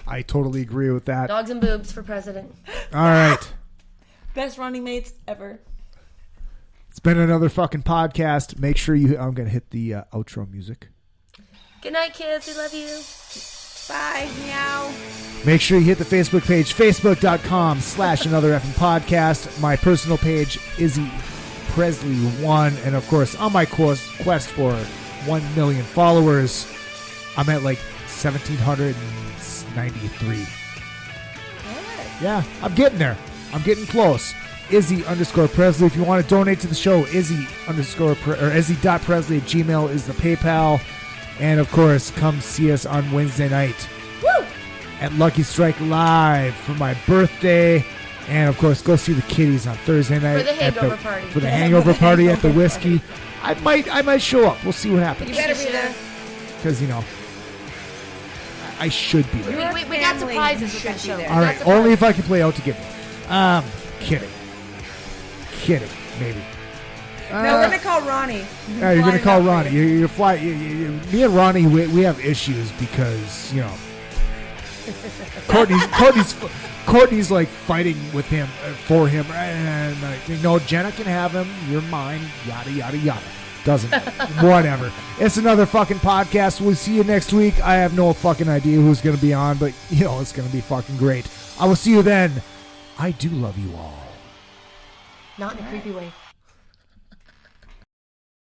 S2: I totally agree with that.
S7: Dogs and boobs for president.
S2: All right.
S8: Best running mates ever.
S2: It's been another fucking podcast. Make sure I'm going to hit the outro music.
S7: Good night, kids. We love you.
S8: Bye. Meow.
S2: Make sure you hit the Facebook page, facebook.com/another effing podcast. My personal page, Izzy Presley 1. And of course, on my quest for 1 million followers, I'm at like 1,793. Yeah, I'm getting there. I'm getting close. Izzy_Presley. If you want to donate to the show, Izzy.Presley@gmail is the PayPal. And of course, come see us on Wednesday night.
S8: Woo!
S2: At Lucky Strike Live for my birthday. And of course, go see the kiddies on Thursday night.
S7: For the hangover party.
S2: For the hangover party at the Whiskey. I might show up. We'll see what happens.
S8: You better be there.
S2: Because, I should be there.
S7: We got surprises with that show.
S2: All right, only if I can play out to get me. Kidding, maybe.
S8: No, we're gonna call Ronnie.
S2: Yeah, you're gonna call Ronnie. You're fly. Me and Ronnie, we have issues because Courtney's like fighting with him for him, and Jenna can have him. You're mine. Yada yada yada. Doesn't matter. Whatever. It's another fucking podcast. We'll see you next week. I have no fucking idea who's gonna be on, but it's gonna be fucking great. I will see you then. I do love you all.
S7: Not in a creepy way.